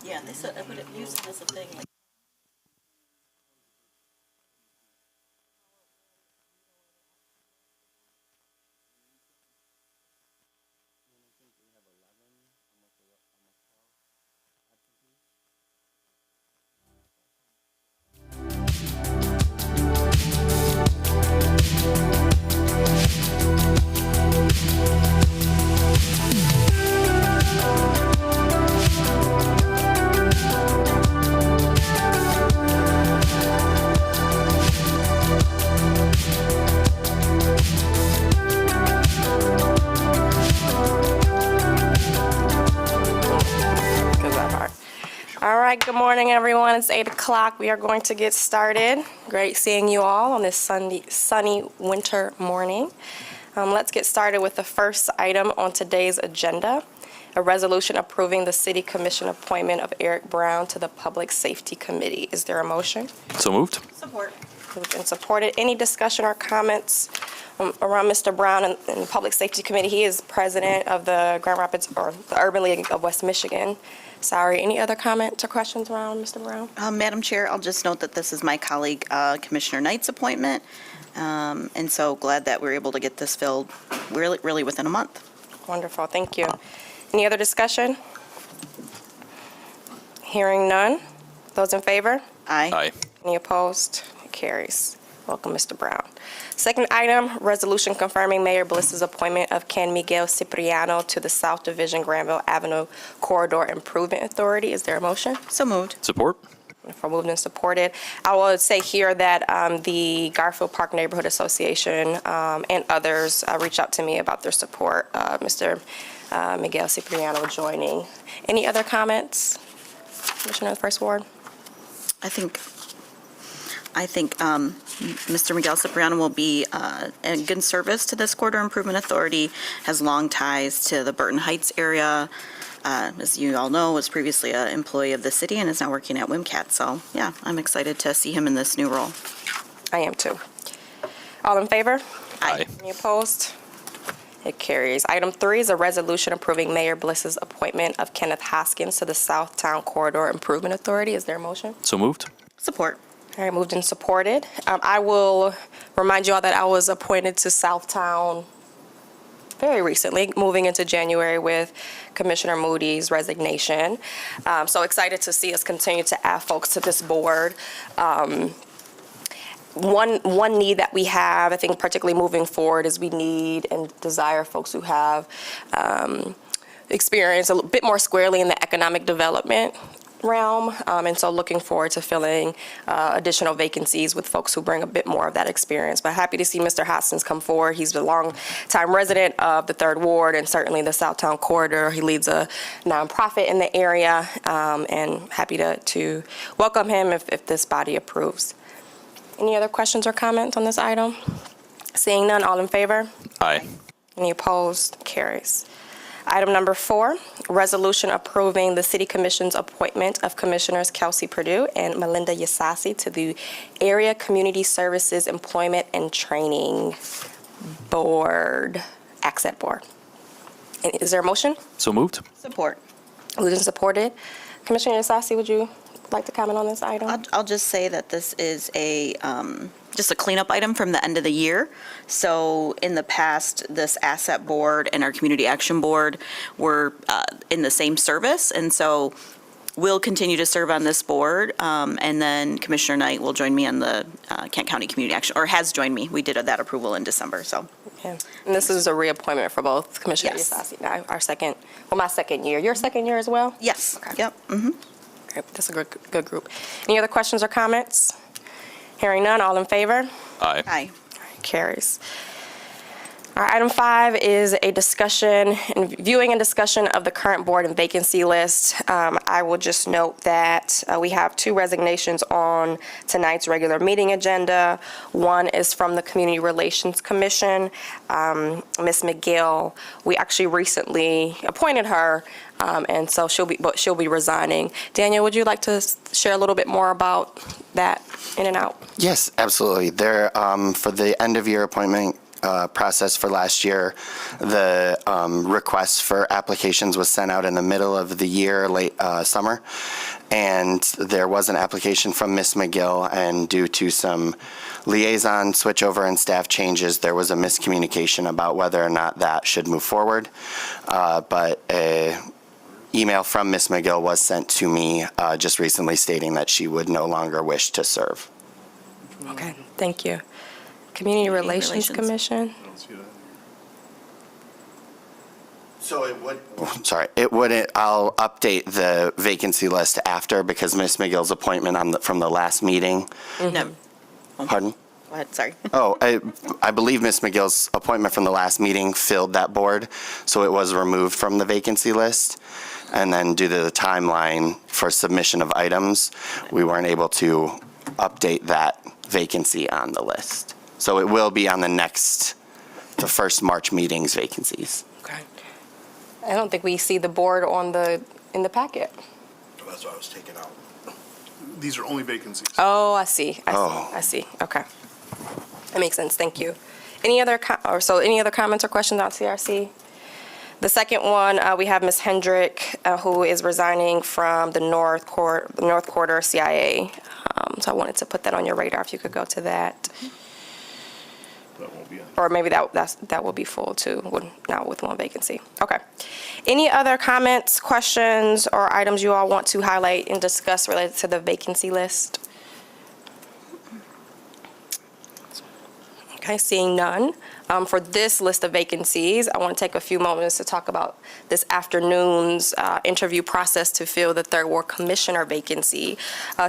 Yeah, they said, but it used as a thing. Like, All right, good morning, everyone. It's 8 o'clock. We are going to get started. Great seeing you all on this sunny winter morning. Let's get started with the first item on today's agenda, a resolution approving the City Commission appointment of Eric Brown to the Public Safety Committee. Is there a motion? So moved. support. Moved and supported. Any discussion or comments around Mr. Brown and the Public Safety Committee? He is president of the Grand Rapids, or the Urban League of West Michigan. Sorry, any other comments or questions around Mr. Brown? Madam Chair, I'll just note that this is my colleague, Commissioner Knight's appointment, and so glad that we're able to get this filled really within a month. Wonderful, thank you. Any other discussion? Hearing none. Those in favor? Aye. Aye. Any opposed? It carries. Welcome, Mr. Brown. Second item, resolution confirming Mayor Bliss's appointment of Ken Miguel Cipriano to the South Division Granville Avenue Corridor Improvement Authority. Is there a motion? So moved. Support. For moved and supported. I will say here that the Garfield Park Neighborhood Association and others reached out to me about their support. Mr. Miguel Cipriano joining. Any other comments? Commissioner of the First Ward? I think Mr. Miguel Cipriano will be a good service to this Corridor Improvement Authority, has long ties to the Burton Heights area. As you all know, was previously an employee of the city and is now working at WMCAT. So, yeah, I'm excited to see him in this new role. I am too. All in favor? Aye. Any opposed? It carries. Item 3 is a resolution approving Mayor Bliss's appointment of Kenneth Hoskins to the Southtown Corridor Improvement Authority. Is there a motion? So moved. Support. All right, moved and supported. I will remind you all that I was appointed to Southtown very recently, moving into January with Commissioner Moody's resignation. So excited to see us continue to add folks to this board. One need that we have, I think particularly moving forward, is we need and desire folks who have experience a bit more squarely in the economic development realm, and so looking forward to filling additional vacancies with folks who bring a bit more of that experience. But happy to see Mr. Hoskins come forward. He's a long-time resident of the 3rd Ward and certainly the Southtown Corridor. He leads a nonprofit in the area, and happy to welcome him if this body approves. Any other questions or comments on this item? Seeing none, all in favor? Aye. Any opposed? Carries. Item number 4, resolution approving the City Commission's appointment of Commissioners Kelsey Perdue and Melinda Yasasi to the Area Community Services Employment and Training Board, ACCET Board. Is there a motion? So moved. Support. Moved and supported. Commissioner Yasasi, would you like to comment on this item? I'll just say that this is just a cleanup item from the end of the year. So in the past, this asset board and our community action board were in the same service. And so we'll continue to serve on this board. And then Commissioner Knight will join me on the Kent County Community Action, or has joined me. We did that approval in December, so. Okay. And this is a reappointment for both Commissioner Yes. Yasasi. Now, my second year. Your second year as well? Yes, Okay. yep. Mm-hmm. Great. That's a good group. Any other questions or comments? Hearing none, all in favor? Aye. Aye. Carries. All right, item 5 is a discussion and viewing and discussion of the current board and vacancy list. I will just note that we have 2 resignations on tonight's regular meeting agenda. One is from the Community Relations Commission, Ms. McGill. We actually recently appointed her, and so she'll be resigning. Daniel, would you like to share a little bit more about that in and out? Yes, absolutely. There, for the end of year appointment, process for last year. The request for applications was sent out in the middle of the year, late summer, and there was an application from Ms. McGill, and due to some liaison switchover and staff changes, there was a miscommunication about whether or not that should move forward. But a email from Ms. McGill was sent to me just recently stating that she would no longer wish to serve. Okay, thank you. Community Relations Commission? So it would, it wouldn't, I'll update the vacancy list after because Ms. McGill's appointment from the last meeting. No. Pardon? Go ahead, sorry. Oh, I believe Ms. McGill's appointment from the last meeting filled that board, so it was removed from the vacancy list. And then due to the timeline for submission of items, we weren't able to update that vacancy on the list. So it will be on the first March meeting's vacancies. Okay. I don't think we see the board in the packet. That's why I was taken out. These are only vacancies. Oh, I see. I see. Okay. That makes sense. Thank you. Any other comments or questions on CRC? The second one, we have Ms. Hendrick, who is resigning from the North Quarter CIA. So I wanted to put that on your radar if you could go to that. That won't be on. Or maybe that will be full too, not with one vacancy. Okay. Any other comments, questions, or items you all want to highlight and discuss related to the vacancy list? Okay, seeing none. For this list of vacancies, I want to take a few moments to talk about this afternoon's interview process to fill the Third Ward Commissioner vacancy.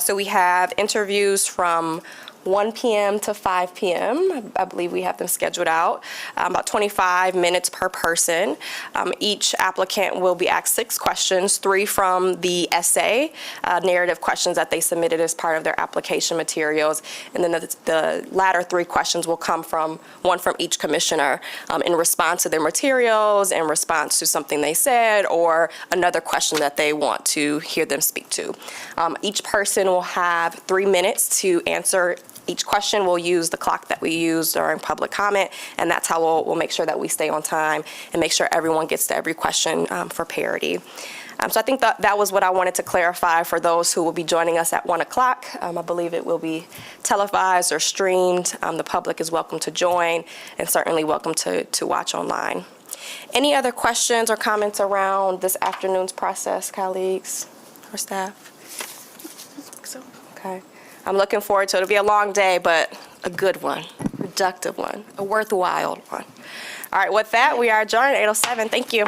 So we have interviews from 1 p.m. to 5 p.m. I believe we have them scheduled out, about 25 minutes per person. Each applicant will be asked 6 questions, 3 from the essay, narrative questions that they submitted as part of their application materials, and then the latter 3 questions will come from one from each commissioner in response to their materials, in response to something they said, or another question that they want to hear them speak to. Each person will have 3 minutes to answer each question. We'll use the clock that we use during public comment, and that's how we'll make sure that we stay on time and make sure everyone gets to every question for parity. So I think that was what I wanted to clarify for those who will be joining us at 1 o'clock. I believe it will be televised or streamed. The public is welcome to join and certainly welcome to watch online. Any other questions or comments around this afternoon's process, colleagues or staff? So. Okay. I'm looking forward to it. It'll be a long day, but a good one, productive one, a worthwhile one. All right, with that, we are adjourned at 8:07. Thank you.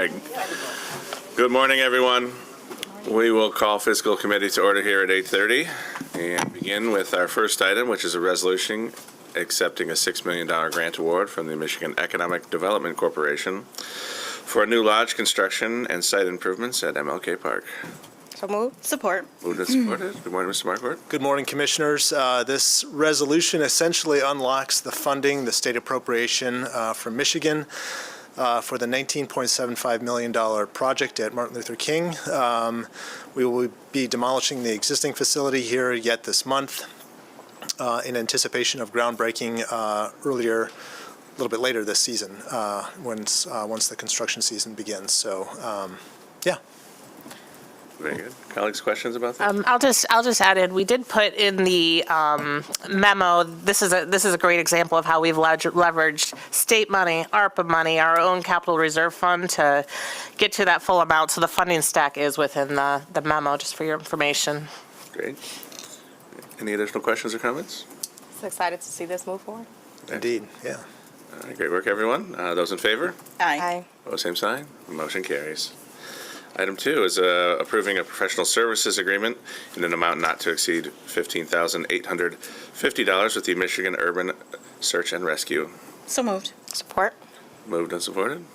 right. Good morning, everyone. We will call Fiscal Committee to order here at 8:30 and begin with our first item, which is a resolution accepting a $6 million grant award from the Michigan Economic Development Corporation for a new lodge construction and site improvements at MLK Park. So moved. Support. Moved and supported. Good morning, Mr. Marquardt. Good morning, Commissioners. This resolution essentially unlocks the funding, the state appropriation from Michigan for the $19.75 million project at Martin Luther King. We will be demolishing the existing facility here yet this month in anticipation of groundbreaking a little bit later this season, once the construction season begins. So, yeah. Very good. Colleagues, questions about that? I'll just add in, we did put in the memo, this is a great example of how we've leveraged state money, ARPA money, our own capital reserve fund to get to that full amount. So the funding stack is within the memo, just for your information. Great. Any additional questions or comments? So excited to see this move forward. Indeed, yeah. All right, great work, everyone. Those in favor? Aye. Opposed, same sign. Motion carries. Item 2 is approving a professional services agreement in an amount not to exceed $15,850 with the Michigan Urban Search and Rescue. So moved. Support. Moved and supported.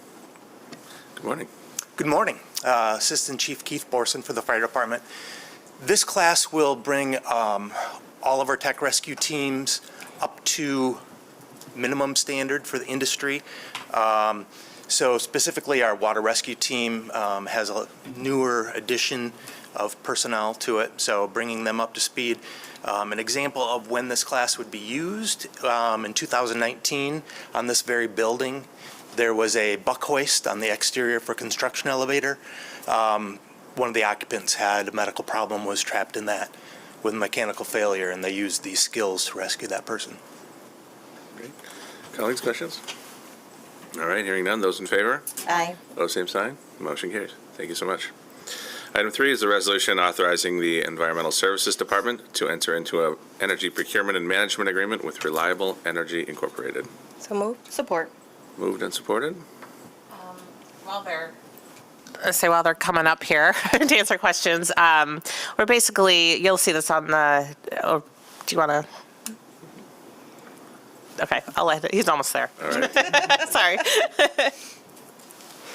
Good morning. Good morning. Assistant Chief Keith Borson for the Fire Department. This class will bring all of our tech rescue teams up to minimum standard for the industry. So specifically, our water rescue team has a newer addition of personnel to it, so bringing them up to speed. An example of when this class would be used, in 2019, on this very building, there was a buck hoist on the exterior for construction elevator. One of the occupants had a medical problem, was trapped in that with mechanical failure, and they used these skills to rescue that person. Great. Colleagues, questions? All right, hearing none. Those in favor? Aye. Opposed, same sign. Motion carries. Thank you so much. Item 3 is the resolution authorizing the Environmental Services Department to enter into an energy procurement and management agreement with Reliable Energy Incorporated. So moved. Support. Moved and supported. While they're coming up here to answer questions, we're basically, you'll see this on the, or do you want to? Okay, I'll let it, he's almost there. All right. Sorry.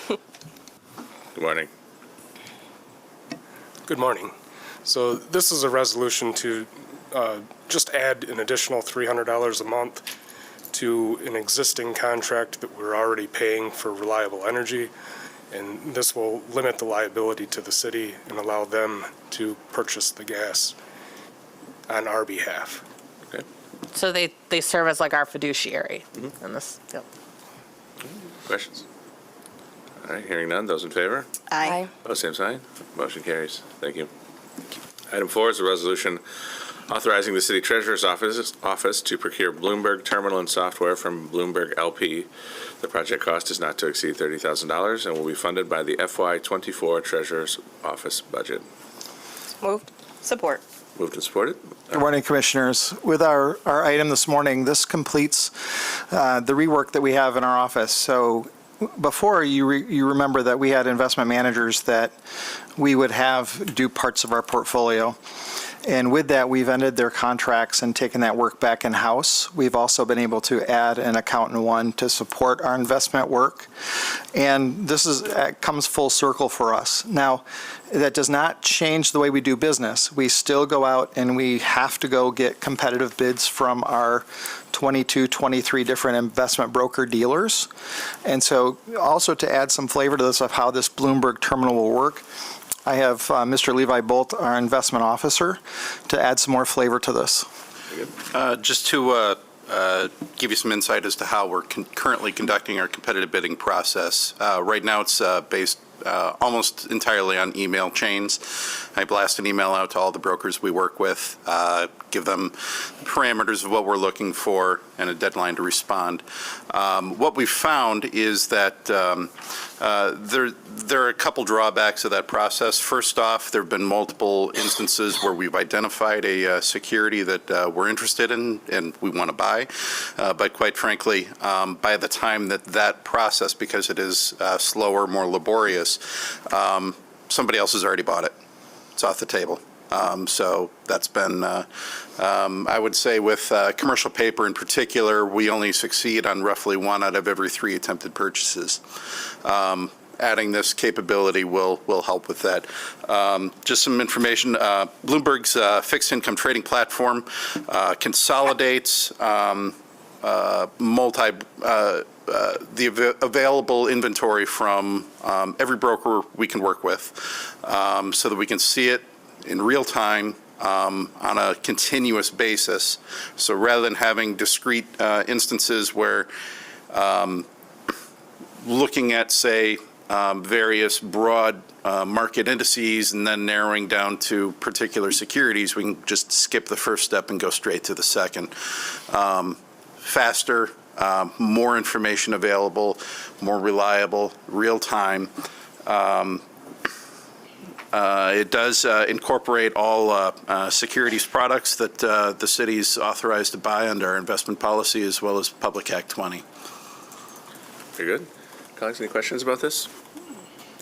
Good morning. Good morning. So this is a resolution to just add an additional $300 a month to an existing contract that we're already paying for Reliable Energy. And this will limit the liability to the city and allow them to purchase the gas on our behalf. Okay. So they serve as like our fiduciary in this. Yep. Questions? All right, hearing none. Those in favor? Aye. Opposed, same sign. Motion carries. Thank you. Item 4 is a resolution authorizing the city treasurer's office to procure Bloomberg terminal and software from Bloomberg LP. The project cost is not to exceed $30,000 and will be funded by the FY24 treasurer's office budget. Moved. Support. Moved and supported. Good morning, Commissioners. With our item this morning, this completes the rework that we have in our office. So before, you remember that we had investment managers that we would have do parts of our portfolio. And with that, we've ended their contracts and taken that work back in-house. We've also been able to add an accountant one to support our investment work. And this comes full circle for us. Now, that does not change the way we do business. We still go out and we have to go get competitive bids from our 22, 23 different investment broker dealers. And so also to add some flavor to this of how this Bloomberg terminal will work, I have Mr. Levi Bolt, our investment officer, to add some more flavor to this. Just to give you some insight as to how we're currently conducting our competitive bidding process. Right now, it's based almost entirely on email chains. I blast an email out to all the brokers we work with, give them parameters of what we're looking for and a deadline to respond. What we've found is that there are a couple drawbacks of that process. First off, there have been multiple instances where we've identified a security that we're interested in and we want to buy. But quite frankly, by the time that process, because it is slower, more laborious, somebody else has already bought it. It's off the table. So that's been, I would say with commercial paper in particular, we only succeed on roughly 1 out of every 3 attempted purchases. Adding this capability will help with that. Just some information, Bloomberg's fixed income trading platform consolidates the available inventory from every broker we can work with, so that we can see it in real time on a continuous basis. So rather than having discrete instances where looking at, say, various broad market indices and then narrowing down to particular securities, we can just skip the first step and go straight to the second. Faster, more information available, more reliable, real time. It does incorporate all securities products that the city's authorized to buy under our investment policy, as well as Public Act 20. Very good. Colleagues, any questions about this?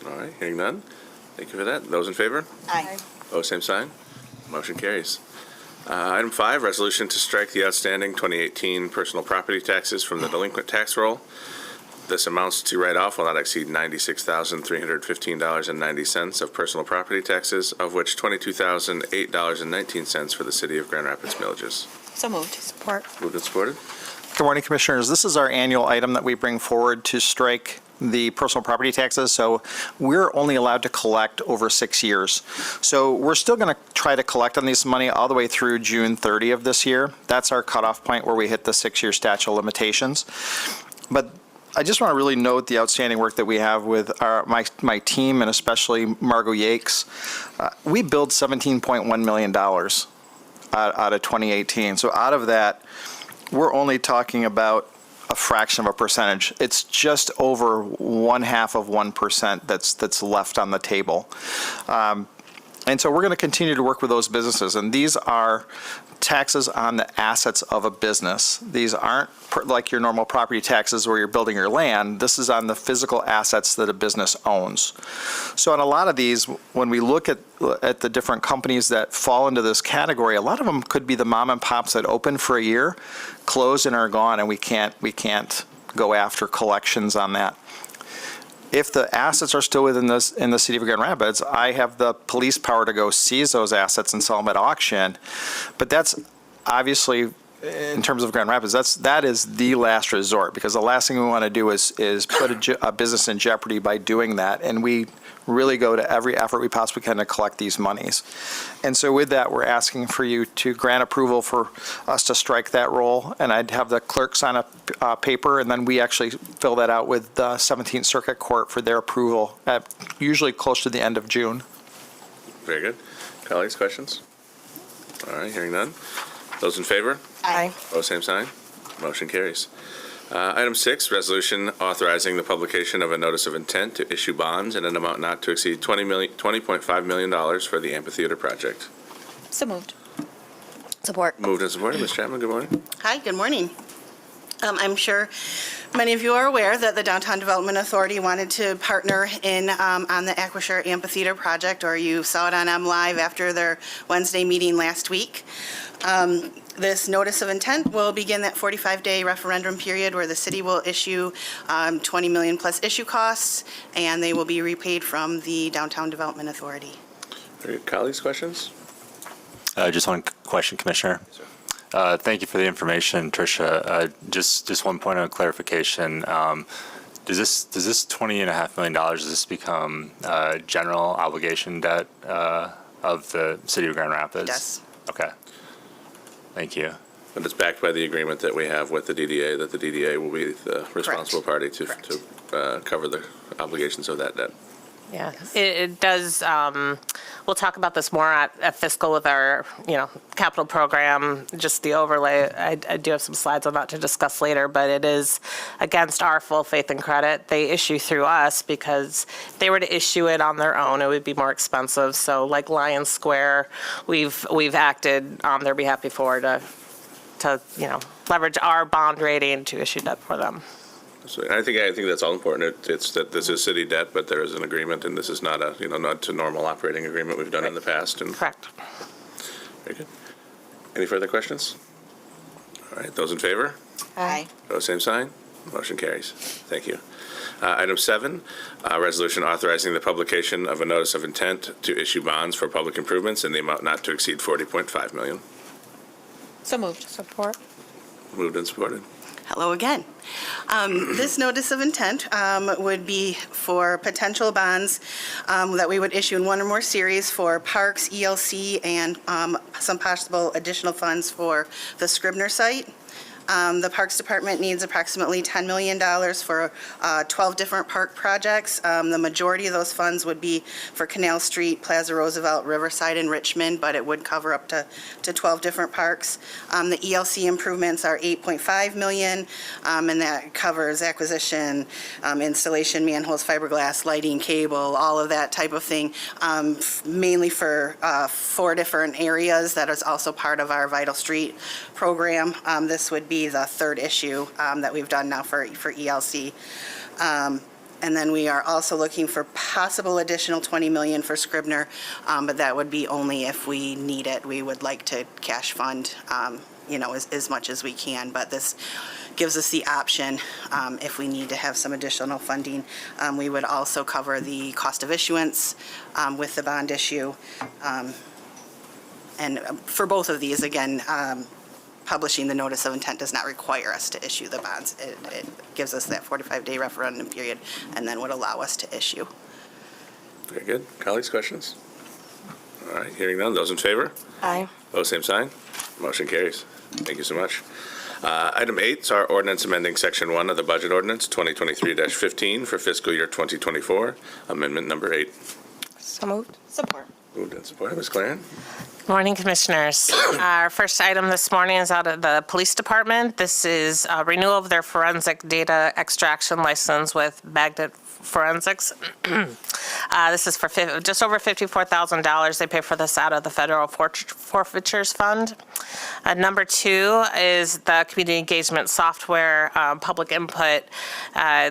All right, hearing none. Thank you for that. Those in favor? Aye. Opposed, same sign. Motion carries. Item 5, resolution to strike the outstanding 2018 personal property taxes from the delinquent tax roll. This amounts to write-off will not exceed $96,315.90 of personal property taxes, of which $22,008.19 for the city of Grand Rapids millages. So moved. Support. Moved and supported. Good morning, Commissioners. This is our annual item that we bring forward to strike the personal property taxes. So we're only allowed to collect over 6 years. So we're still going to try to collect on this money all the way through June 30 of this year. That's our cutoff point where we hit the 6-year statute of limitations. But I just want to really note the outstanding work that we have with my team, and especially Margot Yakes. We billed $17.1 million out of 2018. So out of that, we're only talking about a fraction of a percentage. It's just over 0.5% that's left on the table. And so we're going to continue to work with those businesses. And these are taxes on the assets of a business. These aren't like your normal property taxes where you're building your land. This is on the physical assets that a business owns. So on a lot of these, when we look at the different companies that fall into this category, a lot of them could be the mom and pops that open for a year, close and are gone, and we can't go after collections on that. If the assets are still within this, in the city of Grand Rapids, I have the police power to go seize those assets and sell them at auction. But that's obviously, in terms of Grand Rapids, that is the last resort, because the last thing we want to do is put a business in jeopardy by doing that. And we really go to every effort we possibly can to collect these monies. And so with that, we're asking for you to grant approval for us to strike that roll, and I'd have the clerk sign a paper, and then we actually fill that out with the 17th Circuit Court for their approval, at usually close to the end of June. Very good. Colleagues, questions? All right, hearing none. Those in favor? Aye. Opposed, same sign. Motion carries. Item 6, resolution authorizing the publication of a notice of intent to issue bonds in an amount not to exceed $20.5 million for the amphitheater project. So moved. Support. Moved and supported. Ms. Chapman, good morning. Hi, good morning. I'm sure many of you are aware that the Downtown Development Authority wanted to partner in on the Acquashare Amphitheater project, or you saw it on MLive after their Wednesday meeting last week. This notice of intent will begin that 45-day referendum period where the city will issue $20 million plus issue costs, and they will be repaid from the Downtown Development Authority. Very good. Colleagues, questions? Just one question, Commissioner. Thank you for the information, Tricia. Just one point of clarification. Does this $20.5 million, does this become general obligation debt of the city of Grand Rapids? Yes. Okay. Thank you. And it's backed by the agreement that we have with the DDA, that the DDA will be the responsible party to cover the obligations of that debt. Yeah, it does, we'll talk about this more at Fiscal with our, capital program, just the overlay. I do have some slides on that to discuss later, but it is against our full faith and credit. They issue through us because if they were to issue it on their own, it would be more expensive. So like Lion Square, we've acted on their behalf before to leverage our bond rating to issue debt for them. So I think that's all important. It's that this is city debt, but there is an agreement, and this is not not a normal operating agreement we've done in the past. And Correct. very good. Any further questions? All right, those in favor? Aye. Those same sign. Motion carries. Thank you. Item 7, resolution authorizing the publication of a notice of intent to issue bonds for public improvements in the amount not to exceed $40.5 million. So moved. Support. Moved and supported. Hello again. This notice of intent would be for potential bonds that we would issue in one or more series for parks, ELC, and some possible additional funds for the Scribner site. The Parks Department needs approximately $10 million for 12 different park projects. The majority of those funds would be for Canal Street, Plaza Roosevelt, Riverside, and Richmond, but it would cover up to 12 different parks. The ELC improvements are $8.5 million, and that covers acquisition, installation, manholes, fiberglass, lighting, cable, all of that type of thing, mainly for 4 different areas. That is also part of our Vital Street program. This would be the 3rd issue that we've done now for ELC. And then we are also looking for possible additional $20 million for Scribner, but that would be only if we need it. We would like to cash fund, as much as we can, but this gives us the option if we need to have some additional funding. We would also cover the cost of issuance with the bond issue. And for both of these, again, publishing the notice of intent does not require us to issue the bonds. It gives us that 45-day referendum period and then would allow us to issue. Very good. Colleagues, questions? All right, hearing none. Those in favor? Aye. Those same sign. Motion carries. Thank you so much. Item 8 is our ordinance amending Section 1 of the Budget Ordinance 2023-15 for fiscal year 2024, Amendment Number 8. So moved. Support. Moved and supported. Ms. Claren? Morning, Commissioners. Our first item this morning is out of the Police Department. This is a renewal of their forensic data extraction license with Magnet Forensics. This is for just over $54,000. They pay for this out of the Federal Forfeitures Fund. Number 2 is the Community Engagement Software Public Input.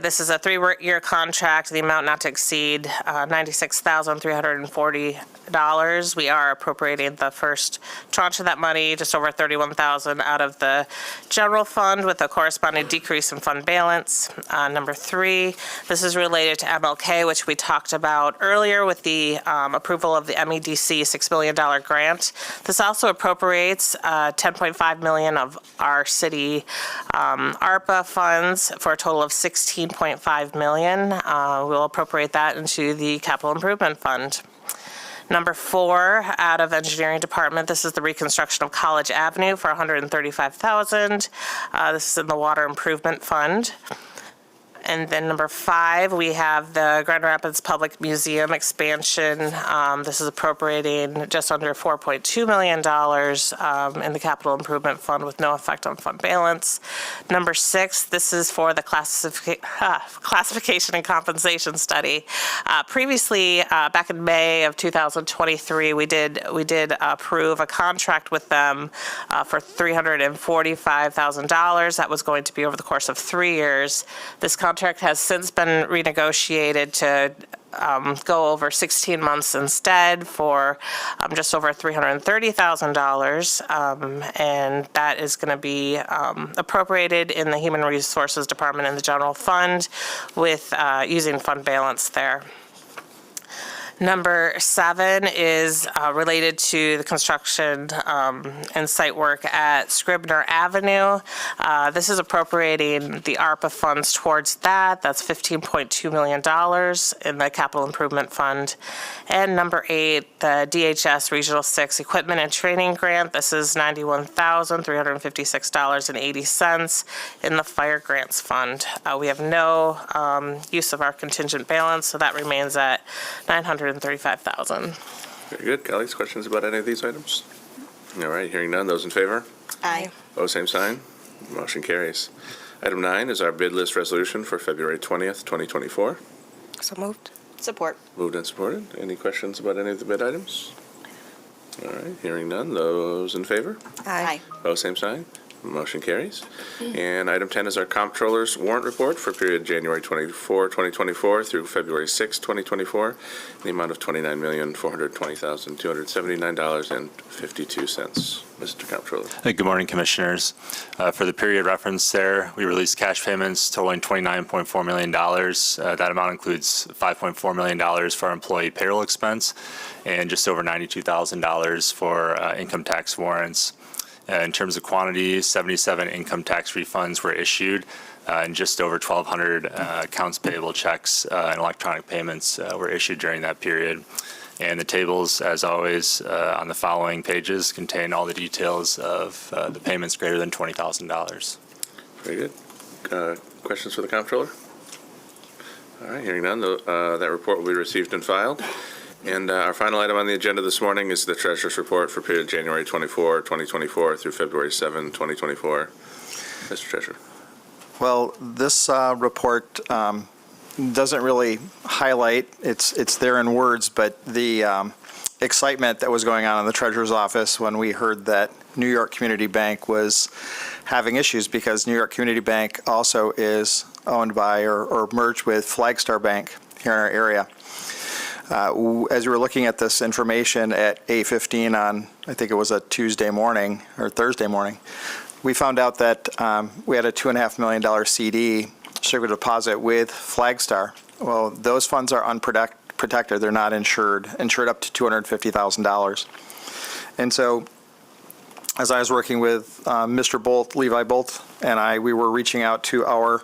This is a 3-year contract, the amount not to exceed $96,340. We are appropriating the first tranche of that money, just over $31,000 out of the general fund with a corresponding decrease in fund balance. Number 3, this is related to MLK, which we talked about earlier with the approval of the MEDC $6 million grant. This also appropriates $10.5 million of our city ARPA funds for a total of $16.5 million. We'll appropriate that into the capital improvement fund. Number 4, out of Engineering Department, this is the reconstruction of College Avenue for $135,000. This is in the Water Improvement Fund. And then number 5, we have the Grand Rapids Public Museum expansion. This is appropriating just under $4.2 million in the Capital Improvement Fund with no effect on fund balance. Number 6, this is for the classification and compensation study. Previously, back in May of 2023, we did approve a contract with them for $345,000. That was going to be over the course of 3 years. This contract has since been renegotiated to go over 16 months instead for just over $330,000, and that is going to be appropriated in the Human Resources Department in the general fund with using fund balance there. Number 7 is related to the construction and site work at Scribner Avenue. This is appropriating the ARPA funds towards that. That's $15.2 million in the Capital Improvement Fund. And number 8, the DHS Regional 6 Equipment and Training Grant. This is $91,356.80 in the Fire Grants Fund. We have no use of our contingent balance, so that remains at $935,000. Very good. Colleagues, questions about any of these items? All right, hearing none. Those in favor? Aye. Opposed, same sign. Motion carries. Item 9 is our bid list resolution for February 20th, 2024. So moved. Support. Moved and supported. Any questions about any of the bid items? All right, hearing none. Those in favor? Aye. Opposed, same sign. Motion carries. And item 10 is our comptroller's warrant report for period January 24, 2024 through February 6, 2024, in the amount of $29,420,279.52. Mr. Comptroller. Good morning, Commissioners. For the period referenced there, we released cash payments totaling $29.4 million. That amount includes $5.4 million for our employee payroll expense and just over $92,000 for income tax warrants. In terms of quantity, 77 income tax refunds were issued, and just over 1,200 accounts payable checks and electronic payments were issued during that period. And the tables, as always, on the following pages contain all the details of the payments greater than $20,000. Very good. Questions for the comptroller? All right, hearing none, that report will be received and filed. And our final item on the agenda this morning is the Treasurer's Report for period January 24, 2024 through February 7, 2024. Mr. Treasurer. Well, this report doesn't really highlight, it's there in words, but the excitement that was going on in the Treasurer's office when we heard that New York Community Bank was having issues, because New York Community Bank also is owned by or merged with Flagstar Bank here in our area. As we were looking at this information at 8:15 on, I think it was a Tuesday morning or Thursday morning, we found out that we had a $2.5 million CD, certificate of deposit, with Flagstar. Well, those funds are unprotected. They're not insured up to $250,000. And so, as I was working with Mr. Bolt, Levi Bolt, and we were reaching out to our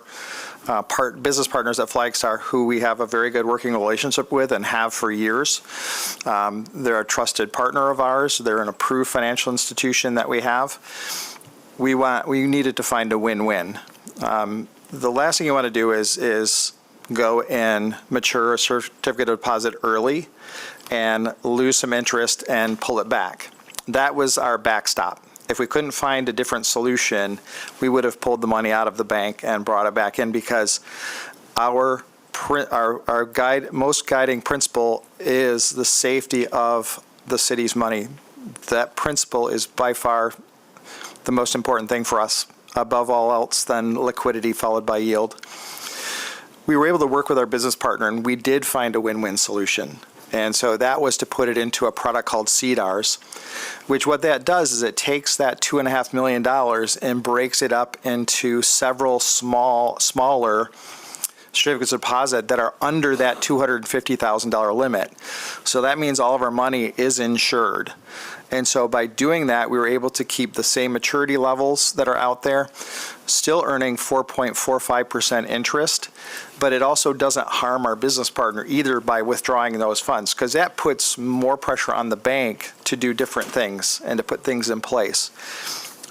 business partners at Flagstar, who we have a very good working relationship with and have for years. They're a trusted partner of ours. They're an approved financial institution that we have. We needed to find a win-win. The last thing you want to do is go and mature a certificate of deposit early and lose some interest and pull it back. That was our backstop. If we couldn't find a different solution, we would have pulled the money out of the bank and brought it back in, because our most guiding principle is the safety of the city's money. That principle is by far the most important thing for us, above all else, then liquidity followed by yield. We were able to work with our business partner, and we did find a win-win solution. And so that was to put it into a product called CDARS, which what that does is it takes that $2.5 million and breaks it up into several smaller certificates of deposit that are under that $250,000 limit. So that means all of our money is insured. And so by doing that, we were able to keep the same maturity levels that are out there, still earning 4.45% interest, but it also doesn't harm our business partner either by withdrawing those funds, because that puts more pressure on the bank to do different things and to put things in place.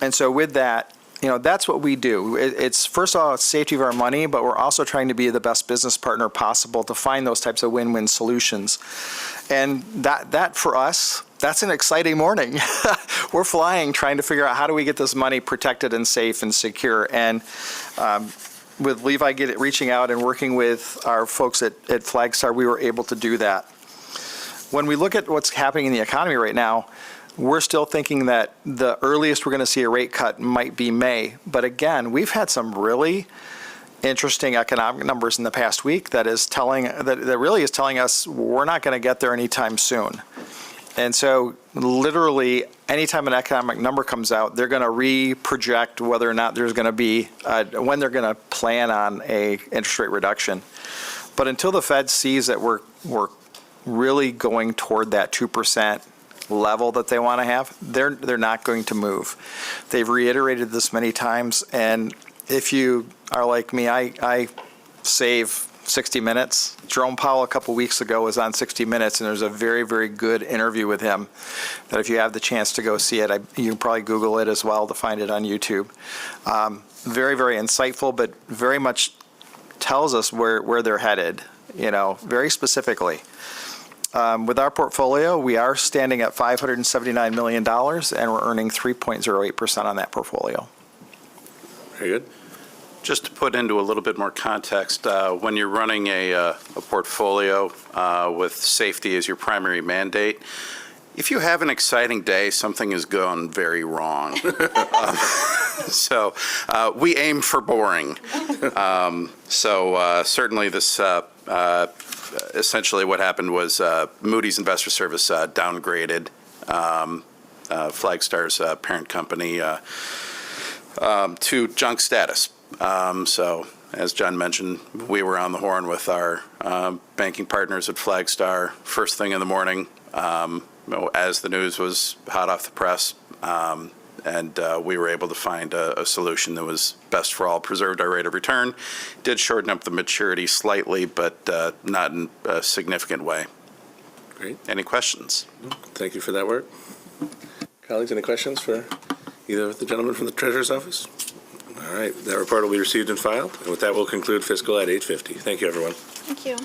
And so with that, that's what we do. It's, first of all, it's safety of our money, but we're also trying to be the best business partner possible to find those types of win-win solutions. And that for us, that's an exciting morning. We're flying, trying to figure out how do we get this money protected and safe and secure. And with Levi reaching out and working with our folks at Flagstar, we were able to do that. When we look at what's happening in the economy right now, we're still thinking that the earliest we're going to see a rate cut might be May. But again, we've had some really interesting economic numbers in the past week that really is telling us we're not going to get there anytime soon. And so literally anytime an economic number comes out, they're going to re-project whether or not there's going to be, when they're going to plan on a interest rate reduction. But until the Fed sees that we're really going toward that 2% level that they want to have, they're not going to move. They've reiterated this many times, and if you are like me, I save 60 Minutes. Jerome Powell a couple weeks ago was on 60 Minutes, and there's a very, very good interview with him that if you have the chance to go see it, you can probably Google it as well to find it on YouTube. Very, very insightful, but very much tells us where they're headed, very specifically. With our portfolio, we are standing at $579 million, and we're earning 3.08% on that portfolio. Very good. Just to put into a little bit more context, when you're running a portfolio with safety as your primary mandate, if you have an exciting day, something has gone very wrong. So we aim for boring. Certainly this, essentially what happened was Moody's Investor Service downgraded Flagstar's parent company to junk status. So, as John mentioned, we were on the horn with our banking partners at Flagstar first thing in the morning, as the news was hot off the press, and we were able to find a solution that was best for all, preserved our rate of return, did shorten up the maturity slightly, but not in a significant way. Great. Any questions? Thank you for that work. Colleagues, any questions for either of the gentlemen from the Treasurer's Office? All right, that report will be received and filed. And with that, we'll conclude fiscal at 8:50. Thank you, everyone. Thank you.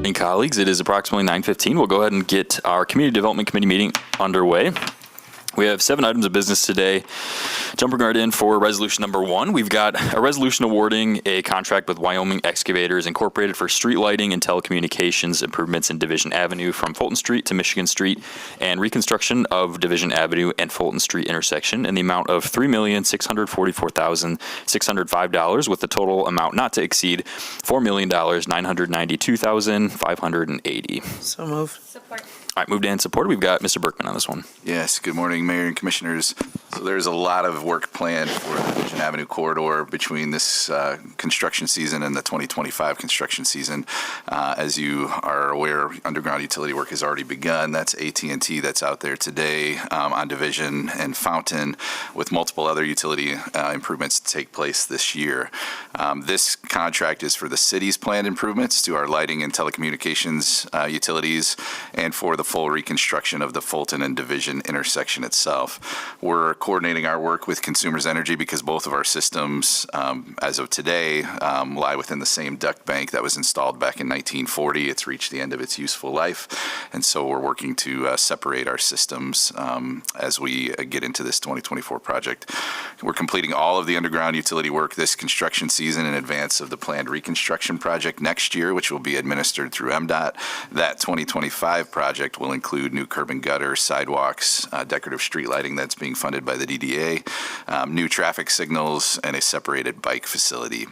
And colleagues, it is approximately 9:15. We'll go ahead and get our Community Development Committee meeting underway. We have 7 items of business today. Jumping right in for resolution number 1, we've got a resolution awarding a contract with Wyoming Excavators Incorporated for street lighting and telecommunications improvements in Division Avenue from Fulton Street to Michigan Street and reconstruction of Division Avenue and Fulton Street intersection in the amount of $3,644,605 with the total amount not to exceed $4,992,580. So moved. All right, moved and supported. We've got Mr. Berkman on this one. Yes, good morning, Mayor and Commissioners. So there's a lot of work planned for the Division Avenue corridor between this construction season and the 2025 construction season. As you are aware, underground utility work has already begun. That's AT&T that's out there today on Division and Fountain, with multiple other utility improvements to take place this year. This contract is for the city's planned improvements to our lighting and telecommunications utilities and for the full reconstruction of the Fulton and Division intersection itself. We're coordinating our work with Consumers Energy because both of our systems, as of today, lie within the same duct bank that was installed back in 1940. It's reached the end of its useful life, and so we're working to separate our systems as we get into this 2024 project. We're completing all of the underground utility work this construction season in advance of the planned reconstruction project next year, which will be administered through MDOT. That 2025 project will include new curb and gutter, sidewalks, decorative street lighting that's being funded by the DDA, new traffic signals, and a separated bike facility.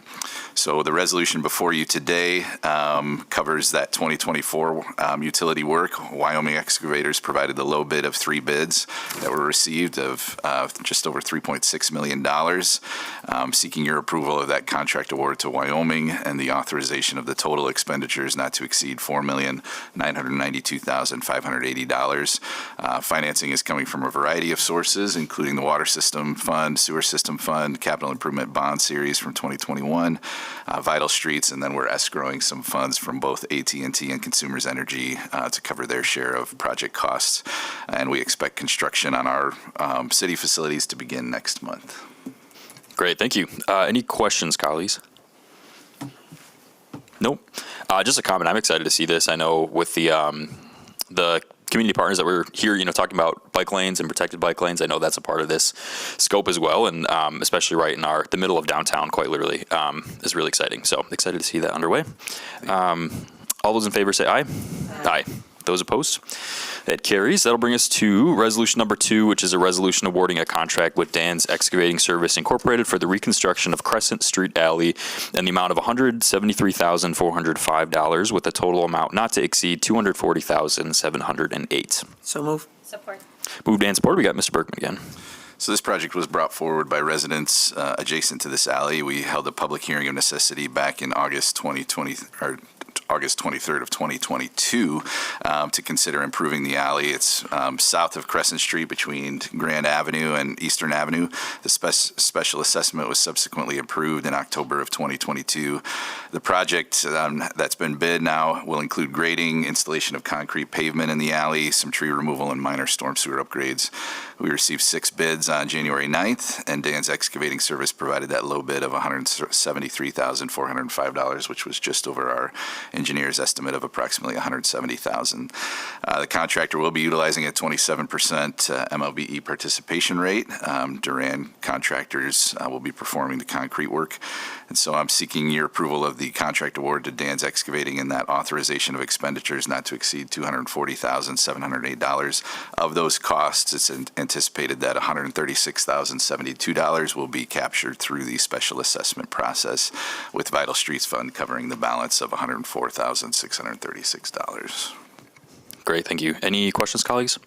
So the resolution before you today covers that 2024 utility work. Wyoming Excavators provided the low bid of 3 bids that were received of just over $3.6 million, seeking your approval of that contract award to Wyoming and the authorization of the total expenditures not to exceed $4,992,580. Financing is coming from a variety of sources, including the Water System Fund, Sewer System Fund, Capital Improvement Bond Series from 2021, Vital Streets, and then we're escrowing some funds from both AT&T and Consumers Energy to cover their share of project costs. And we expect construction on our city facilities to begin next month. Great, thank you. Any questions, colleagues? Nope. Just a comment. I'm excited to see this. I know with the community partners that we're here, talking about bike lanes and protected bike lanes, I know that's a part of this scope as well, and especially right in the middle of downtown, quite literally, is really exciting. So excited to see that underway. All those in favor say aye. Aye. Those opposed? That carries. That'll bring us to resolution number 2, which is a resolution awarding a contract with Dan's Excavating Service Incorporated for the reconstruction of Crescent Street Alley in the amount of $173,405 with a total amount not to exceed $240,708. So moved. Support. Moved and supported. We got Mr. Berkman again. So this project was brought forward by residents adjacent to this alley. We held a public hearing of necessity back in August 23rd of 2022 to consider improving the alley. It's south of Crescent Street between Grand Avenue and Eastern Avenue. The special assessment was subsequently approved in October of 2022. The project that's been bid now will include grading, installation of concrete pavement in the alley, some tree removal, and minor storm sewer upgrades. We received 6 bids on January 9th, and Dan's Excavating Service provided that low bid of $173,405, which was just over our engineer's estimate of approximately $170,000. The contractor will be utilizing a 27% MLBE participation rate. Duran Contractors will be performing the concrete work. And so I'm seeking your approval of the contract award to Dan's Excavating and that authorization of expenditures not to exceed $240,708. Of those costs, it's anticipated that $136,072 will be captured through the special assessment process, with Vital Streets Fund covering the balance of $104,636. Great, thank you. Any questions, colleagues?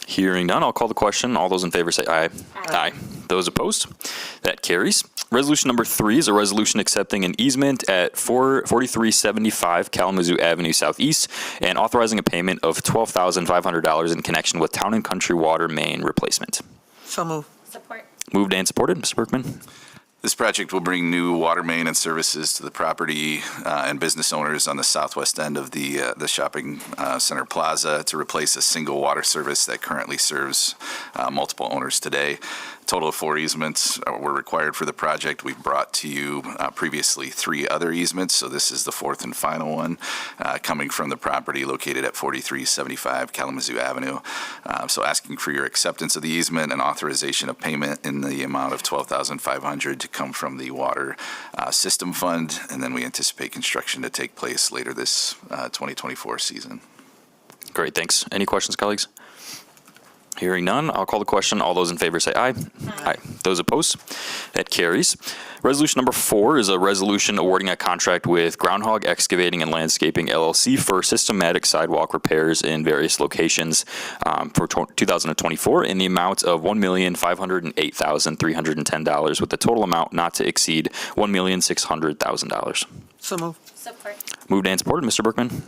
Hearing none, I'll call the question. All those in favor say aye. Aye. Those opposed? That carries. Resolution number 3 is a resolution accepting an easement at 4375 Kalamazoo Avenue Southeast and authorizing a payment of $12,500 in connection with Town and Country Water Main replacement. So moved. Support. Moved and supported. Mr. Berkman. This project will bring new water main and services to the property and business owners on the southwest end of the shopping center plaza to replace a single water service that currently serves multiple owners today. Total of 4 easements were required for the project. We've brought to you previously 3 other easements, so this is the 4th and final one, coming from the property located at 4375 Kalamazoo Avenue. So asking for your acceptance of the easement and authorization of payment in the amount of $12,500 to come from the Water System Fund, and then we anticipate construction to take place later this 2024 season. Great, thanks. Any questions, colleagues? Hearing none, I'll call the question. All those in favor say aye. Aye. Those opposed? That carries. Resolution number 4 is a resolution awarding a contract with Groundhog Excavating and Landscaping LLC for systematic sidewalk repairs in various locations for 2024 in the amount of $1,508,310 with the total amount not to exceed $1,600,000. So moved. Support. Moved and supported. Mr. Berkman.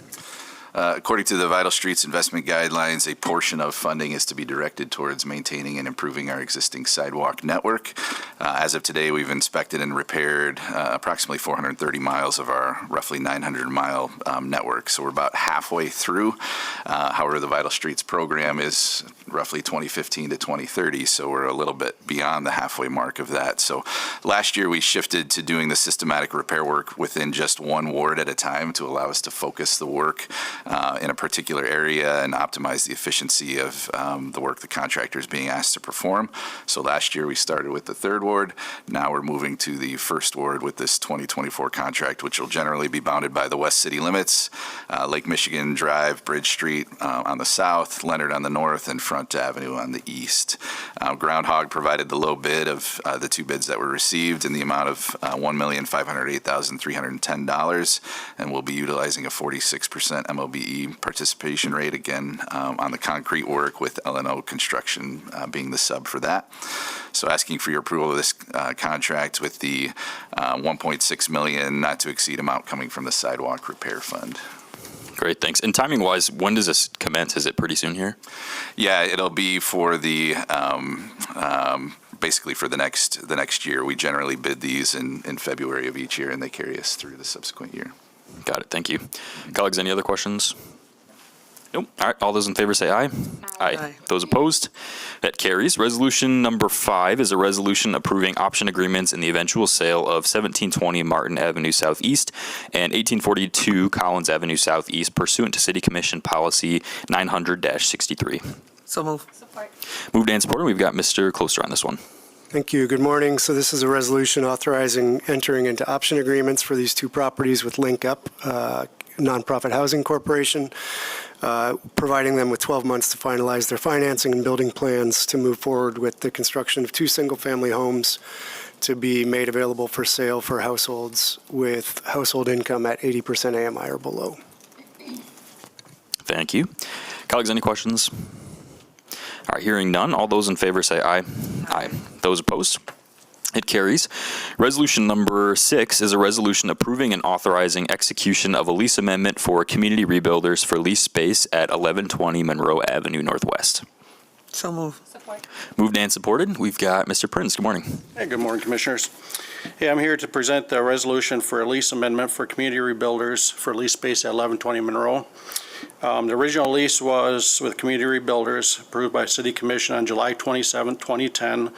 According to the Vital Streets Investment Guidelines, a portion of funding is to be directed towards maintaining and improving our existing sidewalk network. As of today, we've inspected and repaired approximately 430 miles of our roughly 900-mile network, so we're about halfway through. However, the Vital Streets program is roughly 2015 to 2030, so we're a little bit beyond the halfway mark of that. So last year, we shifted to doing the systematic repair work within just one ward at a time to allow us to focus the work in a particular area and optimize the efficiency of the work the contractor is being asked to perform. So last year we started with the 3rd ward. Now we're moving to the 1st ward with this 2024 contract, which will generally be bounded by the west city limits, Lake Michigan Drive, Bridge Street on the south, Leonard on the north, and Front Avenue on the east. Groundhog provided the low bid of the 2 bids that were received in the amount of $1,508,310, and we'll be utilizing a 46% MOBE participation rate, again, on the concrete work, with L&O Construction being the sub for that. So asking for your approval of this contract with the $1.6 million not to exceed amount coming from the Sidewalk Repair Fund. Great, thanks. And timing-wise, when does this commence? Is it pretty soon here? Yeah, it'll be for the basically for the next year. We generally bid these in February of each year, and they carry us through the subsequent year. Got it. Thank you. Colleagues, any other questions? Nope. All right. All those in favor say aye. Aye. Those opposed? That carries. Resolution number 5 is a resolution approving option agreements in the eventual sale of 1720 Martin Avenue Southeast and 1842 Collins Avenue Southeast pursuant to City Commission Policy 900-63. So moved. Support. Moved and supported. We've got Mr. Closter on this one. Thank you. Good morning. So this is a resolution authorizing entering into option agreements for these 2 properties with Link Up Nonprofit Housing Corporation, providing them with 12 months to finalize their financing and building plans to move forward with the construction of 2 single-family homes to be made available for sale for households with household income at 80% AMI or below. Thank you. Colleagues, any questions? All right, hearing none. All those in favor say aye. Aye. Those opposed? It carries. Resolution number 6 is a resolution approving and authorizing execution of a lease amendment for Community Rebuilders for lease space at 1120 Monroe Avenue Northwest. So moved. Support. Moved and supported. We've got Mr. Prince. Good morning. Hey, good morning, Commissioners. Hey, I'm here to present the resolution for a lease amendment for Community Rebuilders for lease space at 1120 Monroe. The original lease was with Community Rebuilders, approved by City Commission on July 27, 2010,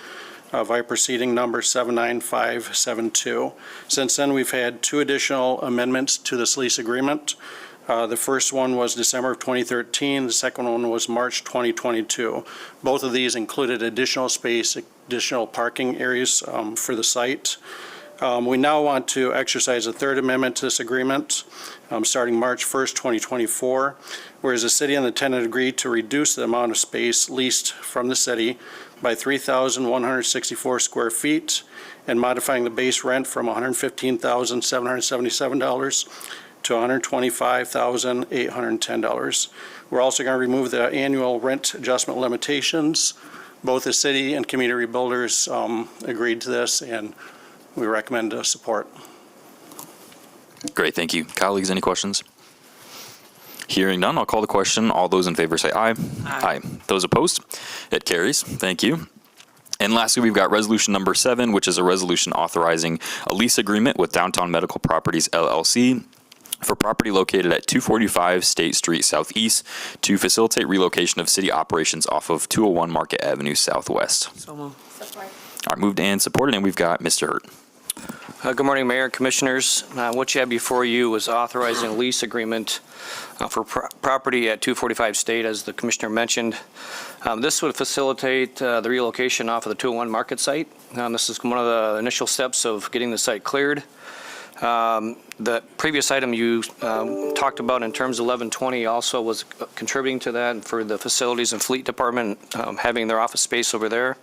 via proceeding number 79572. Since then, we've had 2 additional amendments to this lease agreement. The first one was December of 2013. The second one was March 2022. Both of these included additional space, additional parking areas for the site. We now want to exercise a 3rd amendment to this agreement starting March 1st, 2024, whereas the city and the tenant agreed to reduce the amount of space leased from the city by 3,164 square feet and modifying the base rent from $115,777 to $125,810. We're also going to remove the annual rent adjustment limitations. Both the city and Community Rebuilders agreed to this, and we recommend support. Great, thank you. Colleagues, any questions? Hearing none, I'll call the question. All those in favor say aye. Aye. Those opposed? It carries. Thank you. And lastly, we've got resolution number 7, which is a resolution authorizing a lease agreement with Downtown Medical Properties LLC for property located at 245 State Street Southeast to facilitate relocation of city operations off of 201 Market Avenue Southwest. So moved. All right, moved and supported, and we've got Mr. Hurt. Good morning, Mayor and Commissioners. What you have before you is authorizing a lease agreement for property at 245 State, as the Commissioner mentioned. This would facilitate the relocation off of the 201 Market site. This is one of the initial steps of getting the site cleared. The previous item you talked about in terms of 1120 also was contributing to that for the Facilities and Fleet Department having their office space over there.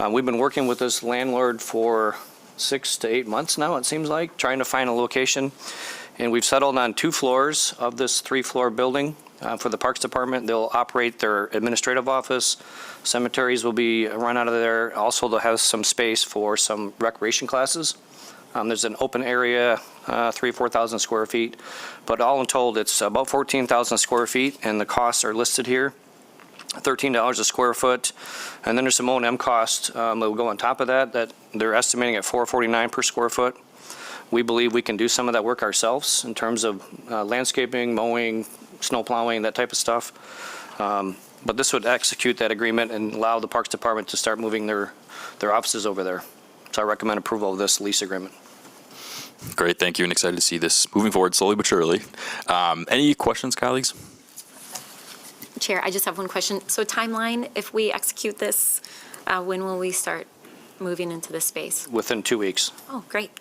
We've been working with this landlord for 6 to 8 months now, it seems like, trying to find a location. And we've settled on 2 floors of this 3-floor building. For the Parks Department, they'll operate their administrative office. Cemeteries will be run out of there. Also, they'll have some space for some recreation classes. There's an open area, 4,000 square feet. But all in told, it's about 14,000 square feet, and the costs are listed here. $13 a square foot, and then there's some O&M cost that will go on top of that they're estimating at $449 per square foot. We believe we can do some of that work ourselves in terms of landscaping, mowing, snow plowing, that type of stuff. But this would execute that agreement and allow the Parks Department to start moving their offices over there. So I recommend approval of this lease agreement. Great, thank you, and excited to see this moving forward slowly but surely. Any questions, colleagues? Chair, I just have one question. So timeline, if we execute this, when will we start moving into this space? Within 2 weeks. Oh, great.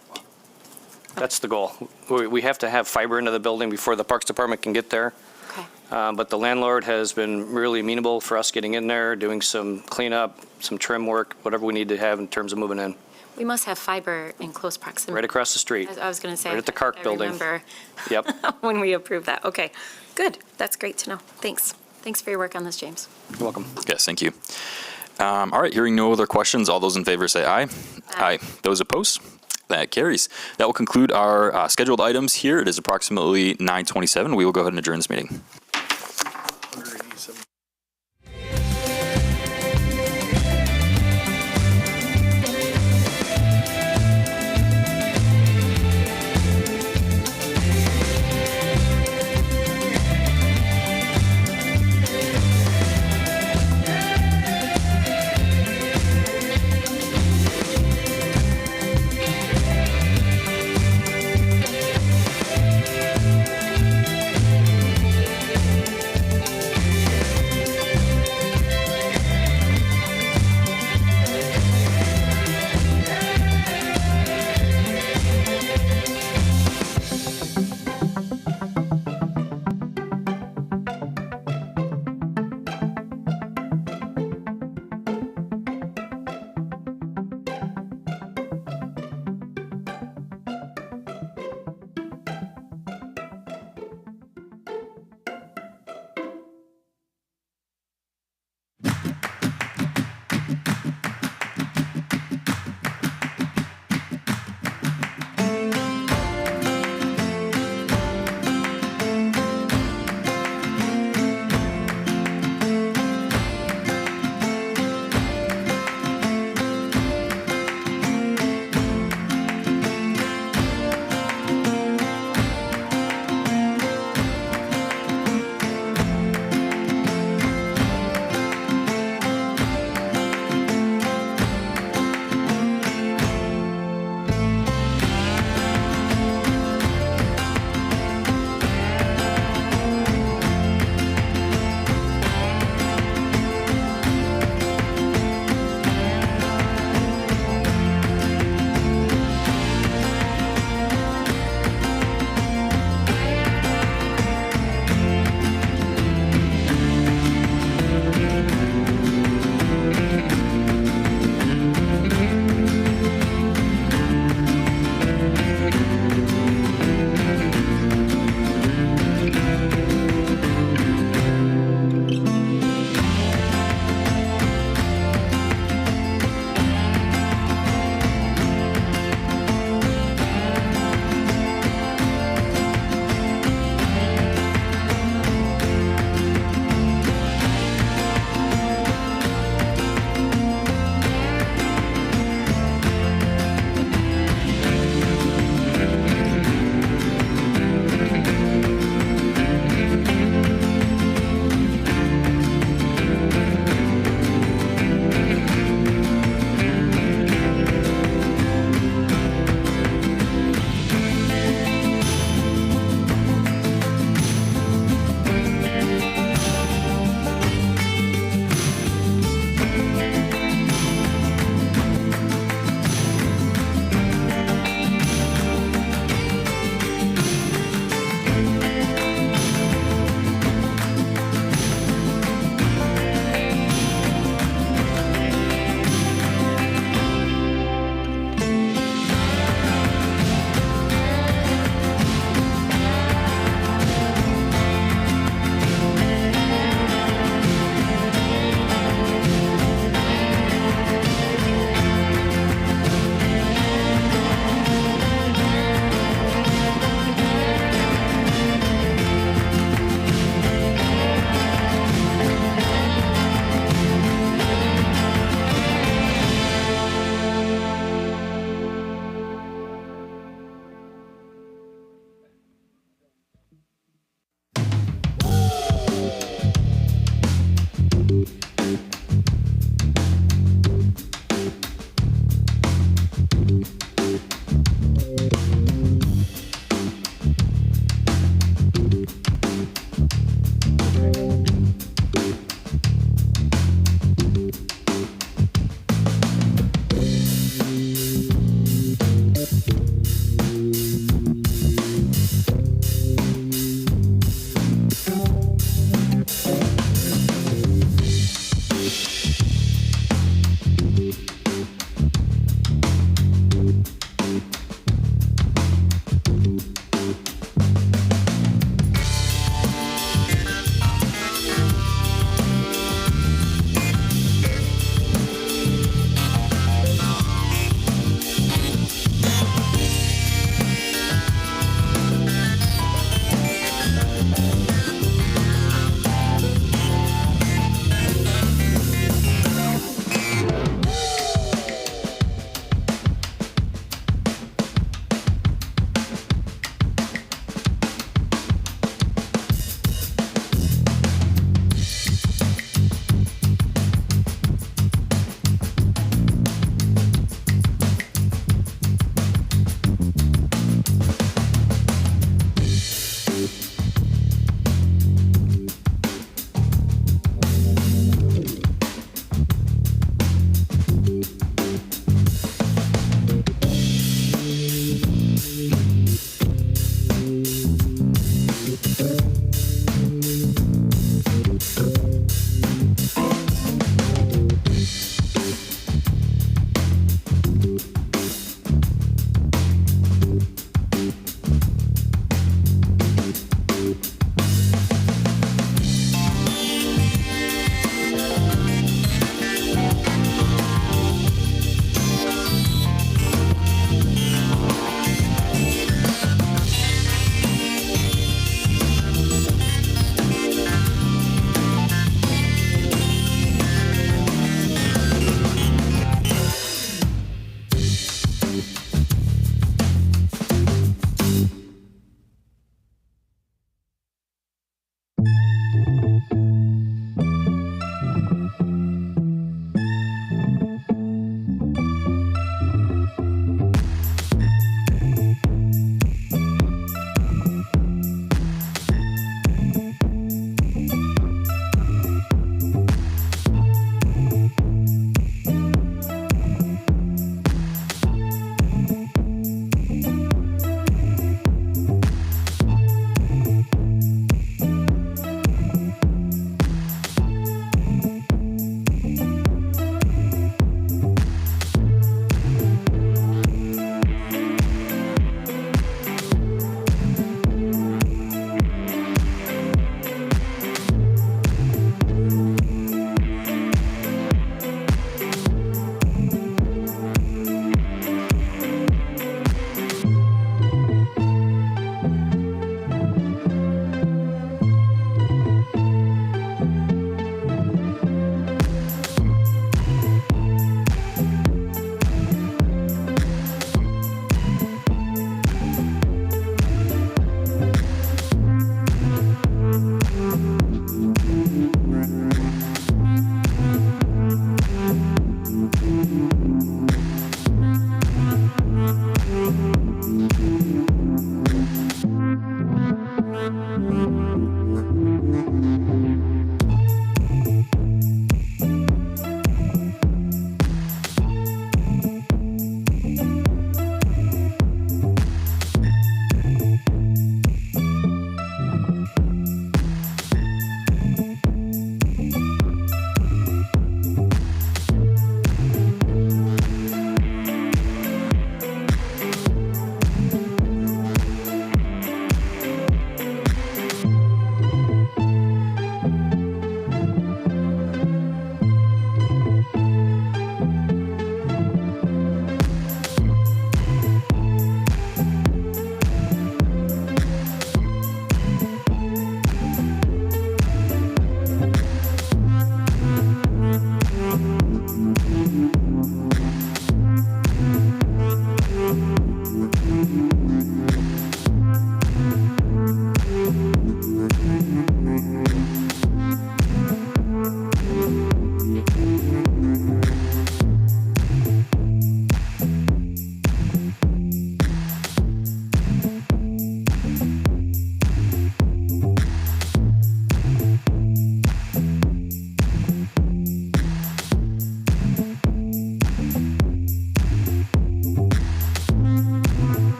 That's the goal. We have to have fiber into the building before the Parks Department can get there. Okay. But the landlord has been really amenable for us getting in there, doing some cleanup, some trim work, whatever we need to have in terms of moving in. We must have fiber in close proximity. Right across the street. I was going to say. Right at the Clark building. I remember Yep. when we approved that. Okay, good. That's great to know. Thanks. Thanks for your work on this, James. You're welcome. Yes, thank you. All right, hearing no other questions, all those in favor say aye. Aye. Those opposed? That carries. That will conclude our scheduled items here. It is approximately 9:27. We will go ahead and adjourn this meeting.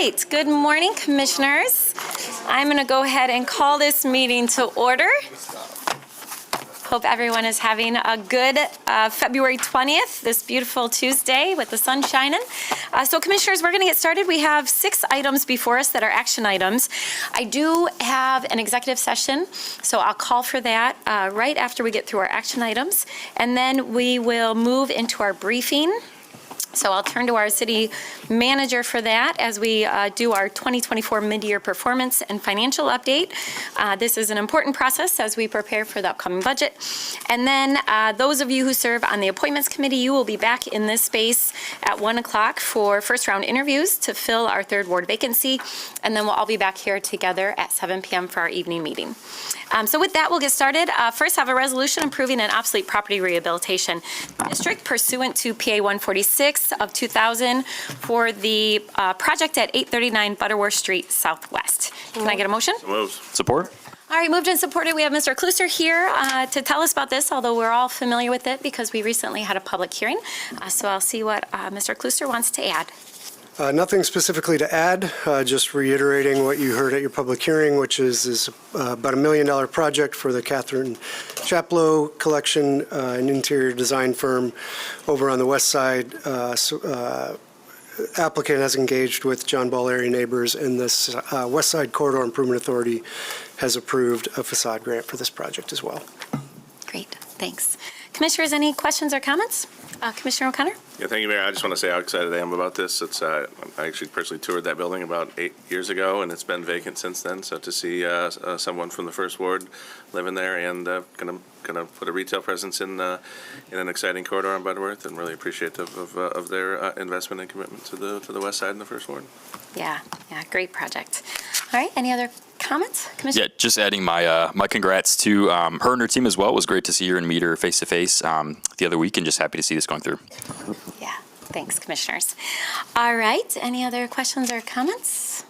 right, good morning, Commissioners. I'm going to go ahead and call this meeting to order. Hope everyone is having a good February 20th, this beautiful Tuesday with the sun shining. So Commissioners, we're going to get started. We have 6 items before us that are action items. I do have an executive session, so I'll call for that right after we get through our action items. And then we will move into our briefing. So I'll turn to our city manager for that as we do our 2024 mid-year performance and financial update. This is an important process as we prepare for the upcoming budget. And then those of you who serve on the appointments committee, you will be back in this space at 1 o'clock for first round interviews to fill our 3rd ward vacancy. And then we'll all be back here together at 7 p.m. for our evening meeting. So with that, we'll get started. First, I have a resolution approving an obsolete property rehabilitation district pursuant to PA 146 of 2000 for the project at 839 Butterworth Street Southwest. Can I get a motion? Moved. Support? All right, moved and supported. We have Mr. Kluster here to tell us about this, although we're all familiar with it because we recently had a public hearing. So I'll see what Mr. Kluster wants to add. Nothing specifically to add, just reiterating what you heard at your public hearing, which is about $1 million project for the Catherine Chaplow Collection, an interior design firm over on the west side. Applicant has engaged with John Ball area neighbors, and this West Side Corridor Improvement Authority has approved a facade grant for this project as well. Great, thanks. Commissioners, any questions or comments? Commissioner O'Connor? Yeah, thank you, Mayor. I just want to say how excited I am about this. It's I actually personally toured that building about 8 years ago, and it's been vacant since then. So to see someone from the first ward living there and gonna put a retail presence in an exciting corridor on Butterworth, and really appreciative of their investment and commitment to the west side and the first ward. Yeah, great project. All right, any other comments, Commissioner? Yeah, just adding my my congrats to her and her team as well. It was great to see her and meet her face to face the other week, and just happy to see this going through. Yeah, thanks, Commissioners. All right, any other questions or comments?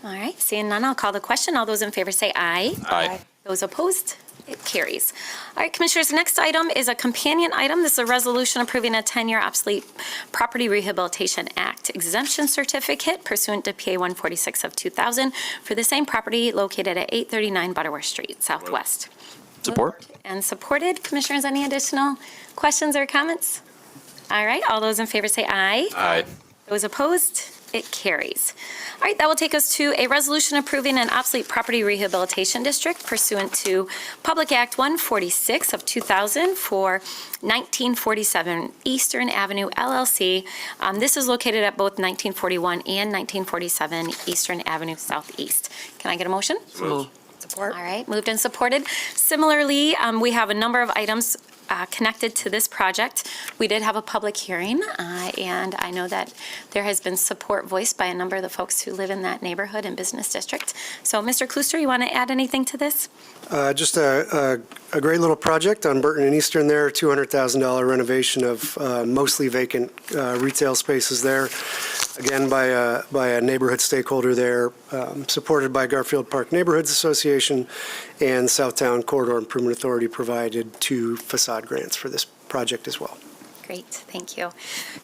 All right, seeing none, I'll call the question. All those in favor say aye. Aye. Those opposed? It carries. All right, Commissioners, the next item is a companion item. This is a resolution approving a 10-year obsolete Property Rehabilitation Act exemption certificate pursuant to PA 146 of 2000 for the same property located at 839 Butterworth Street Southwest. Support? And supported. Commissioners, any additional questions or comments? All right, all those in favor say aye. Aye. Those opposed? It carries. All right, that will take us to a resolution approving an obsolete property rehabilitation district pursuant to Public Act 146 of 2000 for 1947 Eastern Avenue LLC. This is located at both 1941 and 1947 Eastern Avenue Southeast. Can I get a motion? Moved. Support. All right, moved and supported. Similarly, we have a number of items connected to this project. We did have a public hearing, and I know that there has been support voiced by a number of the folks who live in that neighborhood and business district. So, Mr. Kluster, you want to add anything to this? Just a great little project on Burton and Eastern there, $200,000 renovation of mostly vacant retail spaces there. Again, by a neighborhood stakeholder there, supported by Garfield Park Neighborhoods Association and Southtown Corridor Improvement Authority provided 2 facade grants for this project as well. Great, thank you.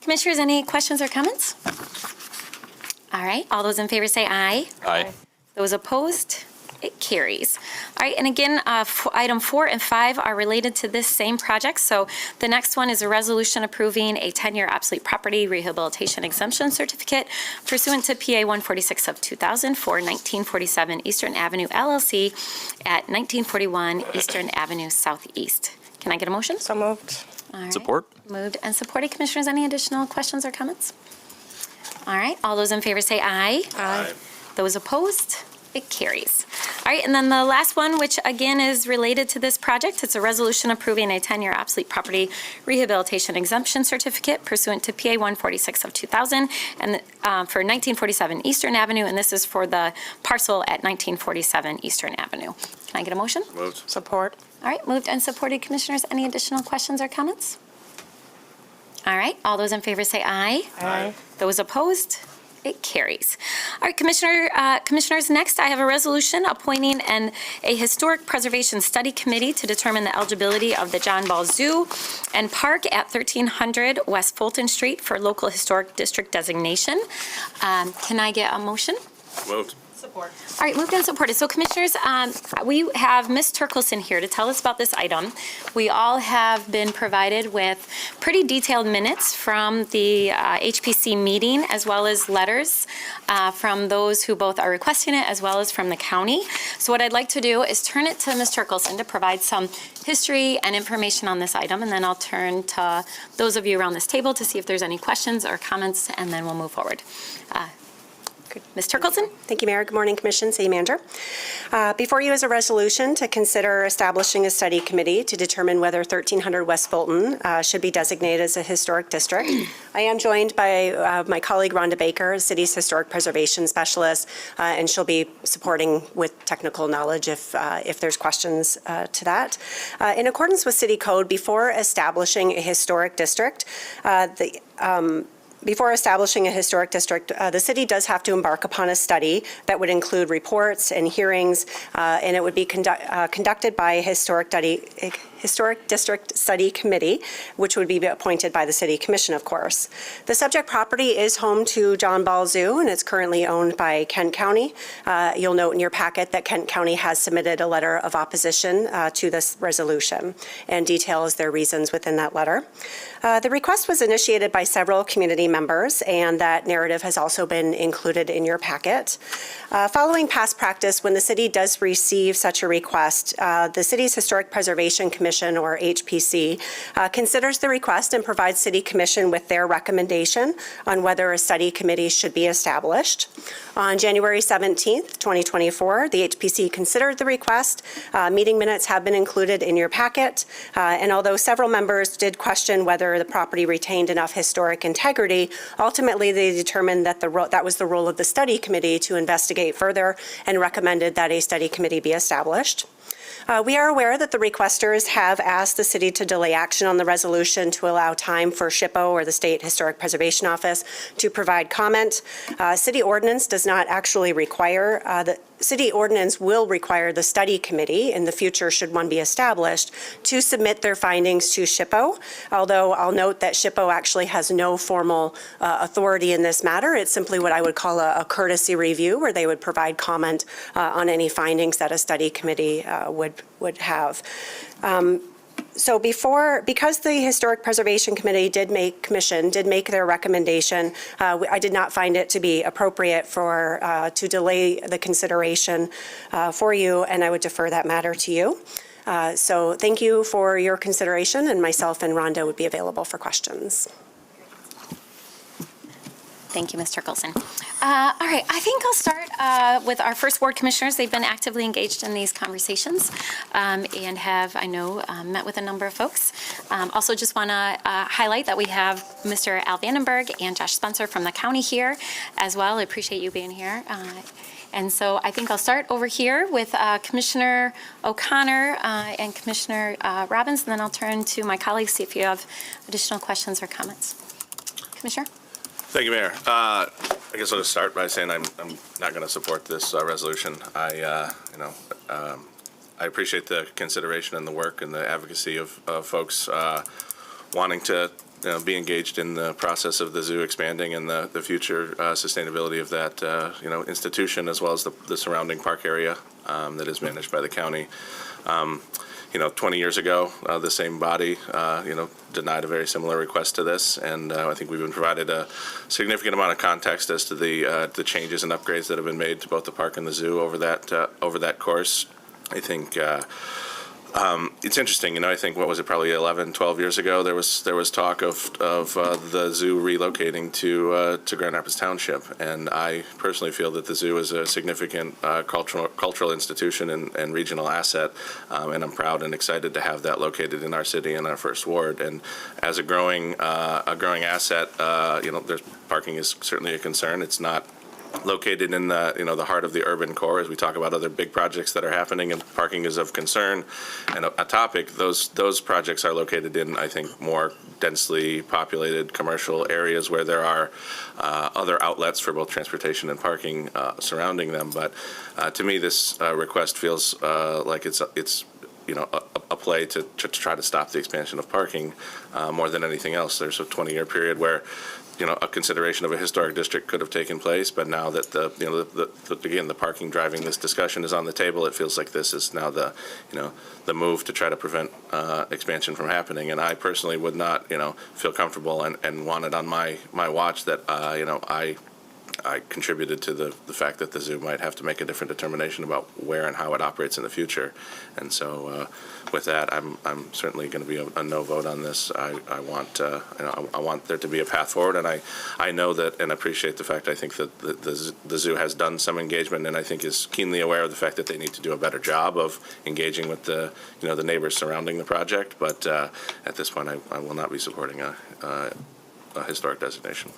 Commissioners, any questions or comments? All right, all those in favor say aye. Aye. Those opposed? It carries. All right, and again, item 4 and 5 are related to this same project. So the next one is a resolution approving a 10-year obsolete property rehabilitation exemption certificate pursuant to PA 146 of 2000 for 1947 Eastern Avenue LLC at 1941 Eastern Avenue Southeast. Can I get a motion? So moved. All right. Support? Moved and supported. Commissioners, any additional questions or comments? All right, all those in favor say aye. Aye. Those opposed? It carries. All right, and then the last one, which again is related to this project, it's a resolution approving a 10-year obsolete property rehabilitation exemption certificate pursuant to PA 146 of 2000 and for 1947 Eastern Avenue, and this is for the parcel at 1947 Eastern Avenue. Can I get a motion? Moved. Support. All right, moved and supported. Commissioners, any additional questions or comments? All right, all those in favor say aye. Aye. Those opposed? It carries. All right, Commissioners, next I have a resolution appointing a Historic Preservation Study Committee to determine the eligibility of the John Ball Zoo and Park at 1300 West Fulton Street for local historic district designation. Can I get a motion? Moved. Support. All right, moved and supported. So Commissioners, we have Ms. Turkelson here to tell us about this item. We all have been provided with pretty detailed minutes from the HPC meeting, as well as letters from those who both are requesting it, as well as from the county. So what I'd like to do is turn it to Ms. Turkelson to provide some history and information on this item, and then I'll turn to those of you around this table to see if there's any questions or comments, and then we'll move forward. Ms. Turkelson? Thank you, Mayor. Good morning, Commission, City Manager. Before you is a resolution to consider establishing a study committee to determine whether 1300 West Fulton should be designated as a historic district. I am joined by my colleague Rhonda Baker, the city's historic preservation specialist, and she'll be supporting with technical knowledge if there's questions to that. In accordance with City Code, before establishing a historic district, the city does have to embark upon a study that would include reports and hearings, and it would be conducted by a historic District Study Committee, which would be appointed by the City Commission, of course. The subject property is home to John Ball Zoo, and it's currently owned by Kent County. You'll note in your packet that Kent County has submitted a letter of opposition to this resolution and details their reasons within that letter. The request was initiated by several community members, and that narrative has also been included in your packet. Following past practice, when the city does receive such a request, the city's Historic Preservation Commission, or HPC, considers the request and provides City Commission with their recommendation on whether a study committee should be established. On January 17th, 2024, the HPC considered the request. Meeting minutes have been included in your packet, and although several members did question whether the property retained enough historic integrity, ultimately they determined that that was the role of the study committee to investigate further and recommended that a study committee be established. We are aware that the requesters have asked the city to delay action on the resolution to allow time for SHPO, or the State Historic Preservation Office, to provide comment. City ordinance does not actually require City ordinance will require the study committee in the future, should one be established, to submit their findings to SHPO, although I'll note that SHPO actually has no formal authority in this matter. It's simply what I would call a courtesy review, where they would provide comment on any findings that a study committee would have. Because the Historic Preservation Committee did make their recommendation, I did not find it to be appropriate to delay the consideration for you, and I would defer that matter to you. So thank you for your consideration, and myself and Rhonda would be available for questions. Thank you, Ms. Turkelson. All right, I think I'll start with our first ward commissioners. They've been actively engaged in these conversations and have, I know, met with a number of folks. Also just want to highlight that we have Mr. Al Vandenberg and Josh Spencer from the county here as well. I appreciate you being here. And so I think I'll start over here with Commissioner O'Connor and Commissioner Robbins, and then I'll turn to my colleagues, see if you have additional questions or comments. Commissioner? Thank you, Mayor. I guess I'll just start by saying I'm not going to support this resolution. I appreciate the consideration and the work and the advocacy of folks wanting to be engaged in the process of the zoo expanding and the future sustainability of that institution, as well as the surrounding park area that is managed by the county. 20 years ago, the same body, denied a very similar request to this, and I think we've been provided a significant amount of context as to the changes and upgrades that have been made to both the park and the zoo over that course. I think it's interesting. I think, what was it, probably 11, 12 years ago, there was talk of the zoo relocating to Grand Rapids Township, and I personally feel that the zoo is a significant cultural institution and regional asset, and I'm proud and excited to have that located in our city in our first ward. And as a growing asset, there's parking is certainly a concern. It's not located in the, the heart of the urban core. As we talk about other big projects that are happening and parking is of concern and a topic, those projects are located in, I think, more densely populated commercial areas where there are other outlets for both transportation and parking surrounding them. But to me, this request feels like it's a play to try to stop the expansion of parking more than anything else. There's a 20-year period where a consideration of a historic district could have taken place, but now that the parking driving this discussion is on the table, it feels like this is now the move to try to prevent expansion from happening. And I personally would not, feel comfortable and want it on my watch that, I contributed to the fact that the zoo might have to make a different determination about where and how it operates in the future. And so with that, I'm certainly going to be a no vote on this. I want I want there to be a path forward, and I know that and appreciate the fact I think that the zoo has done some engagement, and I think is keenly aware of the fact that they need to do a better job of engaging with the the neighbors surrounding the project. But at this point, I will not be supporting a historic designation.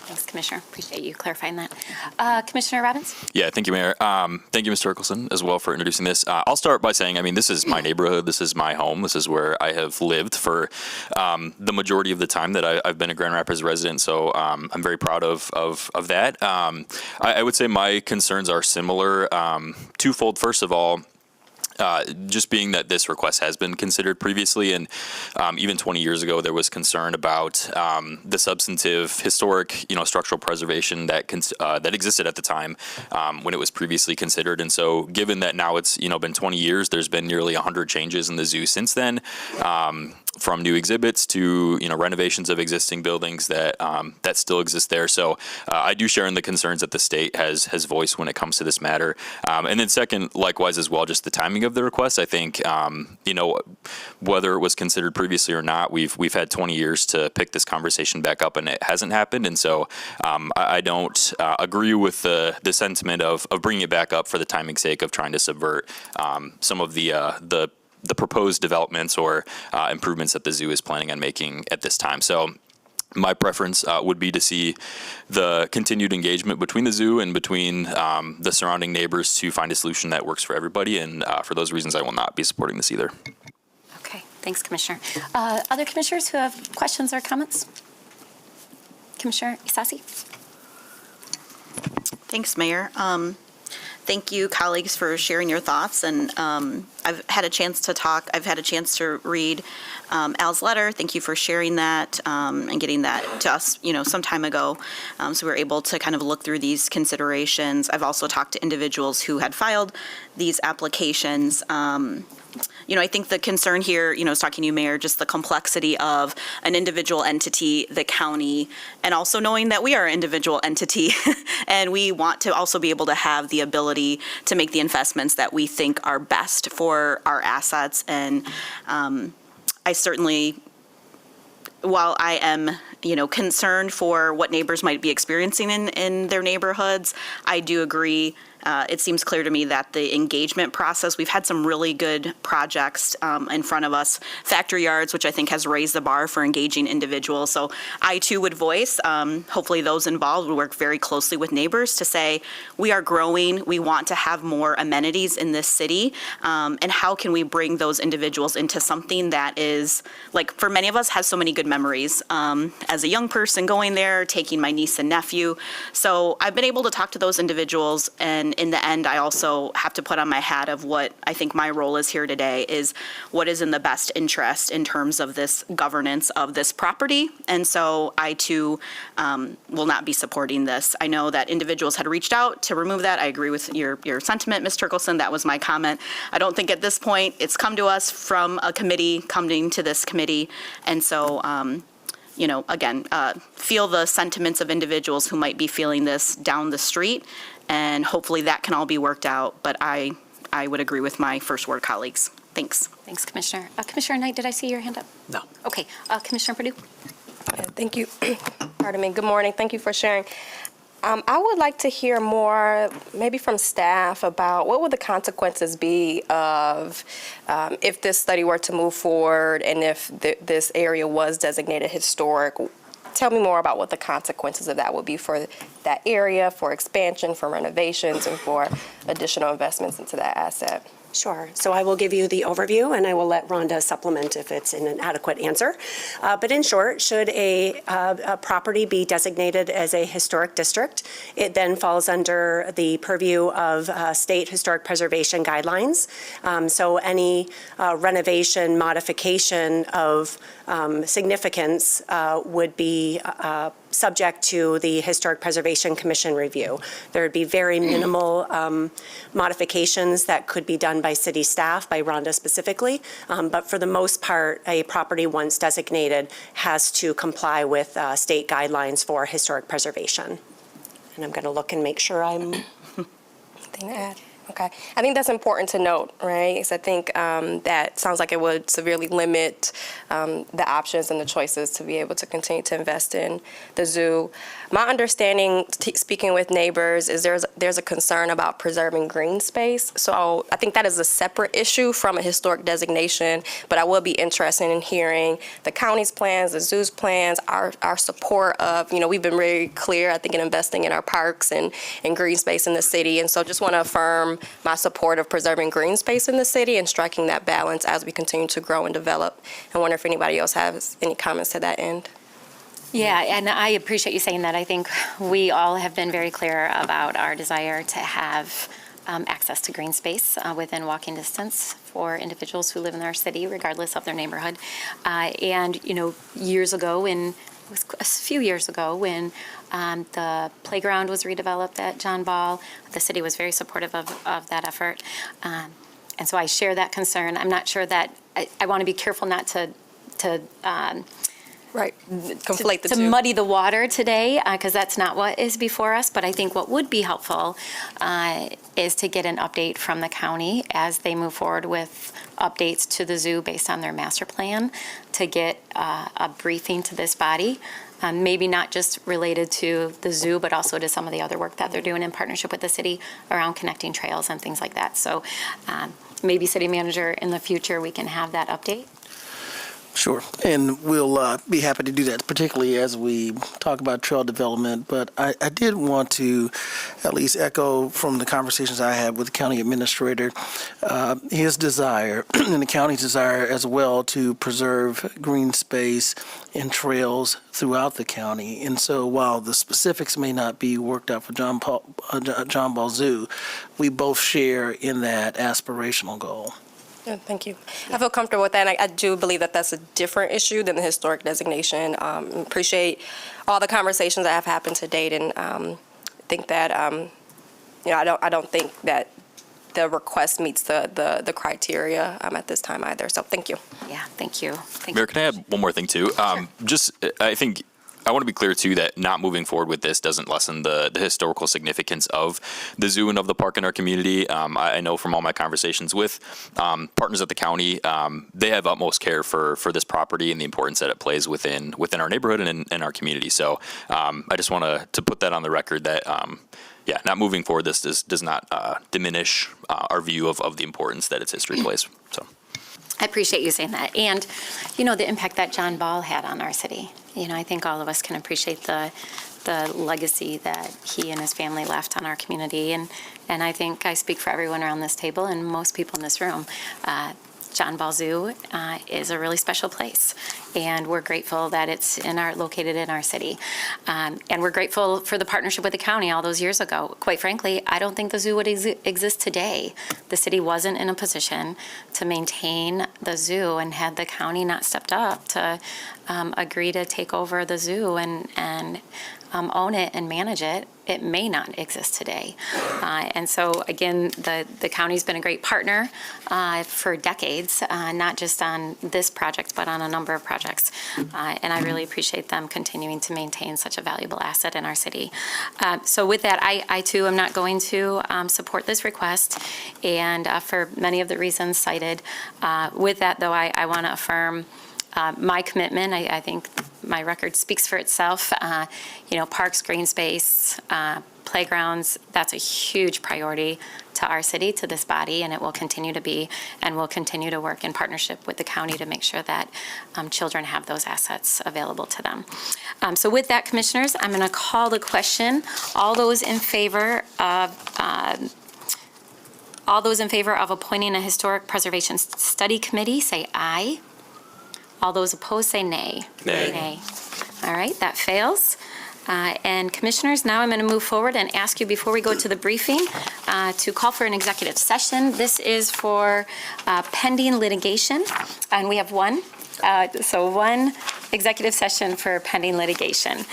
Thanks, Commissioner. Appreciate you clarifying that. Commissioner Robbins? Yeah, thank you, Mayor. Thank you, Mr. Urkelson, as well, for introducing this. I'll start by saying, this is my neighborhood. This is my home. This is where I have lived for the majority of the time that I've been a Grand Rapids resident. So I'm very proud of that. I would say my concerns are similar, twofold. First of all, just being that this request has been considered previously, and even 20 years ago, there was concern about the substantive, historic, structural preservation that existed at the time when it was previously considered. And so, given that now it's been 20 years, there's been nearly 100 changes in the zoo since then. From new exhibits to renovations of existing buildings that still exist there. So I do share in the concerns that the state has voiced when it comes to this matter. And then second, likewise as well, just the timing of the request. I think whether it was considered previously or not, we've had 20 years to pick this conversation back up, and it hasn't happened. And so I don't agree with the sentiment of bringing it back up for the timing's sake of trying to subvert some of the proposed developments or improvements that the zoo is planning on making at this time. So my preference would be to see the continued engagement between the zoo and between the surrounding neighbors to find a solution that works for everybody. And for those reasons, I will not be supporting this either. Okay, thanks, Commissioner. Other commissioners who have questions or comments? Commissioner Isasi? Thanks, Mayor. Thank you, colleagues, for sharing your thoughts. And I've had a chance to talk. I've had a chance to read Al's letter. Thank you for sharing that and getting that to us, some time ago. So we were able to kind of look through these considerations. I've also talked to individuals who had filed these applications. I think the concern here, is talking to you, Mayor, just the complexity of an individual entity, the county, and also knowing that we are an individual entity and we want to also be able to have the ability to make the investments that we think are best for our assets. And I certainly, while I am, concerned for what neighbors might be experiencing in their neighborhoods, I do agree. It seems clear to me that the engagement process, we've had some really good projects in front of us, Factory Yards, which I think has raised the bar for engaging individuals. So I too would voice, hopefully those involved would work very closely with neighbors to say, we are growing, we want to have more amenities in this city, and how can we bring those individuals into something that is, like for many of us, has so many good memories. As a young person going there, taking my niece and nephew. So I've been able to talk to those individuals, and in the end, I also have to put on my hat of what I think my role is here today is what is in the best interest in terms of this governance of this property. And so I too will not be supporting this. I know that individuals had reached out to remove that. I agree with your sentiment, Ms. Turkelson. That was my comment. I don't think at this point it's come to us from a committee, coming to this committee. And so, again, feel the sentiments of individuals who might be feeling this down the street. And hopefully that can all be worked out. But I would agree with my first word colleagues. Thanks. Thanks, Commissioner. Commissioner Knight, did I see your hand up? No. Okay. Commissioner Perdue? Thank you. Pardon me. Good morning. Thank you for sharing. I would like to hear more, maybe from staff, about what would the consequences be of if this study were to move forward and if this area was designated historic. Tell me more about what the consequences of that would be for that area for expansion, for renovations, and for additional investments into that asset. Sure. So I will give you the overview, and I will let Rhonda supplement if it's an inadequate answer. But in short, should a property be designated as a historic district, it then falls under the purview of state historic preservation guidelines. So any renovation, modification of significance would be subject to the Historic Preservation Commission review. There would be very minimal modifications that could be done by city staff, by Rhonda specifically, but for the most part, a property once designated has to comply with state guidelines for historic preservation. And I'm going to look and make sure I'm... Anything to add? Okay. I think that's important to note, right? Because I think that sounds like it would severely limit the options and the choices to be able to continue to invest in the zoo. My understanding, speaking with neighbors, is there's a concern about preserving green space. So I think that is a separate issue from a historic designation, but I will be interested in hearing the county's plans, the zoo's plans, our support of, we've been very clear, I think, in investing in our parks and green space in the city. And so just want to affirm my support of preserving green space in the city and striking that balance as we continue to grow and develop. I wonder if anybody else has any comments to that end. Yeah, and I appreciate you saying that. I think we all have been very clear about our desire to have access to green space within walking distance for individuals who live in our city, regardless of their neighborhood. Years ago, it was a few years ago, when the playground was redeveloped at John Ball, the city was very supportive of that effort. And so I share that concern. I'm not sure that, I want to be careful not to conflate the two. To muddy the water today, because that's not what is before us. But I think what would be helpful is to get an update from the county as they move forward with updates to the zoo based on their master plan, to get a briefing to this body, maybe not just related to the zoo, but also to some of the other work that they're doing in partnership with the city around connecting trails and things like that. So maybe city manager, in the future, we can have that update. Sure, and we'll be happy to do that, particularly as we talk about trail development. But I did want to at least echo from the conversations I had with the county administrator, his desire and the county's desire as well to preserve green space and trails throughout the county. And so while the specifics may not be worked out for John Ball Zoo, we both share in that aspirational goal. Yeah, thank you. I feel comfortable with that, and I do believe that that's a different issue than the historic designation. Appreciate all the conversations that have happened to date, and think that I don't think that the request meets the criteria at this time either. So thank you. Yeah, thank you. Mayor, can I add one more thing too? I think I want to be clear too that not moving forward with this doesn't lessen the historical significance of the zoo and of the park in our community. I know from all my conversations with partners at the county, they have utmost care for this property and the importance that it plays within our neighborhood and in our community. So I just want to put that on the record that not moving forward, this does not diminish our view of the importance that its history plays. So I appreciate you saying that. And, the impact that John Ball had on our city. I think all of us can appreciate the legacy that he and his family left on our community. And I think I speak for everyone around this table and most people in this room. John Ball Zoo is a really special place, and we're grateful that it's located in our city. And we're grateful for the partnership with the county all those years ago. Quite frankly, I don't think the zoo would exist today. The city wasn't in a position to maintain the zoo, and had the county not stepped up to agree to take over the zoo and own it and manage it, it may not exist today. And so, again, the county's been a great partner for decades, not just on this project, but on a number of projects. And I really appreciate them continuing to maintain such a valuable asset in our city. So with that, I too am not going to support this request, and for many of the reasons cited. With that, though, I want to affirm my commitment. I think my record speaks for itself. Parks, green space, playgrounds, that's a huge priority to our city, to this body, and it will continue to be, and we'll continue to work in partnership with the county to make sure that children have those assets available to them. So with that, Commissioners, I'm going to call the question. All those in favor of appointing a Historic Preservation Study Committee, say aye. All those opposed, say nay. Nay. All right, that fails. And Commissioners, now I'm going to move forward and ask you, before we go to the briefing, to call for an executive session. This is for pending litigation, and we have one. So one executive session for pending litigation.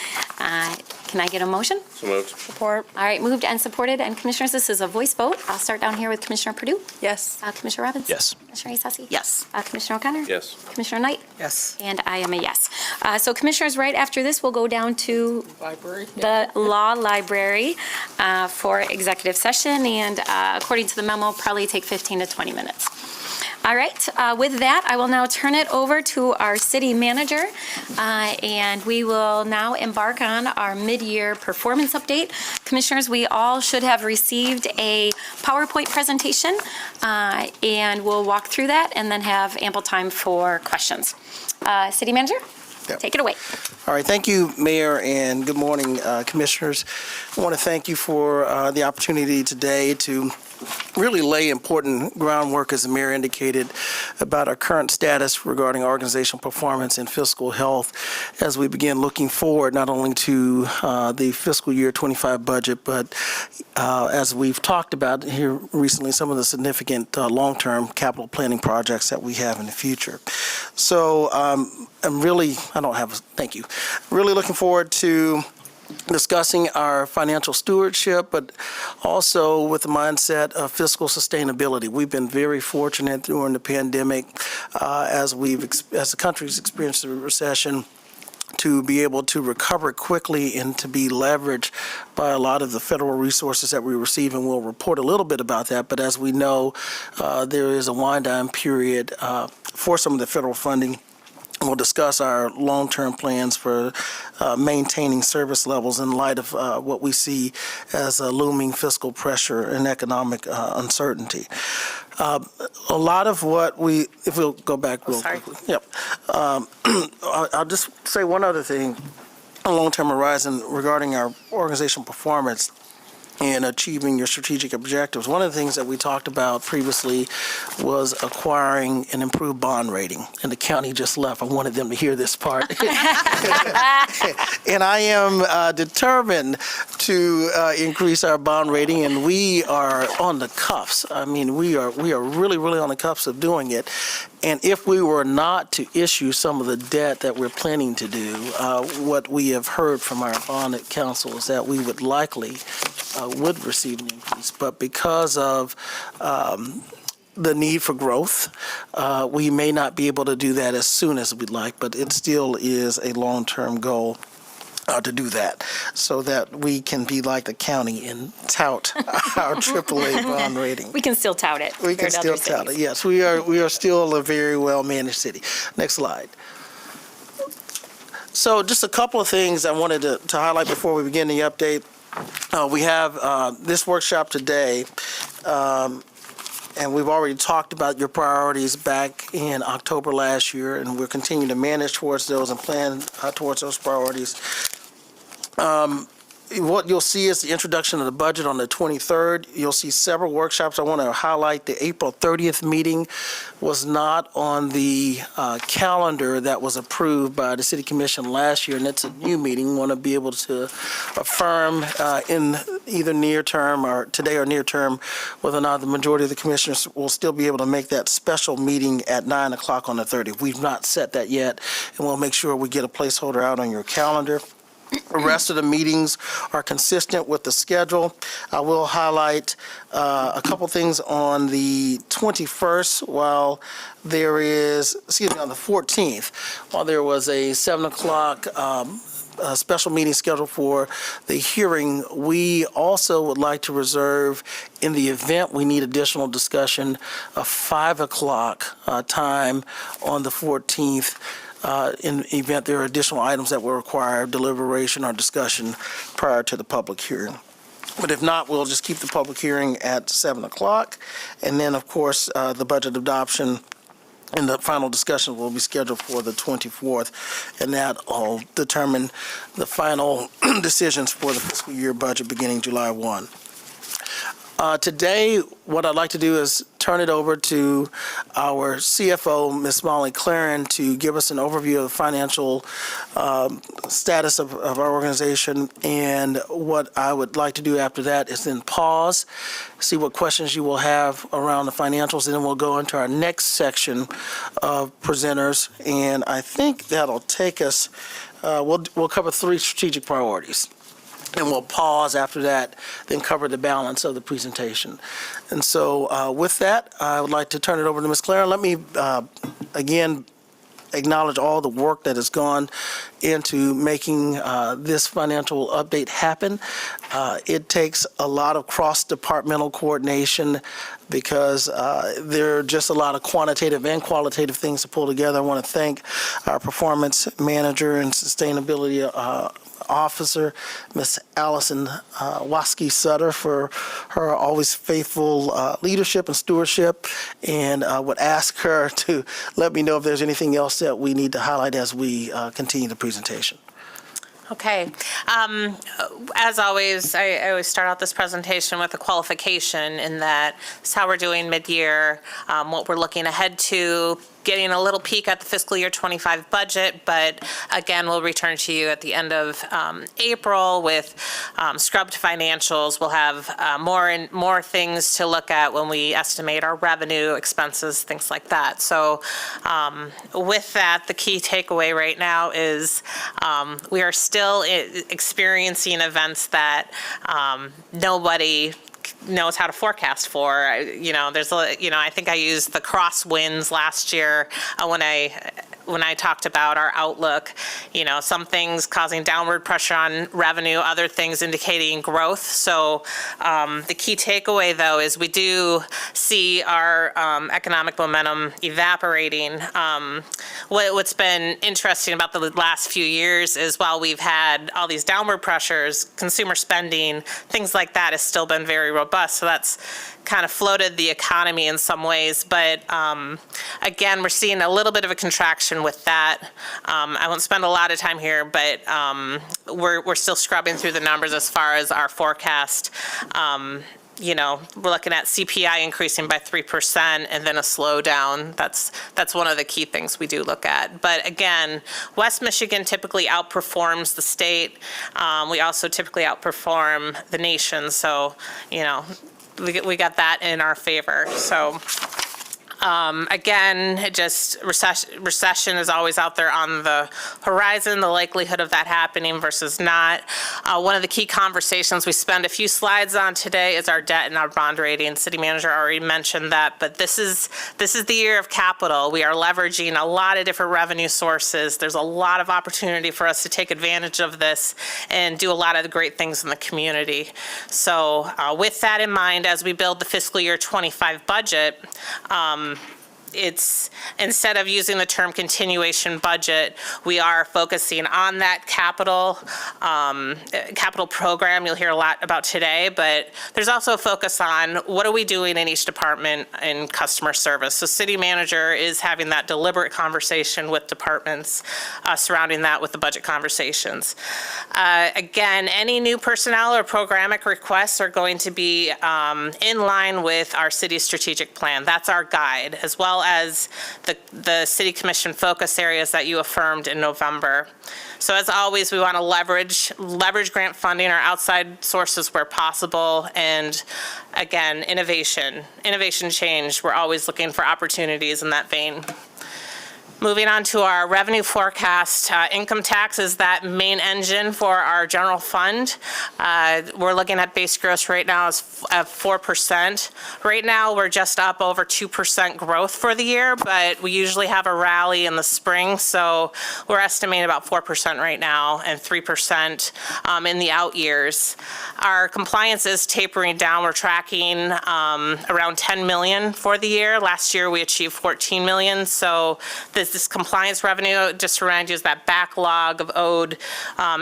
Can I get a motion? So moved. Support. All right, moved and supported. And Commissioners, this is a voice vote. I'll start down here with Commissioner Perdue. Yes. Commissioner Robbins? Yes. Commissioner Isasi? Yes. Commissioner O'Connor? Yes. Commissioner Knight? Yes. And I am a yes. So Commissioners, right after this, we'll go down to Library. the law library for executive session, and according to the memo, probably take 15 to 20 minutes. All right, with that, I will now turn it over to our city manager, and we will now embark on our mid-year performance update. Commissioners, we all should have received a PowerPoint presentation, and we'll walk through that and then have ample time for questions. City manager, take it away. All right, thank you, Mayor, and good morning, Commissioners. I want to thank you for the opportunity today to really lay important groundwork, as the Mayor indicated, about our current status regarding organizational performance and fiscal health as we begin looking forward not only to the fiscal year 25 budget, but as we've talked about here recently, some of the significant long-term capital planning projects that we have in the future. So thank you. Really looking forward to discussing our financial stewardship, but also with the mindset of fiscal sustainability. We've been very fortunate during the pandemic, as the country's experienced a recession, to be able to recover quickly and to be leveraged by a lot of the federal resources that we receive, and we'll report a little bit about that. But as we know, there is a wind-down period for some of the federal funding. We'll discuss our long-term plans for maintaining service levels in light of what we see as a looming fiscal pressure and economic uncertainty. A lot of what if we'll go back real quickly. Yep. I'll just say one other thing on long-term horizon regarding our organizational performance and achieving your strategic objectives. One of the things that we talked about previously was acquiring an improved bond rating, and the county just left. I wanted them to hear this part. And I am determined to increase our bond rating, and we are on the cuffs. I mean, we are really, really on the cuffs of doing it. And if we were not to issue some of the debt that we're planning to do, what we have heard from our bond counsel is that we would likely would receive an increase. But because of the need for growth, we may not be able to do that as soon as we'd like, but it still is a long-term goal to do that, so that we can be like the county and tout our AAA bond rating. We can still tout it. We can still tout it, yes. We are still a very well-managed city. Next slide. So just a couple of things I wanted to highlight before we begin the update. We have this workshop today, and we've already talked about your priorities back in October last year, and we're continuing to manage towards those and plan towards those priorities. What you'll see is the introduction of the budget on the 23rd. You'll see several workshops. I want to highlight the April 30th meeting was not on the calendar that was approved by the City Commission last year, and it's a new meeting. We want to be able to affirm in either near term or today or near term whether or not the majority of the commissioners will still be able to make that special meeting at 9 o'clock on the 30th. We've not set that yet, and we'll make sure we get a placeholder out on your calendar. The rest of the meetings are consistent with the schedule. I will highlight a couple things on the 21st, on the 14th, while there was a 7 o'clock a special meeting scheduled for the hearing, we also would like to reserve, in the event we need additional discussion, a 5 o'clock time on the 14th. In the event there are additional items that will require deliberation or discussion prior to the public hearing. But if not, we'll just keep the public hearing at 7 o'clock. And then, of course, the budget adoption and the final discussion will be scheduled for the 24th. And that will determine the final decisions for the fiscal year budget beginning July 1. Today, what I'd like to do is turn it over to our CFO, Ms. Molly Claren, to give us an overview of the financial status of our organization. And what I would like to do after that is then pause, see what questions you will have around the financials, and then we'll go into our next section of presenters. And I think that'll take us, we'll cover 3 strategic priorities. And we'll pause after that, then cover the balance of the presentation. And so with that, I would like to turn it over to Ms. Claren. Let me, again, acknowledge all the work that has gone into making this financial update happen. It takes a lot of cross-departmental coordination because there are just a lot of quantitative and qualitative things to pull together. I want to thank our performance manager and sustainability officer, Ms. Allison Waskey-Sutter, for her always faithful leadership and stewardship, and would ask her to let me know if there's anything else that we need to highlight as we continue the presentation. Okay. As always, I always start out this presentation with a qualification in that it's how we're doing mid-year, what we're looking ahead to, getting a little peek at the fiscal year 25 budget, but again, we'll return to you at the end of April with scrubbed financials. We'll have more things to look at when we estimate our revenue, expenses, things like that. So with that, the key takeaway right now is we are still experiencing events that nobody knows how to forecast for. I think I used the crosswinds last year when I talked about our outlook. Some things causing downward pressure on revenue, other things indicating growth. So the key takeaway, though, is we do see our economic momentum evaporating. What's been interesting about the last few years is while we've had all these downward pressures, consumer spending, things like that has still been very robust. So that's kind of floated the economy in some ways. But again, we're seeing a little bit of a contraction with that. I won't spend a lot of time here, but we're still scrubbing through the numbers as far as our forecast. We're looking at CPI increasing by 3% and then a slowdown. That's one of the key things we do look at. But again, West Michigan typically outperforms the state. We also typically outperform the nation. So, we got that in our favor. So again, just recession is always out there on the horizon, the likelihood of that happening versus not. One of the key conversations we spend a few slides on today is our debt and our bond rating. City manager already mentioned that, but this is the year of capital. We are leveraging a lot of different revenue sources. There's a lot of opportunity for us to take advantage of this and do a lot of the great things in the community. So with that in mind, as we build the fiscal year 25 budget, it's instead of using the term continuation budget, we are focusing on that capital program you'll hear a lot about today, but there's also a focus on what are we doing in each department in customer service. So city manager is having that deliberate conversation with departments surrounding that with the budget conversations. Again, any new personnel or programmatic requests are going to be in line with our city's strategic plan. That's our guide, as well as the city commission focus areas that you affirmed in November. So as always, we want to leverage grant funding or outside sources where possible. And again, innovation change. We're always looking for opportunities in that vein. Moving on to our revenue forecast, income tax is that main engine for our general fund. We're looking at base gross right now is at 4%. Right now, we're just up over 2% growth for the year, but we usually have a rally in the spring, so we're estimating about 4% right now and 3% in the out years. Our compliance is tapering down. We're tracking around 10 million for the year. Last year, we achieved 14 million, so the is this compliance revenue. Just to remind you, is that backlog of owed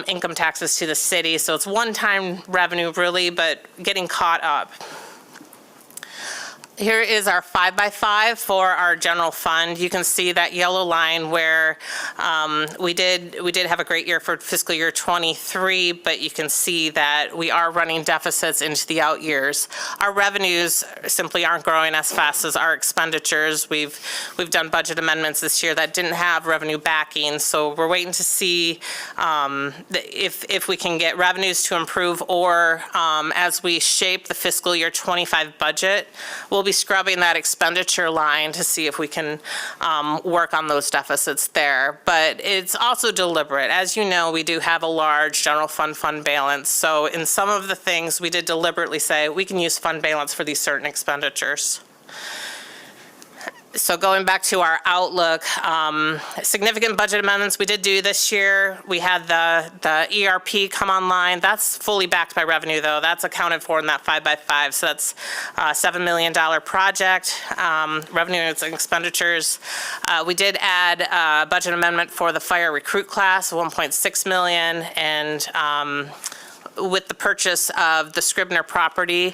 income taxes to the city. So it's one-time revenue really, but getting caught up. Here is our 5x5 for our general fund. You can see that yellow line where we did have a great year for fiscal year 23, but you can see that we are running deficits into the out years. Our revenues simply aren't growing as fast as our expenditures. We've done budget amendments this year that didn't have revenue backing, so we're waiting to see if we can get revenues to improve, or as we shape the fiscal year 25 budget, we'll be scrubbing that expenditure line to see if we can work on those deficits there. But it's also deliberate. As you know, we do have a large general fund balance. So in some of the things, we did deliberately say we can use fund balance for these certain expenditures. So going back to our outlook, significant budget amendments we did do this year. We had the ERP come online. That's fully backed by revenue, though. That's accounted for in that 5x5. So that's a $7 million project, revenue and expenditures. We did add a budget amendment for the fire recruit class, $1.6 million, and with the purchase of the Scribner property,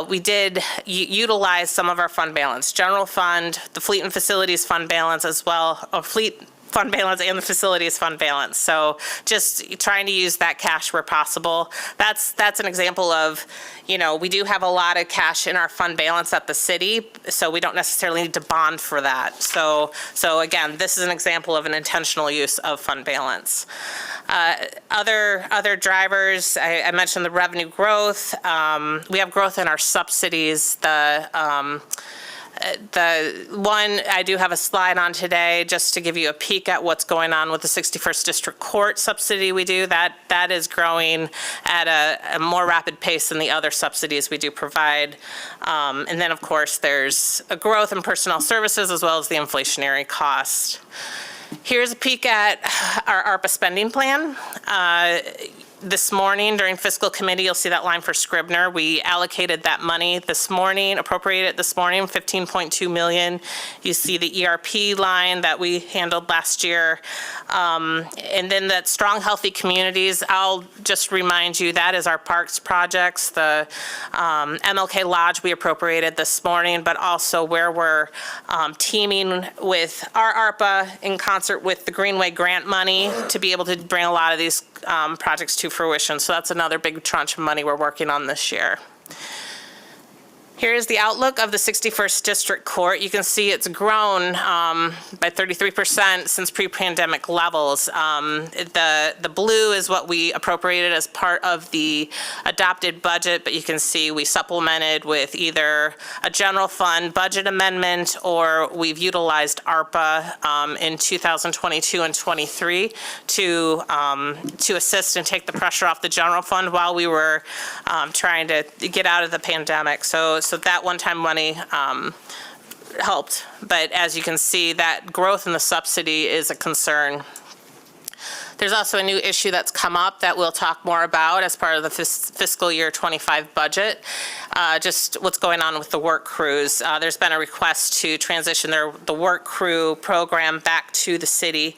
we did utilize some of our fund balance, general fund, the fleet and facilities fund balance as well, or fleet fund balance and the facilities fund balance. So just trying to use that cash where possible. That's an example of, you know, we do have a lot of cash in our fund balance at the city, so we don't necessarily need to bond for that. So again, this is an example of an intentional use of fund balance. Other drivers, I mentioned the revenue growth. We have growth in our subsidies. The one I do have a slide on today just to give you a peek at what's going on with the 61st District Court subsidy we do. That is growing at a more rapid pace than the other subsidies we do provide. And then, of course, there's a growth in personnel services as well as the inflationary cost. Here's a peek at our ARPA spending plan. This morning during fiscal committee, you'll see that line for Scribner. We allocated that money this morning, appropriated it this morning, $15.2 million. You see the ERP line that we handled last year. And then that strong, healthy communities, I'll just remind you, that is our parks projects. The MLK Lodge we appropriated this morning, but also where we're teaming with our ARPA in concert with the Greenway grant money to be able to bring a lot of these projects to fruition. So that's another big tranche of money we're working on this year. Here's the outlook of the 61st District Court. You can see it's grown by 33% since pre-pandemic levels. The blue is what we appropriated as part of the adopted budget, but you can see we supplemented with either a general fund budget amendment or we've utilized ARPA in 2022 and 23 to assist and take the pressure off the general fund while we were trying to get out of the pandemic. So that one-time money helped, but as you can see, that growth in the subsidy is a concern. There's also a new issue that's come up that we'll talk more about as part of the fiscal year 25 budget, just what's going on with the work crews. There's been a request to transition the work crew program back to the city.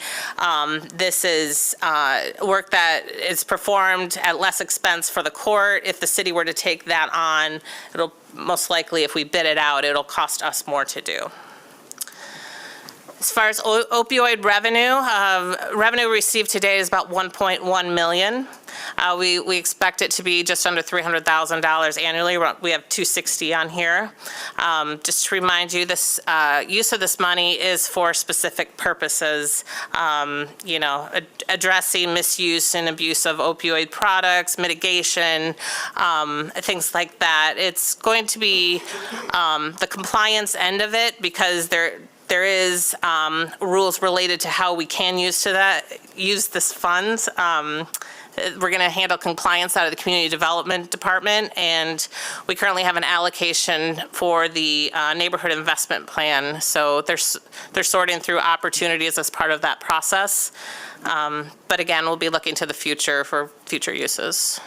This is work that is performed at less expense for the court. If the city were to take that on, it'll most likely, if we bid it out, it'll cost us more to do. As far as opioid revenue received today is about $1.1 million. We expect it to be just under $300,000 annually. We have $260,000 on here. Just to remind you, this use of this money is for specific purposes. You know, addressing misuse and abuse of opioid products, mitigation, things like that. It's going to be the compliance end of it, because there is rules related to how we can use this funds. We're going to handle compliance out of the Community Development Department, and we currently have an allocation for the Neighborhood Investment Plan. So they're sorting through opportunities as part of that process. But again, we'll be looking to the future for future uses.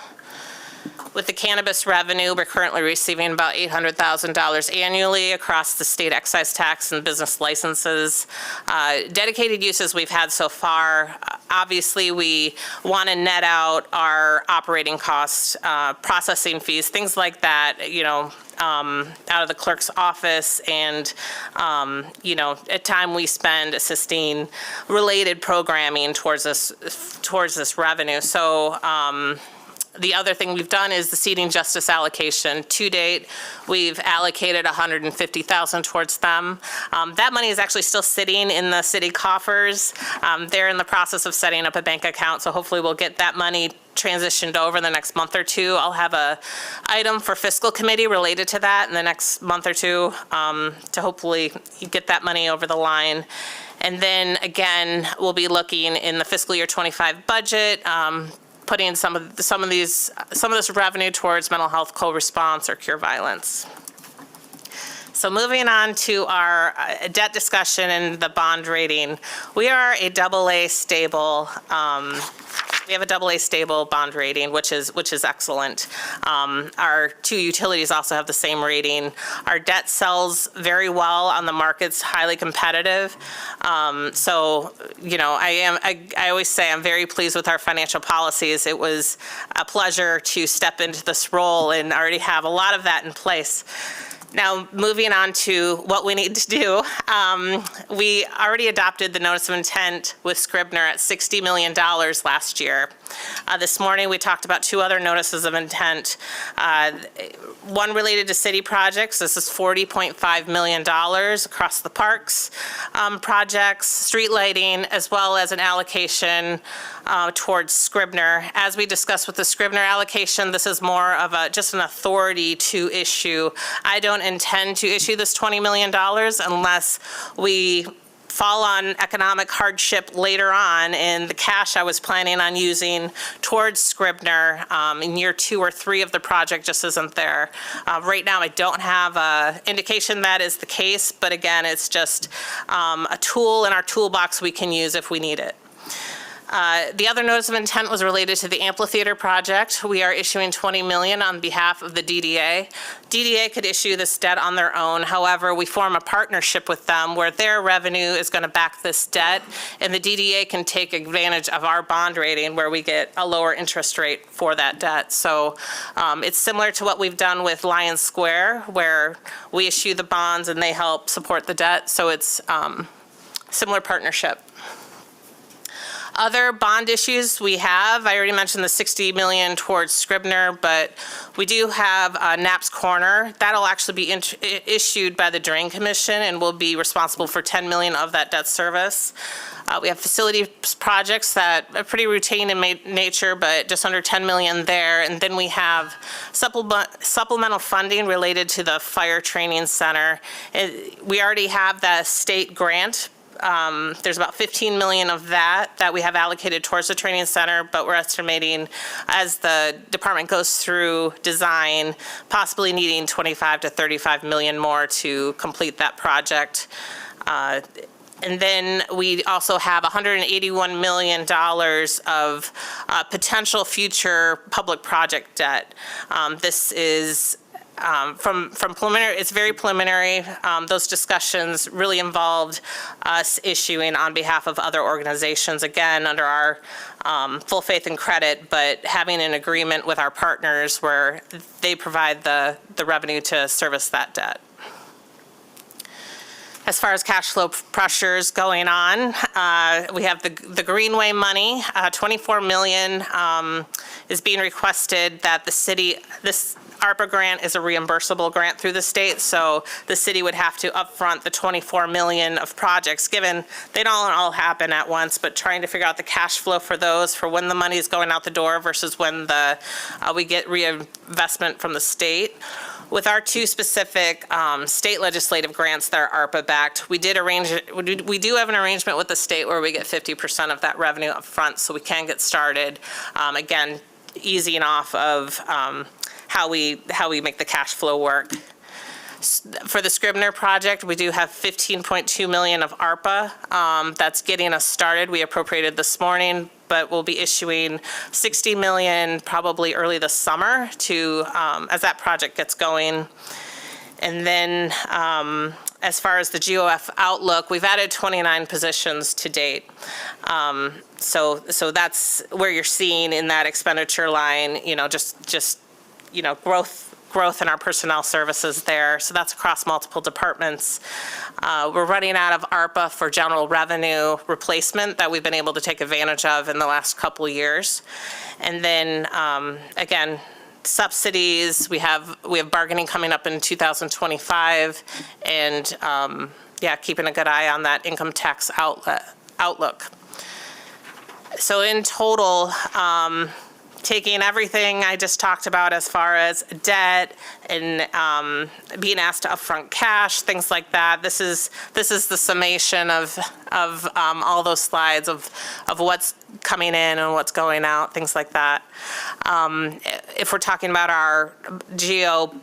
With the cannabis revenue, we're currently receiving about $800,000 annually across the state excise tax and business licenses. Dedicated uses we've had so far, obviously we want to net out our operating costs, processing fees, things like that, out of the clerk's office and, at time we spend assisting related programming towards this revenue. So, the other thing we've done is the seating justice allocation. To date, we've allocated $150,000 towards them. That money is actually still sitting in the city coffers. They're in the process of setting up a bank account, so hopefully we'll get that money transitioned over the next month or two. I'll have a item for fiscal committee related to that in the next month or two to hopefully get that money over the line. And then again, we'll be looking in the fiscal year 25 budget, putting some of this revenue towards mental health co-response or cure violence. So moving on to our debt discussion and the bond rating, we are a AA stable. We have a AA stable bond rating, which is excellent. Our two utilities also have the same rating. Our debt sells very well on the markets, highly competitive. So, I always say I'm very pleased with our financial policies. It was a pleasure to step into this role and already have a lot of that in place. Now, moving on to what we need to do, we already adopted the notice of intent with Scribner at $60 million last year. This morning, we talked about two other notices of intent. One related to city projects. This is $40.5 million across the parks projects, street lighting, as well as an allocation towards Scribner. As we discussed with the Scribner allocation, this is more of just an authority to issue. I don't intend to issue this $20 million unless we fall on economic hardship later on, and the cash I was planning on using towards Scribner in year 2 or 3 of the project just isn't there. Right now, I don't have an indication that is the case, but again, it's just a tool in our toolbox we can use if we need it. The other notice of intent was related to the amphitheater project. We are issuing $20 million on behalf of the DDA. DDA could issue this debt on their own. However, we form a partnership with them where their revenue is going to back this debt, and the DDA can take advantage of our bond rating where we get a lower interest rate for that debt. So it's similar to what we've done with Lions Square, where we issue the bonds and they help support the debt. So it's similar partnership. Other bond issues we have, I already mentioned the $60 million towards Scribner, but we do have Knapp's Corner. That'll actually be issued by the Drain Commission and will be responsible for $10 million of that debt service. We have facility projects that are pretty routine in nature, but just under $10 million there. And then we have supplemental funding related to the fire training center. We already have the state grant. There's about $15 million of that we have allocated towards the training center, but we're estimating as the department goes through design, possibly needing 25 to 35 million more to complete that project. And then we also have $181 million of potential future public project debt. This is from preliminary, it's very preliminary. Those discussions really involved us issuing on behalf of other organizations, again, under our full faith and credit, but having an agreement with our partners where they provide the revenue to service that debt. As far as cash flow pressures going on, we have the Greenway money, $24 million is being requested that the city, this ARPA grant is a reimbursable grant through the state, so the city would have to upfront the $24 million of projects, given they don't all happen at once, but trying to figure out the cash flow for those, for when the money is going out the door versus when we get reinvestment from the state. With our two specific state legislative grants that are ARPA backed, we do have an arrangement with the state where we get 50% of that revenue up front, so we can get started. Again, easing off of how we make the cash flow work. For the Scribner project, we do have $15.2 million of ARPA that's getting us started. We appropriated this morning, but we'll be issuing $60 million probably early this summer to, as that project gets going. And then as far as the GOF outlook, we've added 29 positions to date. So that's where you're seeing in that expenditure line, just growth in our personnel services there. So that's across multiple departments. We're running out of ARPA for general revenue replacement that we've been able to take advantage of in the last couple of years. And then again, subsidies, we have bargaining coming up in 2025, and keeping a good eye on that income tax outlook. So in total, taking everything I just talked about as far as debt and being asked to upfront cash, things like that. This is the summation of all those slides of what's coming in and what's going out, things like that. If we're talking about our GO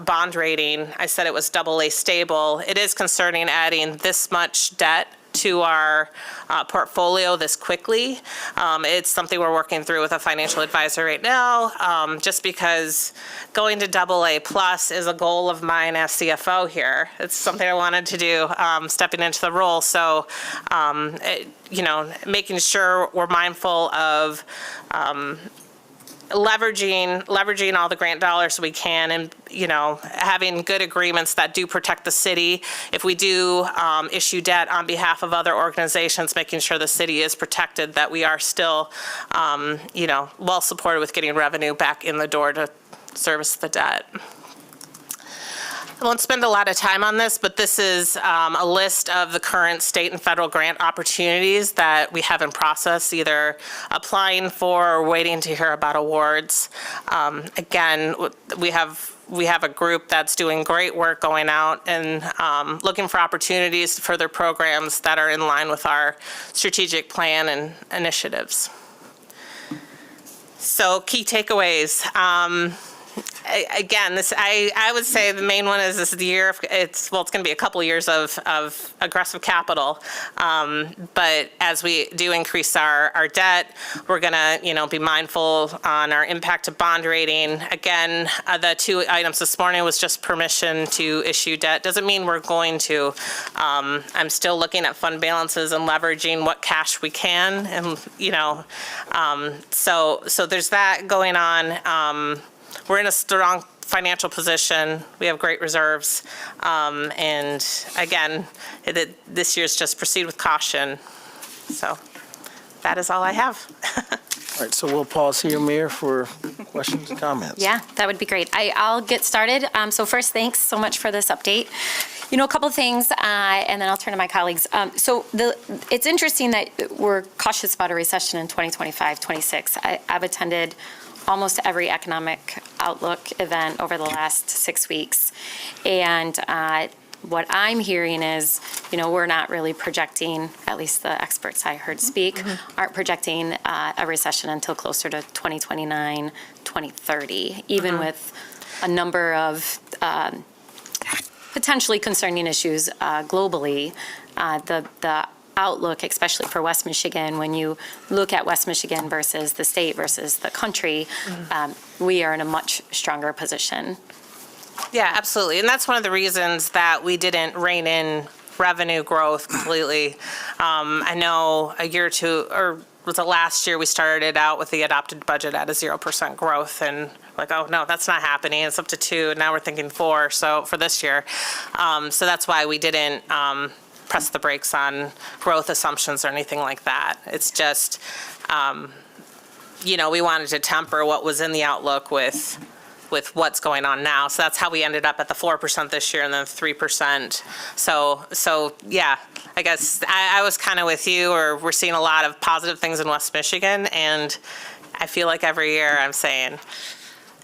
bond rating, I said it was AA stable. It is concerning adding this much debt to our portfolio this quickly. It's something we're working through with a financial advisor right now, just because going to AA plus is a goal of mine as CFO here. It's something I wanted to do, stepping into the role. So, making sure we're mindful of leveraging all the grant dollars we can, and having good agreements that do protect the city. If we do issue debt on behalf of other organizations, making sure the city is protected, that we are still well supported with getting revenue back in the door to service the debt. I won't spend a lot of time on this, but this is a list of the current state and federal grant opportunities that we have in process, either applying for or waiting to hear about awards. Again, we have a group that's doing great work going out and looking for opportunities to further programs that are in line with our strategic plan and initiatives. So key takeaways. Again, I would say the main one is this year. It's going to be a couple years of aggressive capital, but as we do increase our debt, we're going to be mindful on our impact to bond rating. Again, the two items this morning was just permission to issue debt. Doesn't mean we're going to. I'm still looking at fund balances and leveraging what cash we can, and so there's that going on. We're in a strong financial position. We have great reserves. And again, this year's just proceed with caution. So that is all I have. All right, so we'll pause here, Mayor, for questions and comments. Yeah, that would be great. I'll get started. So first, thanks so much for this update. A couple things, and then I'll turn to my colleagues. It's interesting that we're cautious about a recession in 2025, 26. I've attended almost every economic outlook event over the last 6 weeks. And what I'm hearing is, we're not really projecting, at least the experts I heard speak, aren't projecting a recession until closer to 2029, 2030, even with a number of potentially concerning issues globally. The outlook, especially for West Michigan, when you look at West Michigan versus the state versus the country, we are in a much stronger position. Yeah, absolutely. And that's one of the reasons that we didn't rein in revenue growth completely. I know a year or two, or was it last year, we started out with the adopted budget at a 0% growth, and like, oh no, that's not happening. It's up to 2, and now we're thinking 4. So for this year, so that's why we didn't press the brakes on growth assumptions or anything like that. It's just, we wanted to temper what was in the outlook with what's going on now. So that's how we ended up at the 4% this year and then 3%. So yeah, I guess I was kind of with you, or we're seeing a lot of positive things in West Michigan, and I feel like every year I'm saying,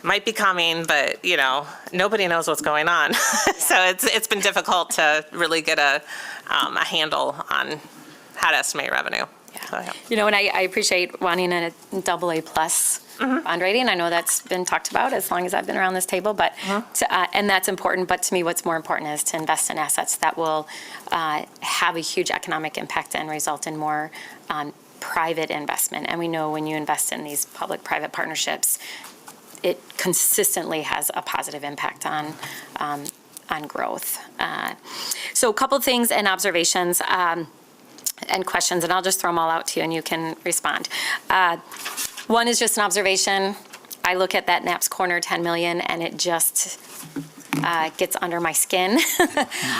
might be coming, but nobody knows what's going on. So it's been difficult to really get a handle on how to estimate revenue. Yeah. So, yeah. And I appreciate wanting a AA plus bond rating. I know that's been talked about as long as I've been around this table, but and that's important. But to me, what's more important is to invest in assets that will have a huge economic impact and result in more private investment. And we know when you invest in these public-private partnerships, it consistently has a positive impact on growth. So a couple things and observations and questions, and I'll just throw them all out to you and you can respond. One is just an observation. I look at that Knapp's Corner 10 million and it just gets under my skin.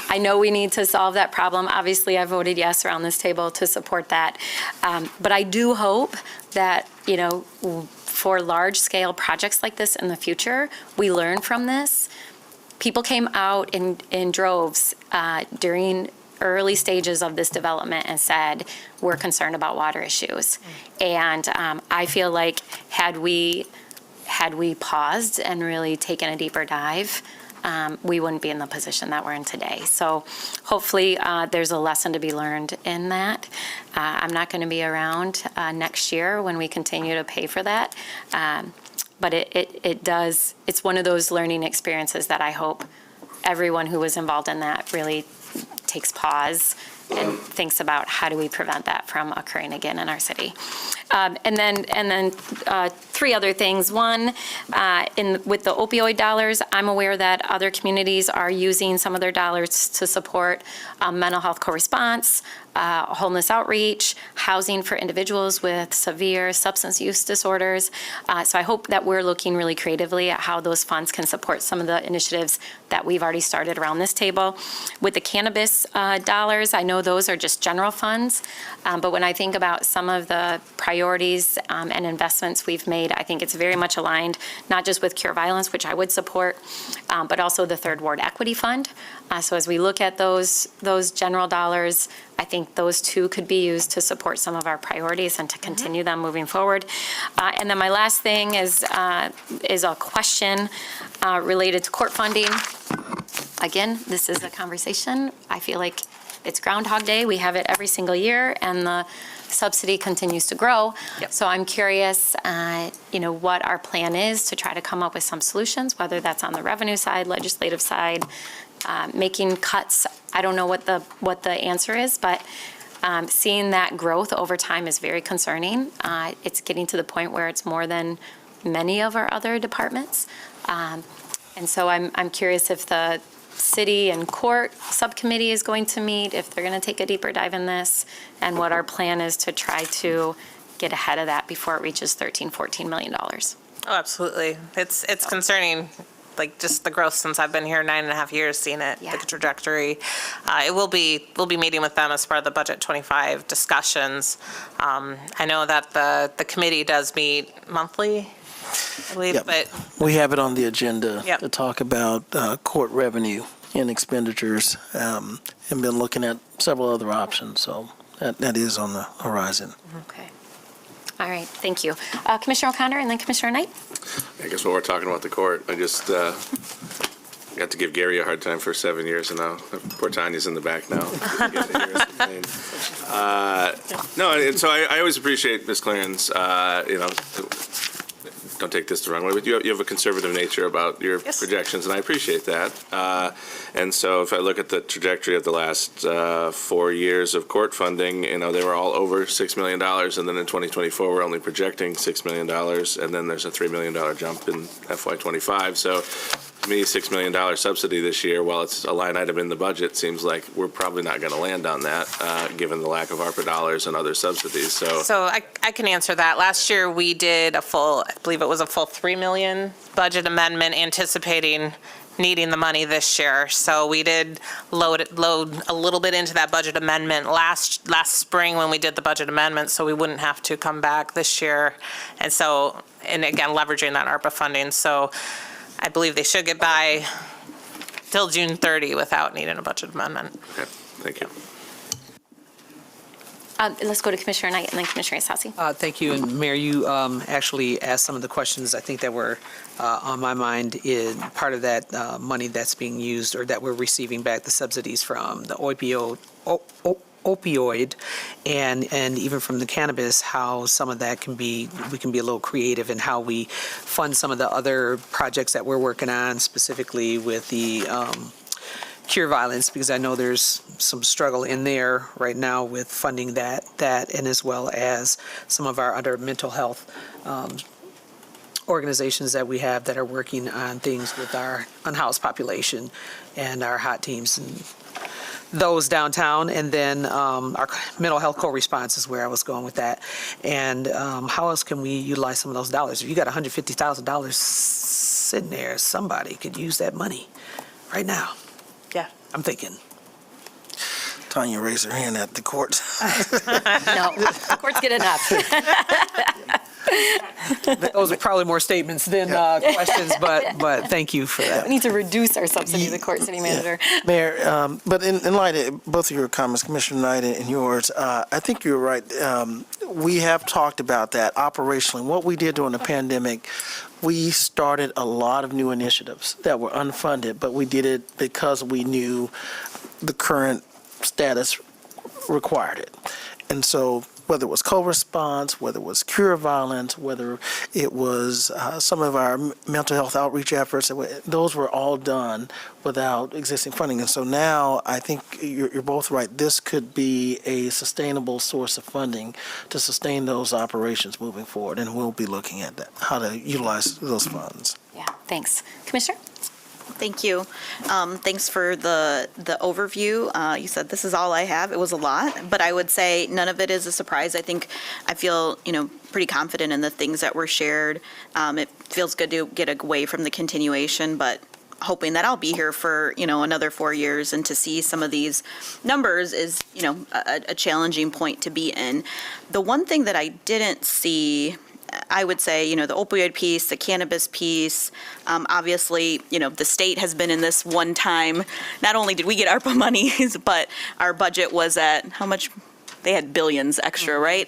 I know we need to solve that problem. Obviously, I voted yes around this table to support that. But I do hope that, for large-scale projects like this in the future, we learn from this. People came out in droves during early stages of this development and said, we're concerned about water issues. And I feel like had we paused and really taken a deeper dive, we wouldn't be in the position that we're in today. So hopefully there's a lesson to be learned in that. I'm not going to be around next year when we continue to pay for that. But it's one of those learning experiences that I hope everyone who was involved in that really takes pause and thinks about how do we prevent that from occurring again in our city. And then three other things. One, with the opioid dollars, I'm aware that other communities are using some of their dollars to support mental health co-response, homeless outreach, housing for individuals with severe substance use disorders. So I hope that we're looking really creatively at how those funds can support some of the initiatives that we've already started around this table. With the cannabis dollars, I know those are just general funds, but when I think about some of the priorities and investments we've made, I think it's very much aligned, not just with Cure Violence, which I would support, but also the Third Ward Equity Fund. So as we look at those general dollars, I think those two could be used to support some of our priorities and to continue them moving forward. And then my last thing is a question related to court funding. Again, this is a conversation. I feel like it's Groundhog Day. We have it every single year, and the subsidy continues to grow. Yep. So I'm curious, what our plan is to try to come up with some solutions, whether that's on the revenue side, legislative side, making cuts. I don't know what the answer is, but seeing that growth over time is very concerning. It's getting to the point where it's more than many of our other departments. And so I'm curious if the city and court subcommittee is going to meet, if they're going to take a deeper dive in this, and what our plan is to try to get ahead of that before it reaches $13-14 million. Oh, absolutely. It's concerning, like just the growth since I've been here 9.5 years, seeing it, the trajectory. We'll be meeting with them as part of the Budget 25 discussions. I know that the committee does meet monthly, I believe, Yep. but We have it on the agenda Yep. to talk about court revenue and expenditures, and been looking at several other options, so that is on the horizon. Okay. All right, thank you. Commissioner O'Connor and then Commissioner Knight. I guess while we're talking about the court, I just got to give Gary a hard time for 7 years, and now poor Tanya's in the back now. No, and so I always appreciate Ms. Clarence, don't take this the wrong way, but you have a conservative nature about your projections, and I appreciate that. And so if I look at the trajectory of the last 4 years of court funding, they were all over $6 million, and then in 2024, we're only projecting $6 million, and then there's a $3 million jump in FY25. So to me, $6 million subsidy this year, while it's a line item in the budget, seems like we're probably not going to land on that, given the lack of ARPA dollars and other subsidies. So I can answer that. Last year, we did I believe it was a full $3 million budget amendment, anticipating needing the money this year. So we did load a little bit into that budget amendment last spring when we did the budget amendment, so we wouldn't have to come back this year. And again, leveraging that ARPA funding. So I believe they should get by till June 30 without needing a budget amendment. Okay, thank you. Let's go to Commissioner Knight and then Commissioner Isasi. Thank you. And Mayor, you actually asked some of the questions I think that were on my mind in part of that money that's being used or that we're receiving back, the subsidies from the opioid and even from the cannabis, how some of that we can be a little creative in how we fund some of the other projects that we're working on, specifically with the cure violence, because I know there's some struggle in there right now with funding that, and as well as some of our other mental health organizations that we have that are working on things with our unhoused population and our hot teams and those downtown. And then our mental health co-response is where I was going with that. And how else can we utilize some of those dollars? If you got $150,000 sitting there, somebody could use that money right now. Yeah. I'm thinking. Tanya raised her hand at the court. No, the courts get enough. Those are probably more statements than questions, but thank you for that. We need to reduce our subsidy to the court, city manager. Mayor, but in light of both of your comments, Commissioner Knight and yours, I think you're right. We have talked about that operationally. What we did during the pandemic, we started a lot of new initiatives that were unfunded, but we did it because we knew the current status required it. And so whether it was co-response, whether it was cure violence, whether it was some of our mental health outreach efforts, those were all done without existing funding. And so now I think you're both right. This could be a sustainable source of funding to sustain those operations moving forward. And we'll be looking at that, how to utilize those funds. Yeah, thanks. Commissioner? Thank you. Thanks for the overview. You said this is all I have. It was a lot, but I would say none of it is a surprise. I feel, pretty confident in the things that were shared. It feels good to get away from the continuation, but hoping that I'll be here for, another 4 years, and to see some of these numbers is, a challenging point to be in. The one thing that I didn't see, I would say, the opioid piece, the cannabis piece, obviously, the state has been in this one time. Not only did we get ARPA monies, but our budget was at how much? They had billions extra, right?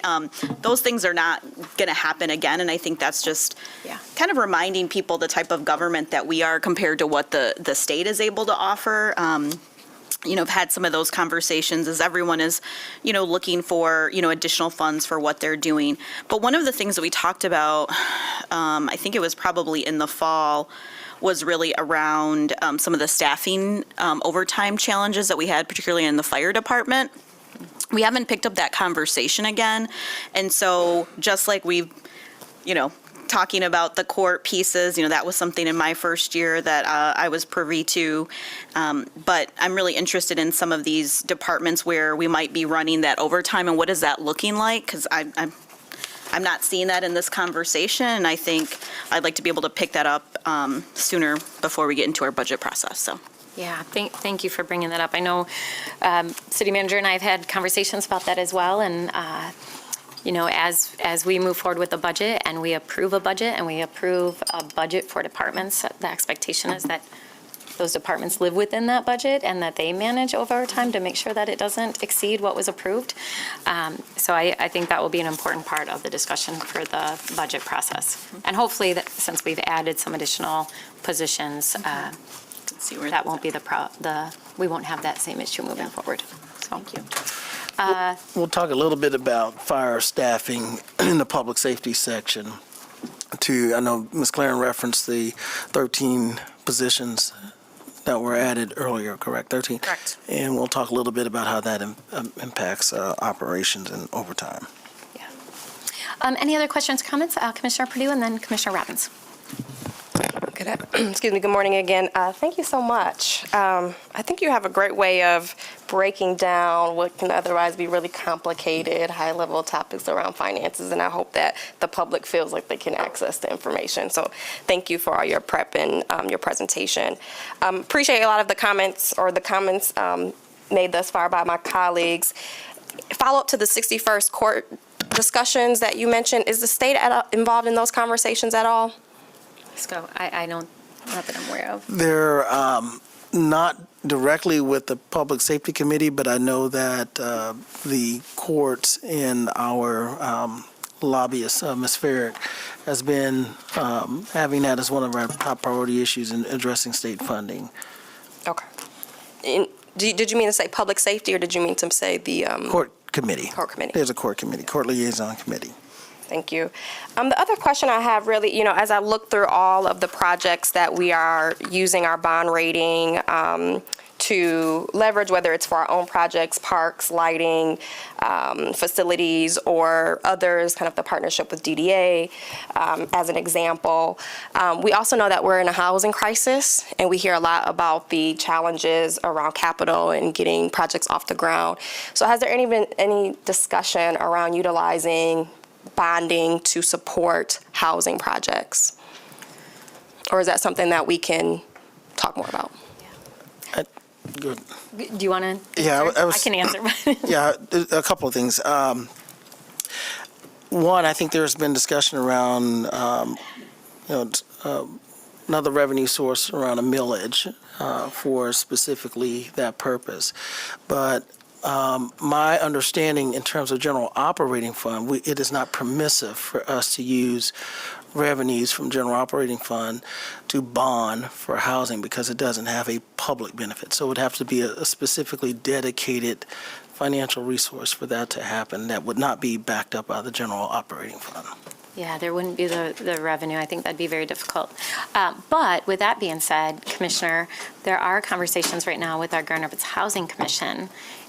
Those things are not going to happen again, and I think that's just kind of reminding people the type of government that we are compared to what the state is able to offer. I've had some of those conversations as everyone is, looking for, additional funds for what they're doing. But one of the things that we talked about, I think it was probably in the fall, was really around some of the staffing overtime challenges that we had, particularly in the fire department. We haven't picked up that conversation again. And so just like we've, talking about the court pieces, that was something in my first year that I was privy to. But I'm really interested in some of these departments where we might be running that overtime, and what is that looking like? Because I'm not seeing that in this conversation, and I think I'd like to be able to pick that up sooner before we get into our budget process. So. Yeah, thank you for bringing that up. I know city manager and I have had conversations about that as well, and as we move forward with the budget and we approve a budget and we approve a budget for departments, the expectation is that those departments live within that budget and that they manage overtime to make sure that it doesn't exceed what was approved. So I think that will be an important part of the discussion for the budget process. And hopefully, that since we've added some additional positions, that won't be we won't have that same issue moving forward. So. Thank you. We'll talk a little bit about fire staffing in the public safety section. I know Ms. Claren referenced the 13 positions that were added earlier, correct? 13? Correct. And we'll talk a little bit about how that impacts operations and overtime. Yeah. Any other questions, comments? Commissioner Perdue and then Commissioner Robbins. Good morning again. Thank you so much. I think you have a great way of breaking down what can otherwise be really complicated, high-level topics around finances, and I hope that the public feels like they can access the information. So thank you for all your prep and your presentation. Appreciate a lot of the comments made thus far by my colleagues. Follow up to the 61st court discussions that you mentioned. Is the state involved in those conversations at all? Fiscal, I don't, not that I'm aware of. They're not directly with the Public Safety Committee, but I know that the courts and our lobbyist, Ms. Farrick, has been having that as one of our top priority issues in addressing state funding. Okay. Did you mean to say public safety, or did you mean to say the court committee? Court committee. There's a court committee, court liaison committee. Thank you. The other question I have really, as I look through all of the projects that we are using our bond rating, to leverage, whether it's for our own projects, parks, lighting, facilities, or others, kind of the partnership with DDA, as an example. We also know that we're in a housing crisis, and we hear a lot about the challenges around capital and getting projects off the ground. So has there been any discussion around utilizing bonding to support housing projects? Or is that something that we can talk more about? Good. Do you want to? Yeah, I can answer. Yeah, a couple of things. One, I think there's been discussion around, another revenue source around a millage for specifically that purpose. But my understanding in terms of general operating fund, it is not permissive for us to use revenues from general operating fund to bond for housing because it doesn't have a public benefit. So it would have to be a specifically dedicated financial resource for that to happen that would not be backed up by the general operating fund. Yeah, there wouldn't be the revenue. I think that'd be very difficult. But with that being said, Commissioner, there are conversations right now with our Grand Rapids Housing Commission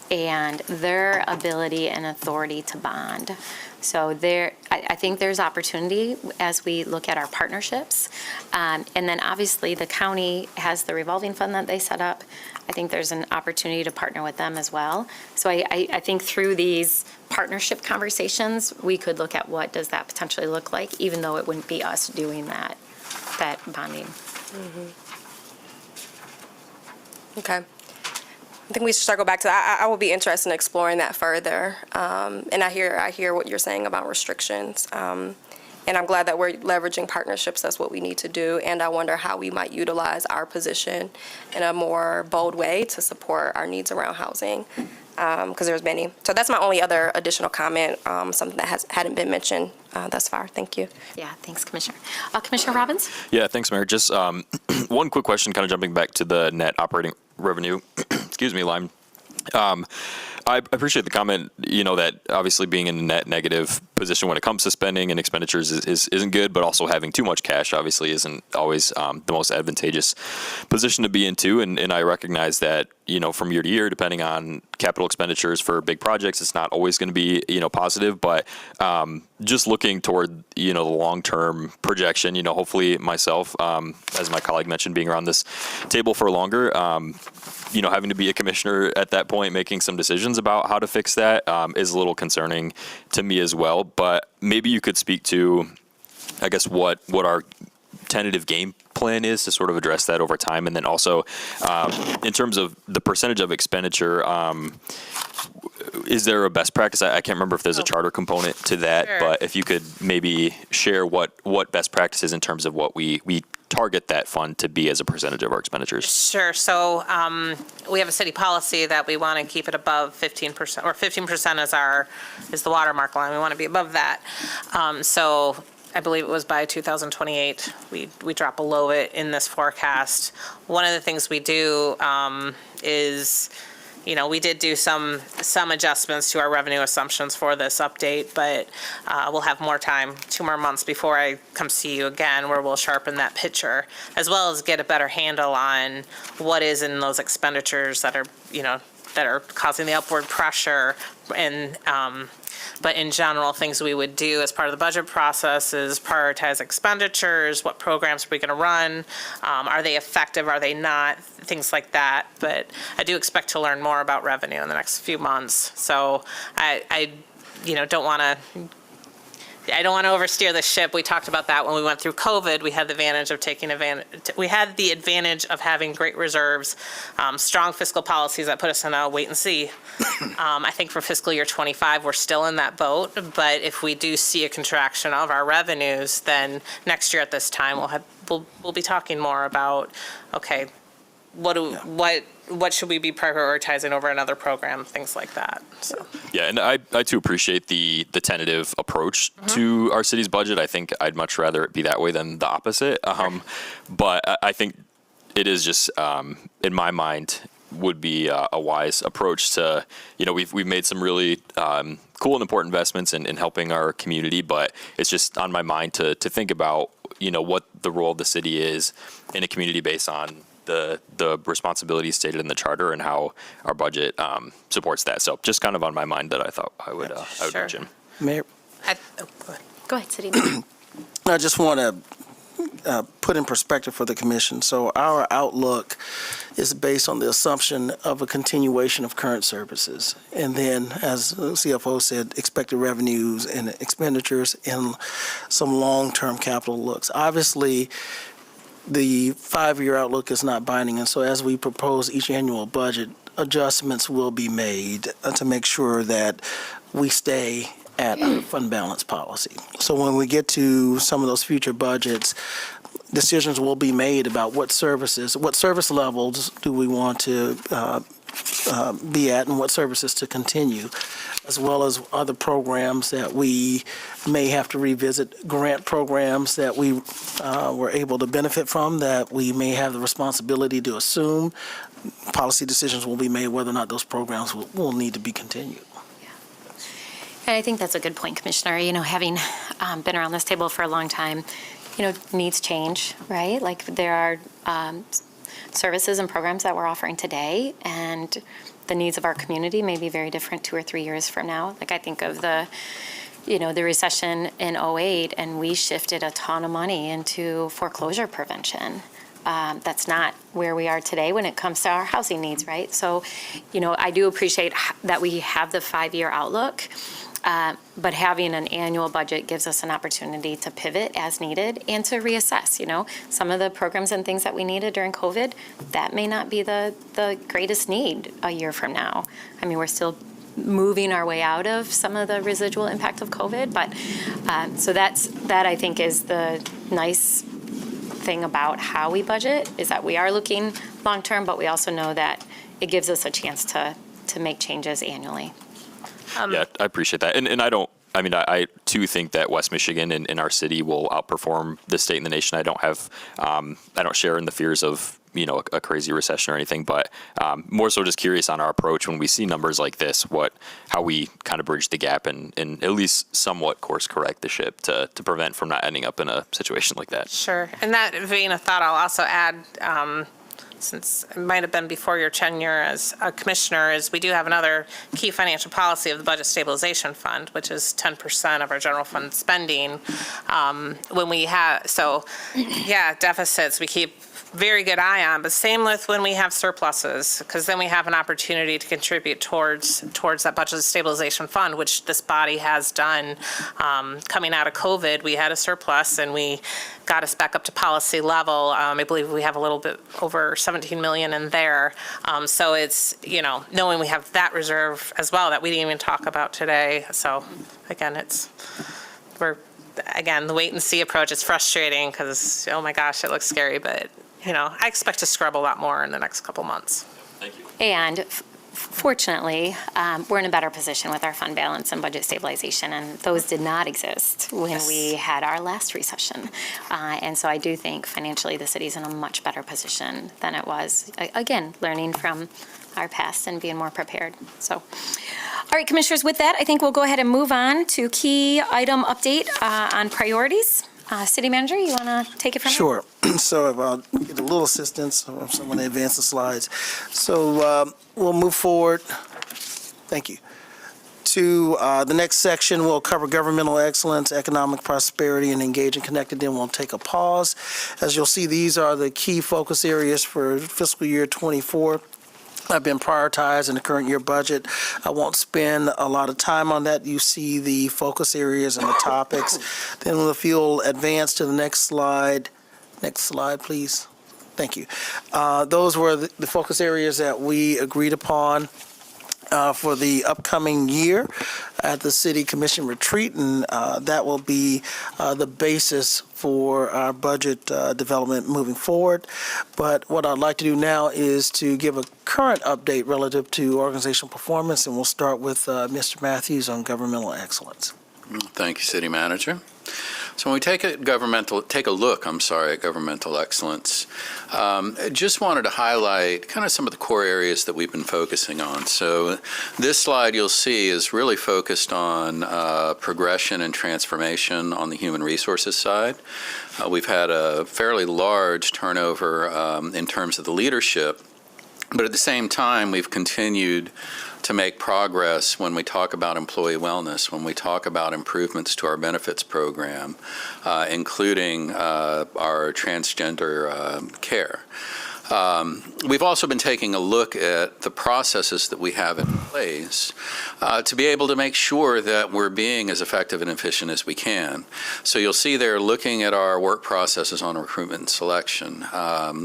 and their ability and authority to bond. So I think there's opportunity as we look at our partnerships. And then obviously the county has the revolving fund that they set up. I think there's an opportunity to partner with them as well. So I think through these partnership conversations, we could look at what does that potentially look like, even though it wouldn't be us doing that bonding. Mm-hmm. Okay. I think we should circle back to that. I will be interested in exploring that further. And I hear what you're saying about restrictions. And I'm glad that we're leveraging partnerships. That's what we need to do. And I wonder how we might utilize our position in a more bold way to support our needs around housing, because there's many. So that's my only other additional comment, something that hadn't been mentioned thus far. Thank you. Yeah, thanks, Commissioner. Commissioner Robbins? Yeah, thanks, Mayor. Just one quick question, kind of jumping back to the net operating revenue. Excuse me, Lime. I appreciate the comment, that obviously being in a net negative position when it comes to spending and expenditures isn't good, but also having too much cash obviously isn't always the most advantageous position to be into. And I recognize that, from year to year, depending on capital expenditures for big projects, it's not always going to be, positive. But just looking toward, the long-term projection, hopefully myself, as my colleague mentioned, being around this table for longer, having to be a commissioner at that point, making some decisions about how to fix that is a little concerning to me as well. But maybe you could speak to, I guess, what our tentative game plan is to sort of address that over time. And then also, in terms of the percentage of expenditure, is there a best practice? I can't remember if there's a charter component to that, Sure. But if you could maybe share what best practice is in terms of what we target that fund to be as a percentage of our expenditures. Sure. So we have a city policy that we want to keep it above 15%, or 15% is the watermark line. We want to be above that. So I believe it was by 2028, we drop below it in this forecast. One of the things we do is, we did do some adjustments to our revenue assumptions for this update, but we'll have more time, 2 more months before I come see you again, where we'll sharpen that picture, as well as get a better handle on what is in those expenditures that are causing the upward pressure. And but in general, things we would do as part of the budget process is prioritize expenditures. What programs are we going to run? Are they effective? Are they not? Things like that. But I do expect to learn more about revenue in the next few months. So I don't want to oversteer the ship. We talked about that when we went through COVID. We had the advantage of having great reserves, strong fiscal policies that put us in a wait and see. I think for fiscal year 25, we're still in that boat. But if we do see a contraction of our revenues, then next year at this time we'll be talking more about, okay, what should we be prioritizing over another program, things like that. So. Yeah, and I too appreciate the tentative approach to our city's budget. I think I'd much rather it be that way than the opposite. But I think it is just, in my mind, would be a wise approach to, we've made some really cool and important investments in helping our community, but it's just on my mind to think about, what the role of the city is in a community based on the responsibilities stated in the charter and how our budget supports that. So just kind of on my mind that I thought I would mention. Mayor, Go ahead, City Manager. I just want to put in perspective for the commission. So our outlook is based on the assumption of a continuation of current services. And then, as the CFO said, expected revenues and expenditures and some long-term capital looks. Obviously, the 5-year outlook is not binding, and so as we propose each annual budget, adjustments will be made to make sure that we stay at our fund balance policy. So when we get to some of those future budgets, decisions will be made about what service levels do we want to be at and what services to continue, as well as other programs that we may have to revisit, grant programs that we were able to benefit from that we may have the responsibility to assume. Policy decisions will be made whether or not those programs will need to be continued. And I think that's a good point, Commissioner. You know, having been around this table for a long time, you know, needs change, right? Like there are services and programs that we're offering today, and the needs of our community may be very different 2 or 3 years from now. Like I think of the recession in 2008, and we shifted a ton of money into foreclosure prevention. That's not where we are today when it comes to our housing needs, right? So, you know, I do appreciate that we have the 5-year outlook. But having an annual budget gives us an opportunity to pivot as needed and to reassess, you know. Some of the programs and things that we needed during COVID, that may not be the greatest need a year from now. I mean, we're still moving our way out of some of the residual impact of COVID, but so that I think is the nice thing about how we budget, is that we are looking long-term, but we also know that it gives us a chance to make changes annually. Yeah, I appreciate that. And I too think that West Michigan and our city will outperform the state and the nation. I don't share in the fears of, you know, a crazy recession or anything, but more so just curious on our approach when we see numbers like this, how we kind of bridge the gap and at least somewhat course correct the ship to prevent from not ending up in a situation like that. Sure. And that vein of thought, I'll also add, since it might have been before your tenure as a commissioner, is we do have another key financial policy of the Budget Stabilization Fund, which is 10% of our general fund spending. When we have, deficits we keep very good eye on, but same with when we have surpluses, because then we have an opportunity to contribute towards that Budget Stabilization Fund, which this body has done. Coming out of COVID, we had a surplus and we got us back up to policy level. I believe we have a little bit over 17 million in there. So it's, you know, knowing we have that reserve as well that we didn't even talk about today. So again, the wait and see approach is frustrating because, oh my gosh, it looks scary, but you know, I expect to scrub a lot more in the next couple months. Thank you. And fortunately, we're in a better position with our fund balance and budget stabilization, and those did not exist when we had our last recession. And so I do think financially the city's in a much better position than it was, again, learning from our past and being more prepared. So, all right, Commissioners, with that, I think we'll go ahead and move on to key item update on priorities. City Manager, you want to take it from here? Sure. So if I'll get a little assistance from someone to advance the slides. So we'll move forward. Thank you. To the next section, we'll cover governmental excellence, economic prosperity, and engage and connected. Then we'll take a pause. As you'll see, these are the key focus areas for fiscal year 24. Have been prioritized in the current year budget. I won't spend a lot of time on that. You see the focus areas and the topics. Then if you'll advance to the next slide. Next slide, please. Thank you. Those were the focus areas that we agreed upon for the upcoming year at the City Commission retreat, and that will be the basis for our budget development moving forward. But what I'd like to do now is to give a current update relative to organizational performance, and we'll start with Mr. Matthews on governmental excellence. Thank you, City Manager. So when we take a look at governmental excellence, just wanted to highlight kind of some of the core areas that we've been focusing on. So this slide you'll see is really focused on progression and transformation on the human resources side. We've had a fairly large turnover in terms of the leadership, but at the same time, we've continued to make progress when we talk about employee wellness, when we talk about improvements to our benefits program, including our transgender care. We've also been taking a look at the processes that we have in place to be able to make sure that we're being as effective and efficient as we can. So you'll see there, looking at our work processes on recruitment and selection,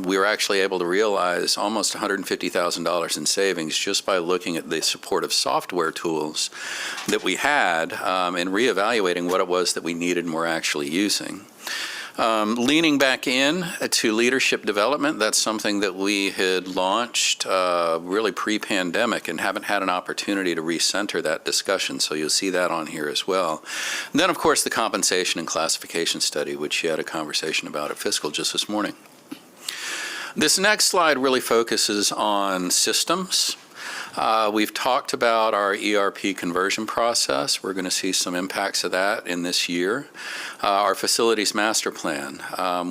we were actually able to realize almost $150,000 in savings just by looking at the supportive software tools that we had and reevaluating what it was that we needed and were actually using. Leaning back in to leadership development, that's something that we had launched really pre-pandemic and haven't had an opportunity to recenter that discussion, so you'll see that on here as well. And then, of course, the compensation and classification study, which you had a conversation about at Fiscal just this morning. This next slide really focuses on systems. We've talked about our ERP conversion process. We're going to see some impacts of that in this year. Our facilities master plan.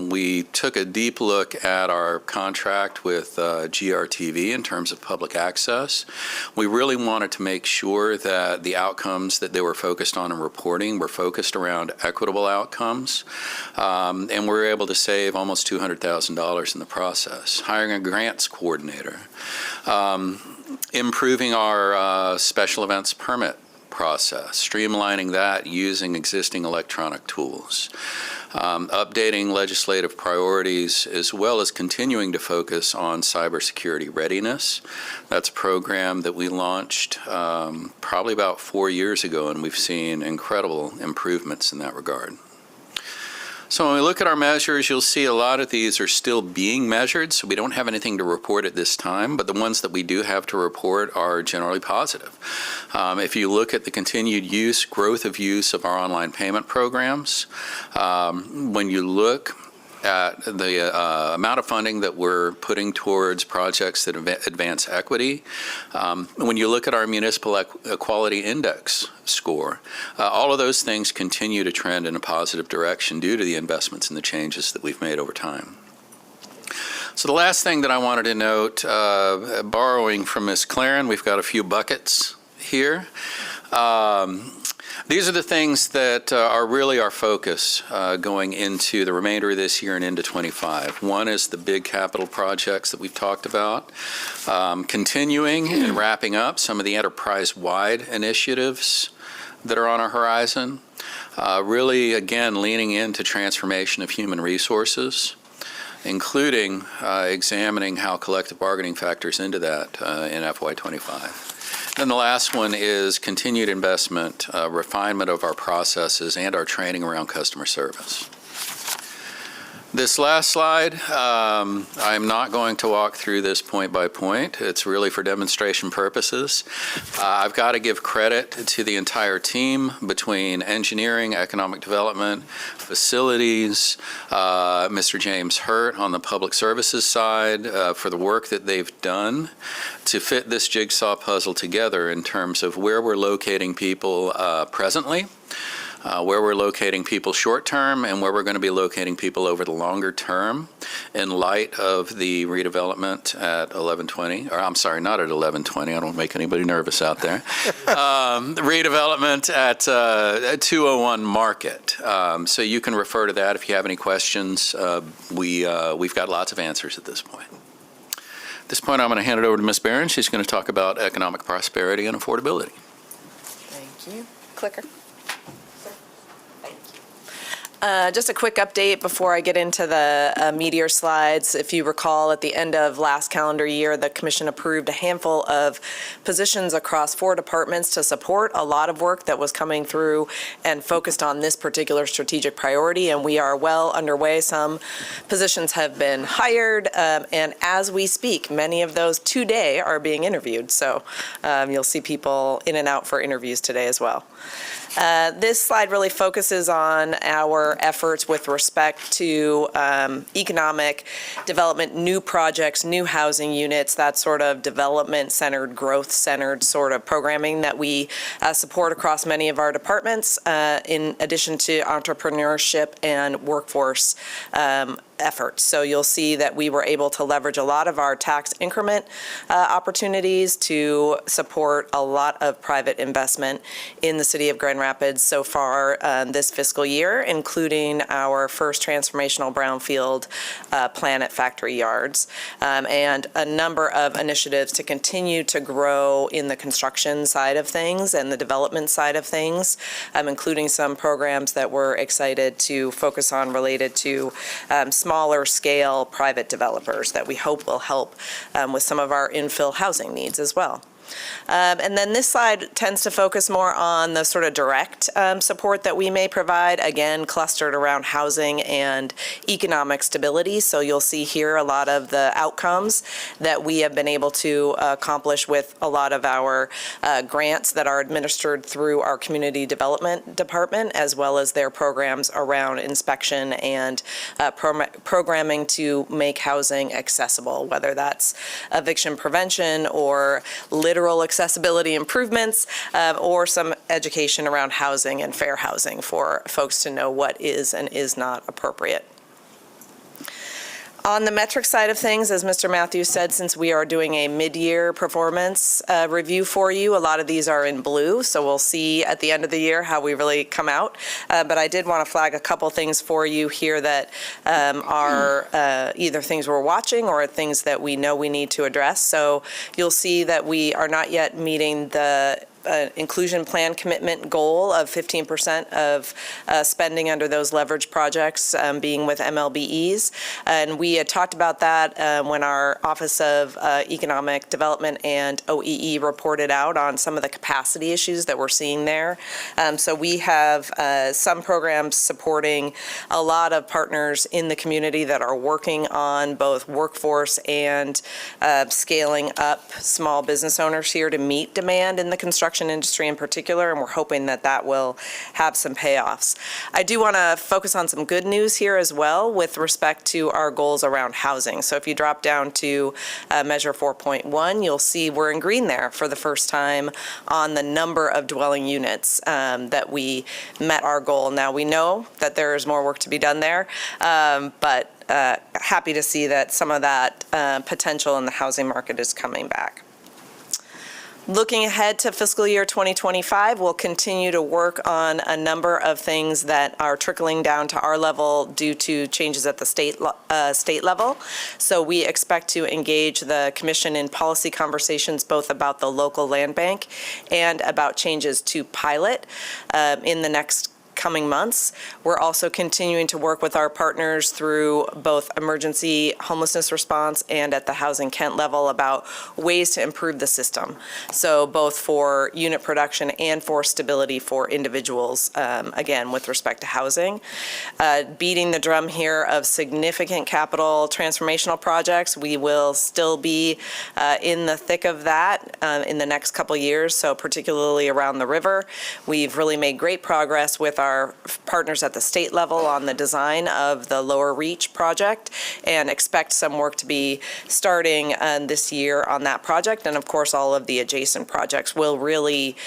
We took a deep look at our contract with GRTV in terms of public access. We really wanted to make sure that the outcomes that they were focused on in reporting were focused around equitable outcomes. And we're able to save almost $200,000 in the process. Hiring a grants coordinator. Improving our special events permit process, streamlining that using existing electronic tools, updating legislative priorities, as well as continuing to focus on cybersecurity readiness. That's a program that we launched probably about 4 years ago, and we've seen incredible improvements in that regard. So when we look at our measures, you'll see a lot of these are still being measured, so we don't have anything to report at this time, but the ones that we do have to report are generally positive. If you look at the continued growth of use of our online payment programs, when you look at the amount of funding that we're putting towards projects that advance equity. When you look at our municipal equality index score, all of those things continue to trend in a positive direction due to the investments and the changes that we've made over time. So the last thing that I wanted to note, borrowing from Ms. Claren, we've got a few buckets here. These are the things that are really our focus going into the remainder of this year and into 25. One is the big capital projects that we've talked about, continuing and wrapping up some of the enterprise-wide initiatives that are on our horizon. Really, again, leaning into transformation of human resources, including examining how collective bargaining factors into that in FY25. Then the last one is continued investment, refinement of our processes, and our training around customer service. This last slide, I'm not going to walk through this point by point. It's really for demonstration purposes. I've got to give credit to the entire team between engineering, economic development, facilities, Mr. James Hurt on the public services side for the work that they've done to fit this jigsaw puzzle together in terms of where we're locating people presently, where we're locating people short-term, and where we're going to be locating people over the longer term in light of the redevelopment at 1120, or I'm sorry, not at 1120, I don't make anybody nervous out there. Redevelopment at 201 Market. So you can refer to that if you have any questions. We've got lots of answers at this point. At this point, I'm going to hand it over to Ms. Barron. She's going to talk about economic prosperity and affordability. Thank you. Clicker. Just a quick update before I get into the Midyear slides. If you recall, at the end of last calendar year, the Commission approved a handful of positions across 4 departments to support a lot of work that was coming through and focused on this particular strategic priority, and we are well underway. Some positions have been hired, and as we speak, many of those today are being interviewed. So you'll see people in and out for interviews today as well. This slide really focuses on our efforts with respect to economic development, new projects, new housing units, that sort of development-centered, growth-centered sort of programming that we support across many of our departments, in addition to entrepreneurship and workforce efforts. So you'll see that we were able to leverage a lot of our tax increment opportunities to support a lot of private investment in the city of Grand Rapids so far this fiscal year, including our first transformational brownfield plan at Factory Yards, and a number of initiatives to continue to grow in the construction side of things and the development side of things, including some programs that we're excited to focus on related to smaller scale private developers that we hope will help with some of our infill housing needs as well. And then this slide tends to focus more on the sort of direct support that we may provide, again, clustered around housing and economic stability. So you'll see here a lot of the outcomes that we have been able to accomplish with a lot of our grants that are administered through our community development department, as well as their programs around inspection and programming to make housing accessible, whether that's eviction prevention or literal accessibility improvements, or some education around housing and fair housing for folks to know what is and is not appropriate. On the metric side of things, as Mr. Matthews said, since we are doing a mid-year performance review for you, a lot of these are in blue, so we'll see at the end of the year how we really come out. But I did want to flag a couple things for you here that are either things we're watching or things that we know we need to address. So you'll see that we are not yet meeting the inclusion plan commitment goal of 15% of spending under those leverage projects being with MLBEs. And we had talked about that when our Office of Economic Development and OEE reported out on some of the capacity issues that we're seeing there. So we have some programs supporting a lot of partners in the community that are working on both workforce and scaling up small business owners here to meet demand in the construction industry in particular, and we're hoping that that will have some payoffs. I do want to focus on some good news here as well with respect to our goals around housing. So if you drop down to measure 4.1, you'll see we're in green there for the first time on the number of dwelling units that we met our goal. Now we know that there is more work to be done there, but happy to see that some of that potential in the housing market is coming back. Looking ahead to fiscal year 2025, we'll continue to work on a number of things that are trickling down to our level due to changes at the state level. So we expect to engage the commission in policy conversations both about the local land bank and about changes to pilot in the next coming months. We're also continuing to work with our partners through both emergency homelessness response and at the Housing Kent level about ways to improve the system. So both for unit production and for stability for individuals, again, with respect to housing. Beating the drum here of significant capital transformational projects. We will still be in the thick of that in the next couple years, so particularly around the river. We've really made great progress with our partners at the state level on the design of the Lower Reach project and expect some work to be starting this year on that project. And of course, all of the adjacent projects will really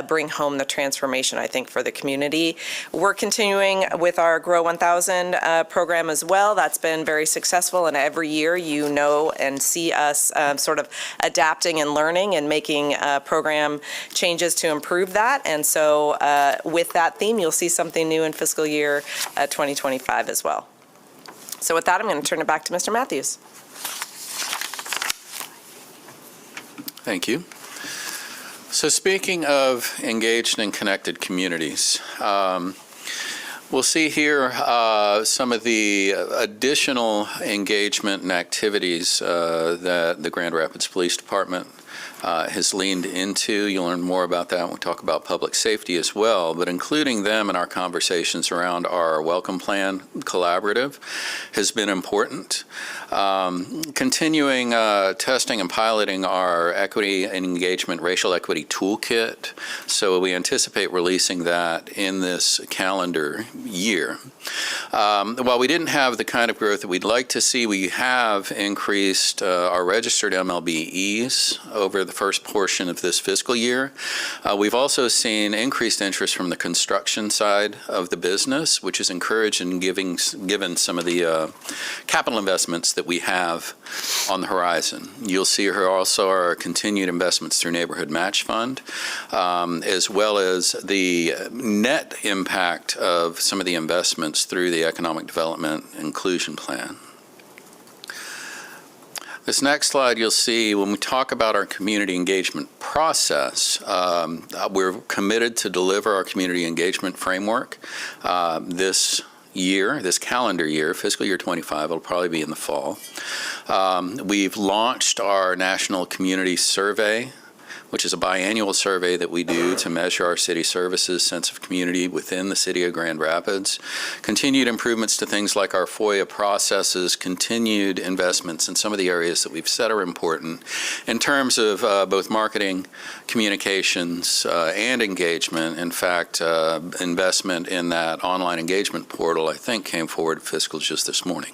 bring home the transformation, I think, for the community. We're continuing with our Grow 1000 program as well. That's been very successful, and every year you know and see us sort of adapting and learning and making program changes to improve that. And so with that theme, you'll see something new in fiscal year 2025 as well. So with that, I'm going to turn it back to Mr. Matthews. Thank you. So speaking of engaged and connected communities, we'll see here some of the additional engagement and activities that the Grand Rapids Police Department has leaned into. You'll learn more about that when we talk about public safety as well, but including them in our conversations around our Welcome Plan collaborative has been important. Continuing testing and piloting our equity and engagement racial equity toolkit. So we anticipate releasing that in this calendar year. While we didn't have the kind of growth that we'd like to see, we have increased our registered MLBEs over the first portion of this fiscal year. We've also seen increased interest from the construction side of the business, which is encouraged and given some of the capital investments that we have on the horizon. You'll see here also our continued investments through Neighborhood Match Fund, as well as the net impact of some of the investments through the Economic Development Inclusion Plan. This next slide you'll see when we talk about our community engagement process, we're committed to deliver our community engagement framework this calendar year, fiscal year 25, it'll probably be in the fall. We've launched our National Community Survey, which is a biannual survey that we do to measure our city services, sense of community within the city of Grand Rapids. Continued improvements to things like our FOIA processes, continued investments in some of the areas that we've said are important in terms of both marketing, communications, and engagement. In fact, investment in that online engagement portal, I think, came forward at Fiscal just this morning.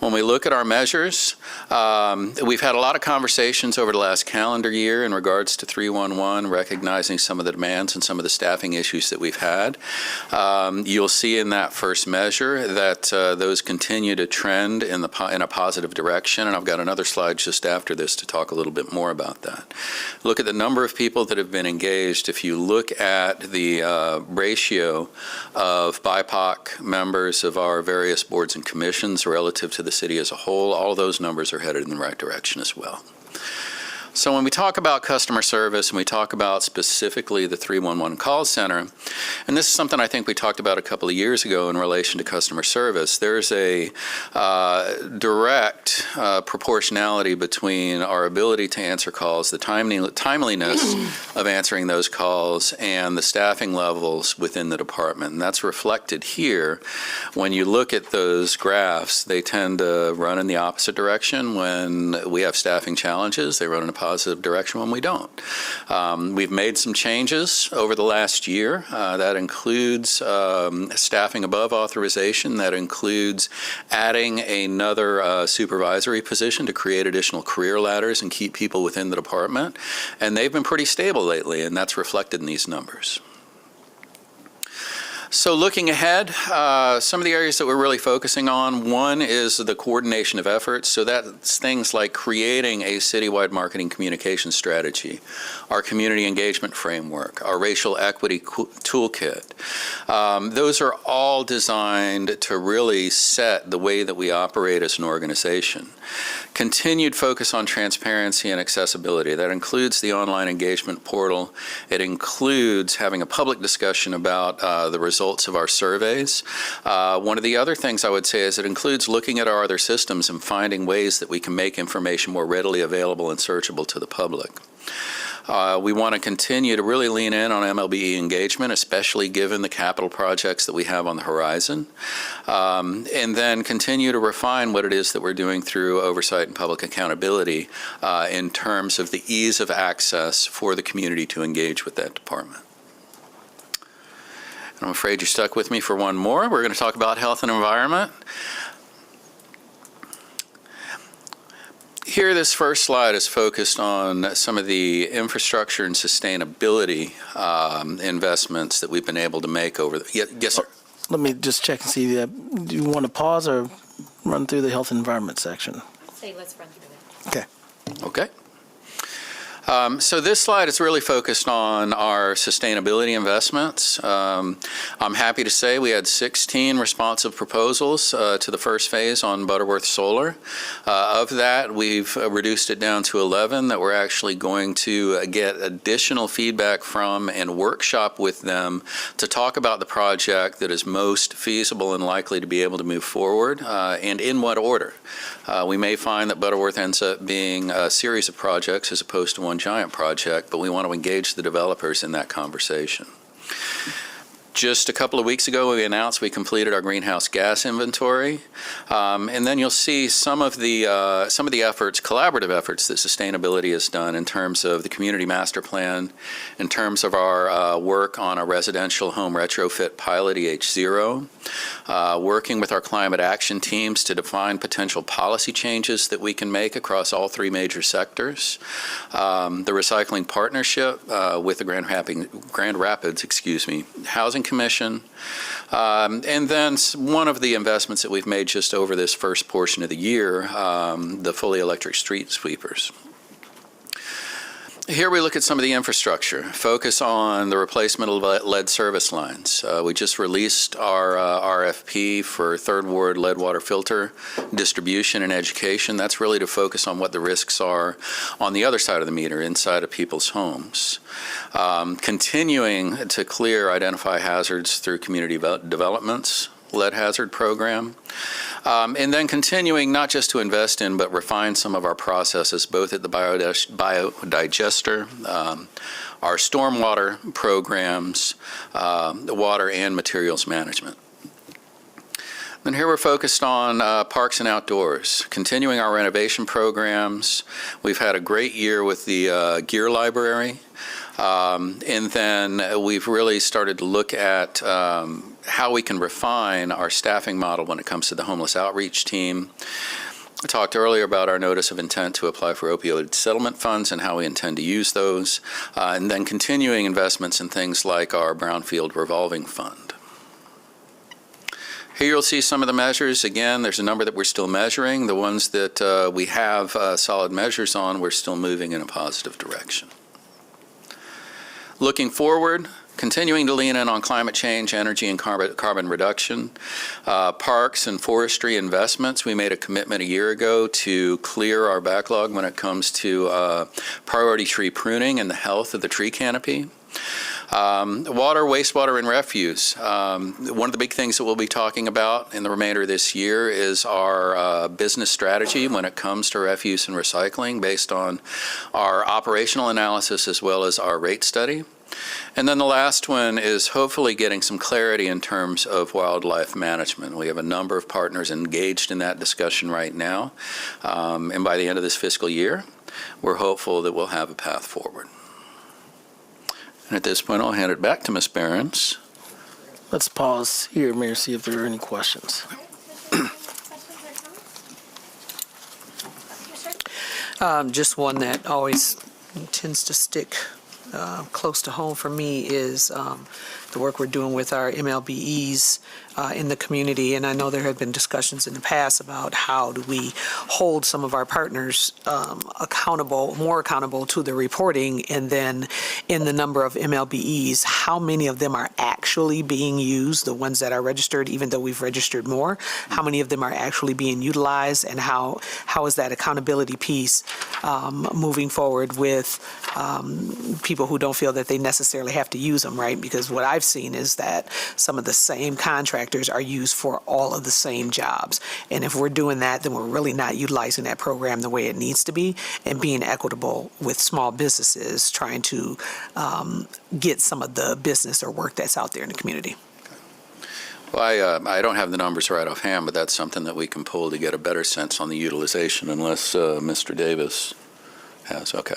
When we look at our measures, we've had a lot of conversations over the last calendar year in regards to 311, recognizing some of the demands and some of the staffing issues that we've had. You'll see in that first measure that those continue to trend in a positive direction, and I've got another slide just after this to talk a little bit more about that. Look at the number of people that have been engaged. If you look at the ratio of BIPOC members of our various boards and commissions relative to the city as a whole, all those numbers are headed in the right direction as well. So when we talk about customer service and we talk about specifically the 311 call center, and this is something I think we talked about a couple of years ago in relation to customer service, there's a direct proportionality between our ability to answer calls, the timeliness of answering those calls, and the staffing levels within the department. And that's reflected here. When you look at those graphs, they tend to run in the opposite direction. When we have staffing challenges, they run in a positive direction when we don't. We've made some changes over the last year. That includes staffing above authorization. That includes adding another supervisory position to create additional career ladders and keep people within the department. And they've been pretty stable lately, and that's reflected in these numbers. So looking ahead, some of the areas that we're really focusing on, one is the coordination of efforts. So that's things like creating a citywide marketing communication strategy, our community engagement framework, our racial equity toolkit. Those are all designed to really set the way that we operate as an organization. Continued focus on transparency and accessibility. That includes the online engagement portal. It includes having a public discussion about the results of our surveys. One of the other things I would say is it includes looking at our other systems and finding ways that we can make information more readily available and searchable to the public. We want to continue to really lean in on MLBE engagement, especially given the capital projects that we have on the horizon, and then continue to refine what it is that we're doing through oversight and public accountability in terms of the ease of access for the community to engage with that department. And I'm afraid you're stuck with me for one more. We're going to talk about health and environment. Here, this first slide is focused on some of the infrastructure and sustainability investments that we've been able to make over the... Yes, sir. Let me just check and see. Do you want to pause or run through the health and environment section? Say let's run through that. Okay. Okay. So this slide is really focused on our sustainability investments. I'm happy to say we had 16 responsive proposals to the first phase on Butterworth Solar. Of that, we've reduced it down to 11 that we're actually going to get additional feedback from and workshop with them to talk about the project that is most feasible and likely to be able to move forward, and in what order. We may find that Butterworth ends up being a series of projects as opposed to one giant project, but we want to engage the developers in that conversation. Just a couple of weeks ago, we announced we completed our greenhouse gas inventory, and then you'll see some of the efforts, collaborative efforts that sustainability has done in terms of the community master plan, in terms of our work on a residential home retrofit pilot EH0, working with our climate action teams to define potential policy changes that we can make across all three major sectors, the recycling partnership with the Grand Rapids, Housing Commission, and then one of the investments that we've made just over this first portion of the year, the fully electric street sweepers. Here we look at some of the infrastructure, focus on the replacement of lead service lines. We just released our RFP for Third Ward lead water filter distribution and education. That's really to focus on what the risks are on the other side of the meter, inside of people's homes. Continuing to identify hazards through community developments, lead hazard program. And then continuing not just to invest in, but refine some of our processes, both at the biodigester, our stormwater programs, the water and materials management. Then here we're focused on parks and outdoors, continuing our renovation programs. We've had a great year with the gear library. And then we've really started to look at how we can refine our staffing model when it comes to the homeless outreach team. I talked earlier about our notice of intent to apply for opioid settlement funds and how we intend to use those, and then continuing investments in things like our brownfield revolving fund. Here you'll see some of the measures. Again, there's a number that we're still measuring. The ones that we have solid measures on, we're still moving in a positive direction. Looking forward, continuing to lean in on climate change, energy, and carbon reduction. Parks and forestry investments, we made a commitment a year ago to clear our backlog when it comes to priority tree pruning and the health of the tree canopy. Water, wastewater, and refuse. One of the big things that we'll be talking about in the remainder of this year is our business strategy when it comes to refuse and recycling based on our operational analysis as well as our rate study. And then the last one is hopefully getting some clarity in terms of wildlife management. We have a number of partners engaged in that discussion right now. And by the end of this fiscal year, we're hopeful that we'll have a path forward. And at this point, I'll hand it back to Ms. Behrens. Let's pause here, Mayor, see if there are any questions. Just one that always tends to stick close to home for me is the work we're doing with our MLBEs in the community. And I know there have been discussions in the past about how do we hold some of our partners more accountable to the reporting, and then in the number of MLBEs, how many of them are actually being used, the ones that are registered, even though we've registered more, how many of them are actually being utilized, and how is that accountability piece moving forward with people who don't feel that they necessarily have to use them, right? Because what I've seen is that some of the same contractors are used for all of the same jobs. And if we're doing that, then we're really not utilizing that program the way it needs to be and being equitable with small businesses trying to get some of the business or work that's out there in the community. Well, I don't have the numbers right offhand, but that's something that we can pull to get a better sense on the utilization, unless Mr. Davis has. Okay.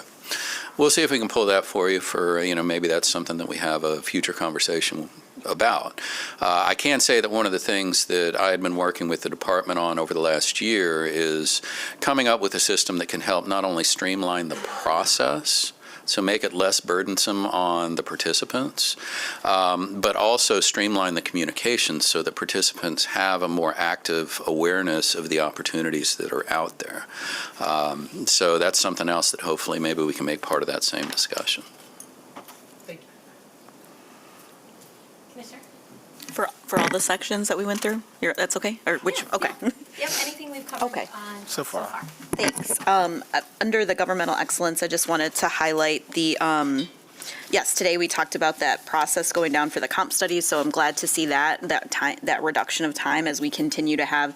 We'll see if we can pull that for you for, maybe that's something that we have a future conversation about. I can say that one of the things that I had been working with the department on over the last year is coming up with a system that can help not only streamline the process so make it less burdensome on the participants, but also streamline the communications so that participants have a more active awareness of the opportunities that are out there. So that's something else that hopefully maybe we can make part of that same discussion. For all the sections that we went through? That's okay? Or which, okay. Yep, anything we've covered Okay. on So far. Thanks. Under the governmental excellence, I just wanted to highlight the, yes, today we talked about that process going down for the comp studies, so I'm glad to see that reduction of time as we continue to have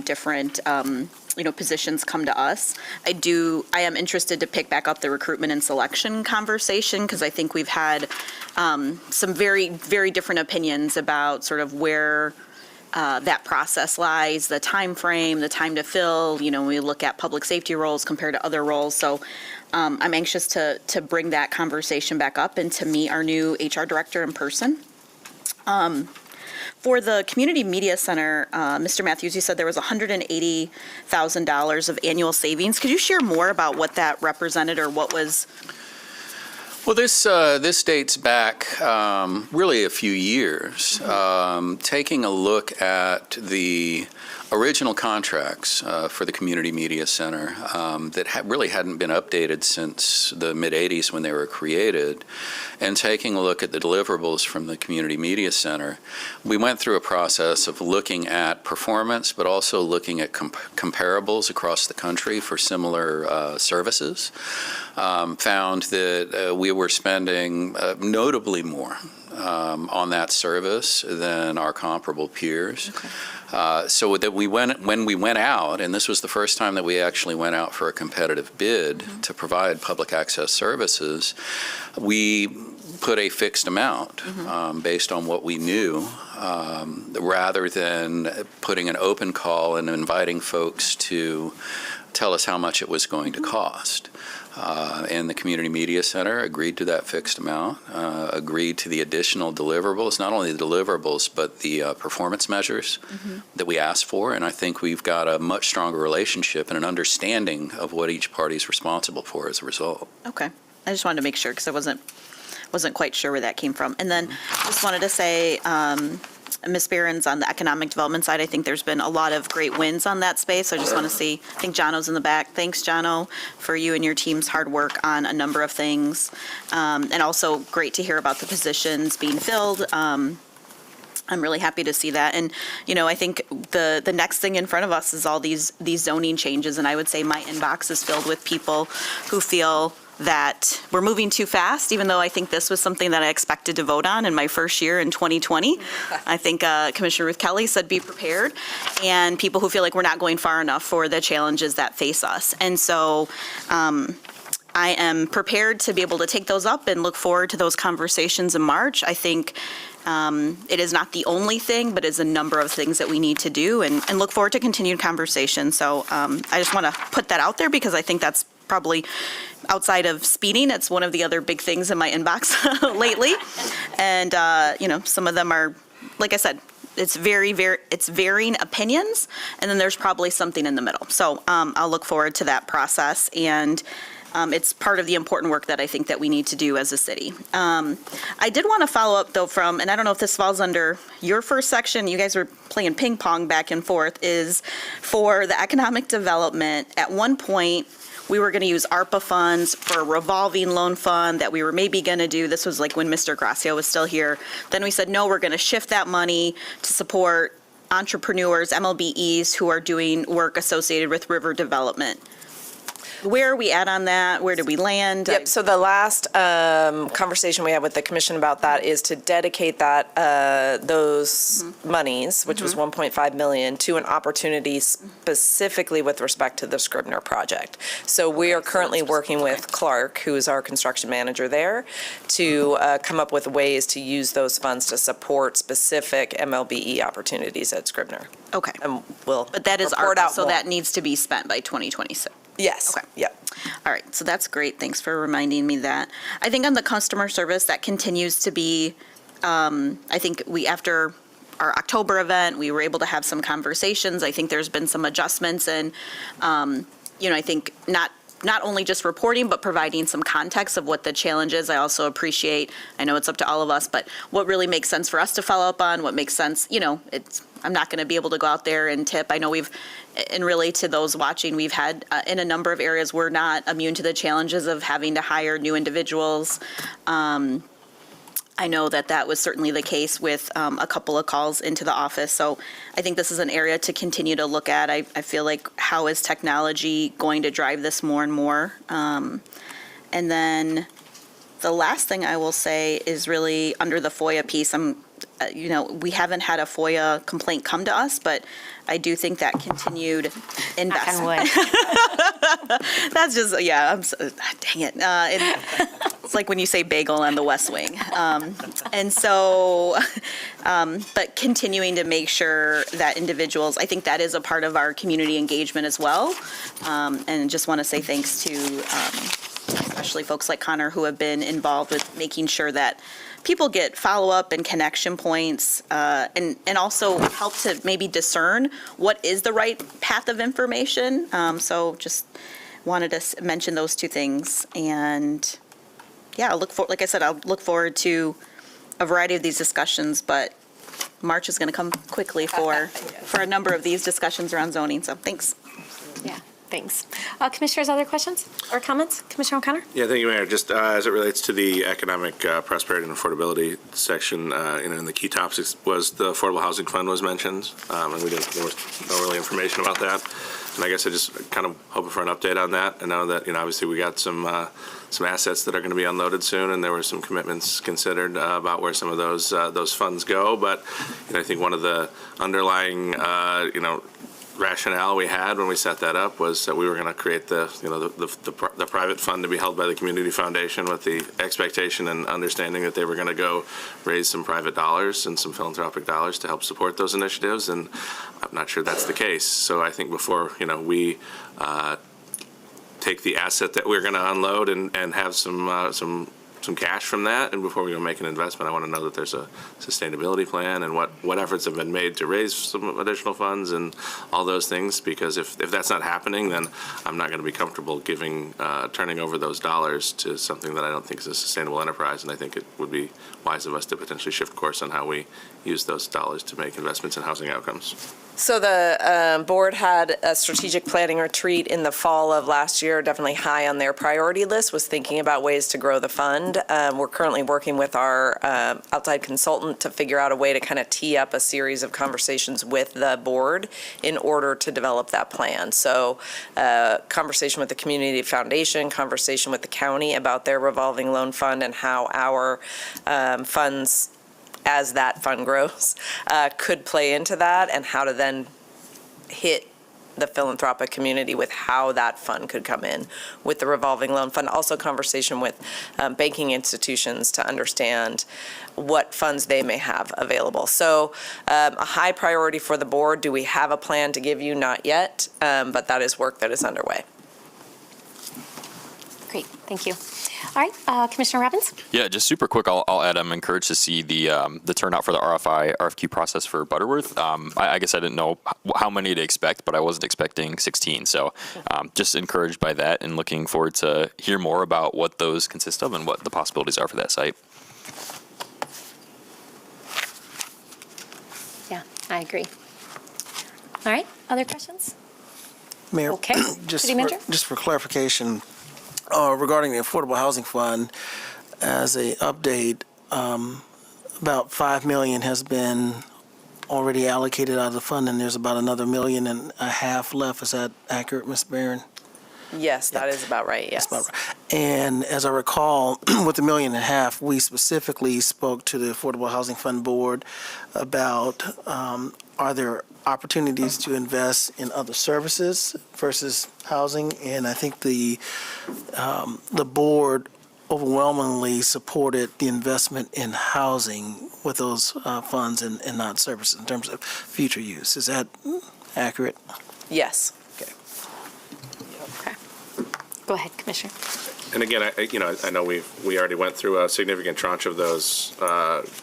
different positions come to us. I am interested to pick back up the recruitment and selection conversation, because I think we've had some very, very different opinions about sort of where that process lies, the time frame, the time to fill, when we look at public safety roles compared to other roles. So I'm anxious to bring that conversation back up and to meet our new HR director in person. For the Community Media Center, Mr. Matthews, you said there was $180,000 of annual savings. Could you share more about what that represented or what was? Well, this dates back really a few years. Taking a look at the original contracts for the Community Media Center that really hadn't been updated since the mid-'80s when they were created, and taking a look at the deliverables from the Community Media Center, we went through a process of looking at performance, but also looking at comparables across the country for similar services. Found that we were spending notably more on that service than our comparable peers. Okay. So that when we went out, and this was the first time that we actually went out for a competitive bid to provide public access services, we put a fixed amount based on what we knew, rather than putting an open call and inviting folks to tell us how much it was going to cost. And the Community Media Center agreed to that fixed amount, agreed to the additional deliverables, not only the deliverables, but the performance measures that we asked for. And I think we've got a much stronger relationship and an understanding of what each party is responsible for as a result. Okay. I just wanted to make sure because I wasn't quite sure where that came from. And then just wanted to say, Ms. Barron's on the economic development side, I think there's been a lot of great wins on that space. So I just want to see, I think Jono's in the back. Thanks, Jono, for you and your team's hard work on a number of things. And also great to hear about the positions being filled. I'm really happy to see that. And, I think the next thing in front of us is all these zoning changes. And I would say my inbox is filled with people who feel that we're moving too fast, even though I think this was something that I expected to vote on in my first year in 2020. I think Commissioner Ruth Kelly said be prepared, and people who feel like we're not going far enough for the challenges that face us. And so I am prepared to be able to take those up and look forward to those conversations in March. I think it is not the only thing, but it's a number of things that we need to do and look forward to continued conversation. So I just want to put that out there because I think that's probably outside of speeding, it's one of the other big things in my inbox lately. And, some of them are, like I said, it's it's varying opinions, and then there's probably something in the middle. So I'll look forward to that process, and it's part of the important work that I think that we need to do as a city. I did want to follow up, though, and I don't know if this falls under your first section, you guys were playing ping pong back and forth, is for the economic development. At one point, we were going to use ARPA funds for a revolving loan fund that we were maybe going to do. This was like when Mr. Gracio was still here. Then we said, no, we're going to shift that money to support entrepreneurs, MLBEs, who are doing work associated with river development. Where are we at on that? Where did we land? Yep, so the last conversation we had with the commission about that is to dedicate those monies, which was $1.5 million, to an opportunity specifically with respect to the Scribner project. So we are currently working with Clark, who is our construction manager there, to come up with ways to use those funds to support specific MLBE opportunities at Scribner. Okay. And we'll But that is report ARPA, out so more. that needs to be spent by 2026. Yes. Okay. Yep. All right, so that's great. Thanks for reminding me that. I think on the customer service, that continues to be, I think after our October event, we were able to have some conversations. I think there's been some adjustments, and, I think not not only just reporting, but providing some context of what the challenge is. I also appreciate, I know it's up to all of us, but what really makes sense for us to follow up on, what makes sense, I'm not going to be able to go out there and tip. I know and really to those watching, we've had, in a number of areas, we're not immune to the challenges of having to hire new individuals. I know that was certainly the case with a couple of calls into the office. So I think this is an area to continue to look at. I feel like, how is technology going to drive this more and more? And then the last thing I will say is really under the FOIA piece. We haven't had a FOIA complaint come to us, but I do think that continued investment. That's just, dang it. It's like when you say bagel on the West Wing. And so, but continuing to make sure that individuals, I think that is a part of our community engagement as well. And just want to say thanks to especially folks like Connor who have been involved with making sure that people get follow-up and connection points, and also help to maybe discern what is the right path of information. So just wanted to mention those two things. And yeah, like I said, I'll look forward to a variety of these discussions, but March is going to come quickly for a number of these discussions around zoning. So thanks. Yeah. Thanks. Commissioners, other questions or comments? Commissioner O'Connor? Yeah, thank you, Mayor. Just as it relates to the economic prosperity and affordability section, in the key topics was the Affordable Housing Fund was mentioned, and there was no really information about that. And I guess I just kind of hoping for an update on that. I know that, obviously we got some assets that are going to be unloaded soon, and there were some commitments considered about where some of those funds go. But I think one of the underlying, rationale we had when we set that up was that we were going to create the private fund to be held by the community foundation with the expectation and understanding that they were going to go raise some private dollars and some philanthropic dollars to help support those initiatives, and I'm not sure that's the case. So I think before we take the asset that we're going to unload and have some cash from that, and before we go make an investment, I want to know that there's a sustainability plan and what efforts have been made to raise some additional funds and all those things, because if that's not happening, then I'm not going to be comfortable turning over those dollars to something that I don't think is a sustainable enterprise, and I think it would be wise of us to potentially shift course on how we use those dollars to make investments in housing outcomes. So the board had a strategic planning retreat in the fall of last year, definitely high on their priority list, was thinking about ways to grow the fund. We're currently working with our outside consultant to figure out a way to kind of tee up a series of conversations with the board in order to develop that plan. So conversation with the community foundation, conversation with the county about their revolving loan fund and how our funds, as that fund grows, could play into that, and how to then hit the philanthropic community with how that fund could come in with the revolving loan fund. Also conversation with banking institutions to understand what funds they may have available. So a high priority for the board. Do we have a plan to give you? Not yet, but that is work that is underway. Great, thank you. All right, Commissioner Robbins? Yeah, just super quick, I'll add, I'm encouraged to see the turnout for the RFQ process for Butterworth. I guess I didn't know how many to expect, but I wasn't expecting 16. So just encouraged by that and looking forward to hear more about what those consist of and what the possibilities are for that site. Yeah, I agree. All right, other questions? Mayor, Okay, City Manager? just for clarification, regarding the Affordable Housing Fund, as a update, about $5 million has been already allocated out of the fund, and there's about another $1.5 million left. Is that accurate, Ms. Barron? Yes, that is about right, yes. That's about right. And as I recall, with the $1.5 million, we specifically spoke to the Affordable Housing Fund Board about are there opportunities to invest in other services versus housing? And I think the board overwhelmingly supported the investment in housing with those funds and not services in terms of future use. Is that accurate? Yes. Okay. Okay. Go ahead, Commissioner. And again, I know we already went through a significant tranche of those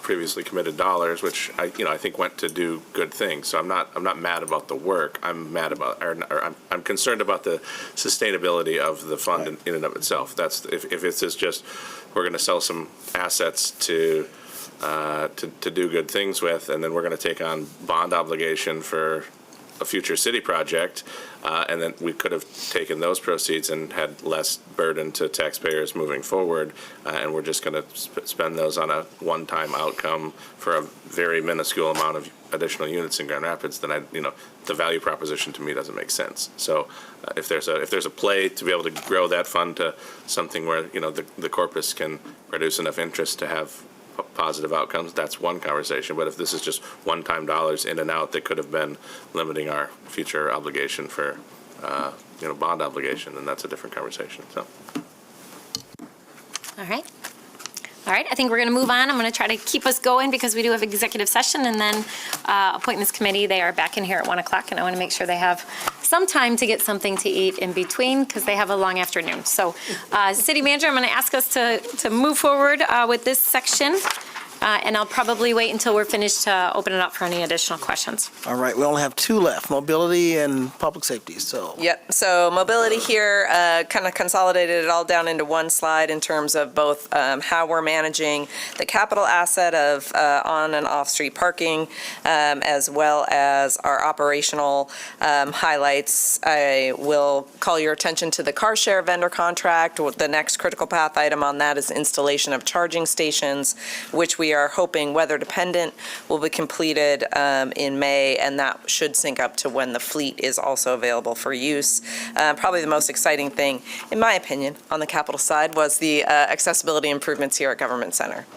previously committed dollars, which I think went to do good things. So I'm not mad about the work. I'm mad about, or I'm concerned about the sustainability of the fund in and of itself. That's if it's just we're going to sell some assets to do good things with, and then we're going to take on bond obligation for a future city project, and then we could have taken those proceeds and had less burden to taxpayers moving forward, and we're just going to spend those on a one-time outcome for a very minuscule amount of additional units in Grand Rapids, then the value proposition to me doesn't make sense. So if there's a play to be able to grow that fund to something where the corpus can produce enough interest to have positive outcomes, that's one conversation. But if this is just one-time dollars in and out that could have been limiting our future obligation for, bond obligation, then that's a different conversation. So. All right. I think we're going to move on. I'm going to try to keep us going because we do have executive session and then appointments committee. They are back in here at 1 o'clock, and I want to make sure they have some time to get something to eat in between because they have a long afternoon. So, City Manager, I'm going to ask us to move forward with this section. And I'll probably wait until we're finished to open it up for any additional questions. All right, we only have two left, mobility and public safety, so. Yep, so mobility here kind of consolidated it all down into one slide in terms of both how we're managing the capital asset of on and off-street parking, as well as our operational highlights. I will call your attention to the car share vendor contract. The next critical path item on that is installation of charging stations, which we are hoping, weather dependent, will be completed in May, and that should sync up to when the fleet is also available for use. Probably the most exciting thing, in my opinion, on the capital side was the accessibility improvements here at Government Center.